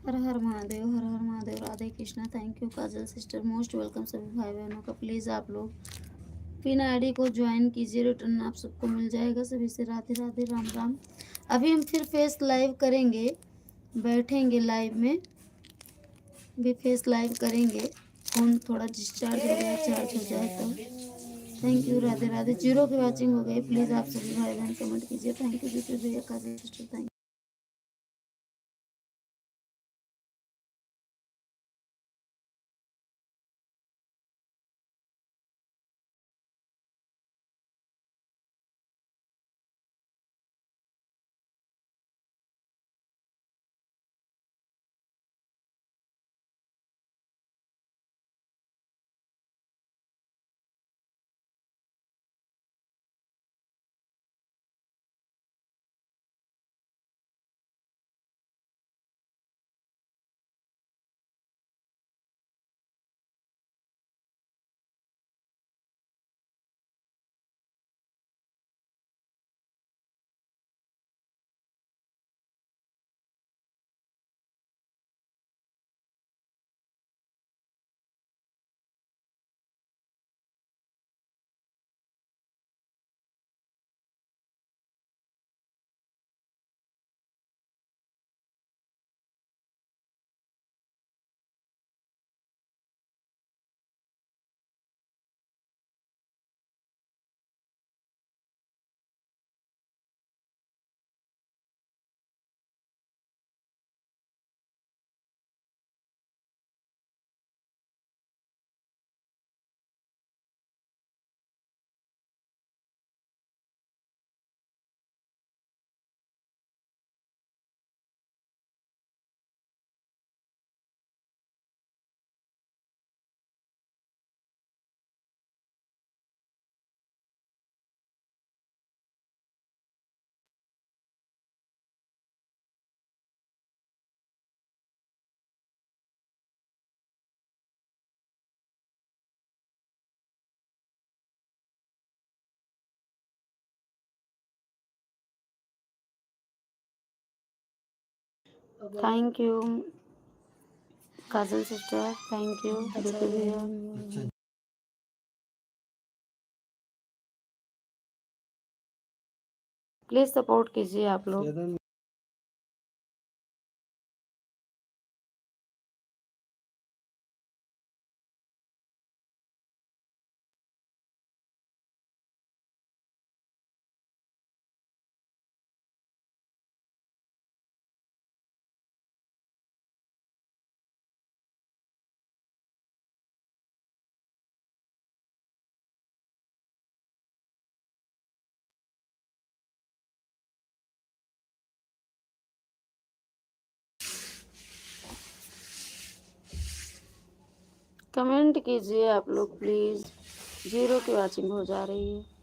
हर हर महादेव, हर हर Mahadev, Radhe Krishna. Thank you Kajal sister, most welcome सभी भाई बहनों का। प्लीज़ आप लोग पिन आईडी को ज्वाइन कीजिए, रिटर्न आप सबको मिल जाएगा। सभी से राधे राधे, राम राम। अभी हम फिर फेस लाइव करेंगे, बैठेंगे लाइव में भी, फेस लाइव करेंगे। फोन थोड़ा डिस्चार्ज हो गया, चार्ज हो जाए तो। Thank you, Radhe Radhe. Zero की वॉचिंग हो गई। प्लीज़ आप सभी भाई बहन कमेंट कीजिए। थैंक यू दीपक भैया, Kajal sister, thank you. Thank you Kajal sister, thank you Deepak भैया। प्लीज़ सपोर्ट कीजिए आप लोग। कमेंट कीजिए आप लोग प्लीज़, जीरो की वॉचिंग हो जा रही है।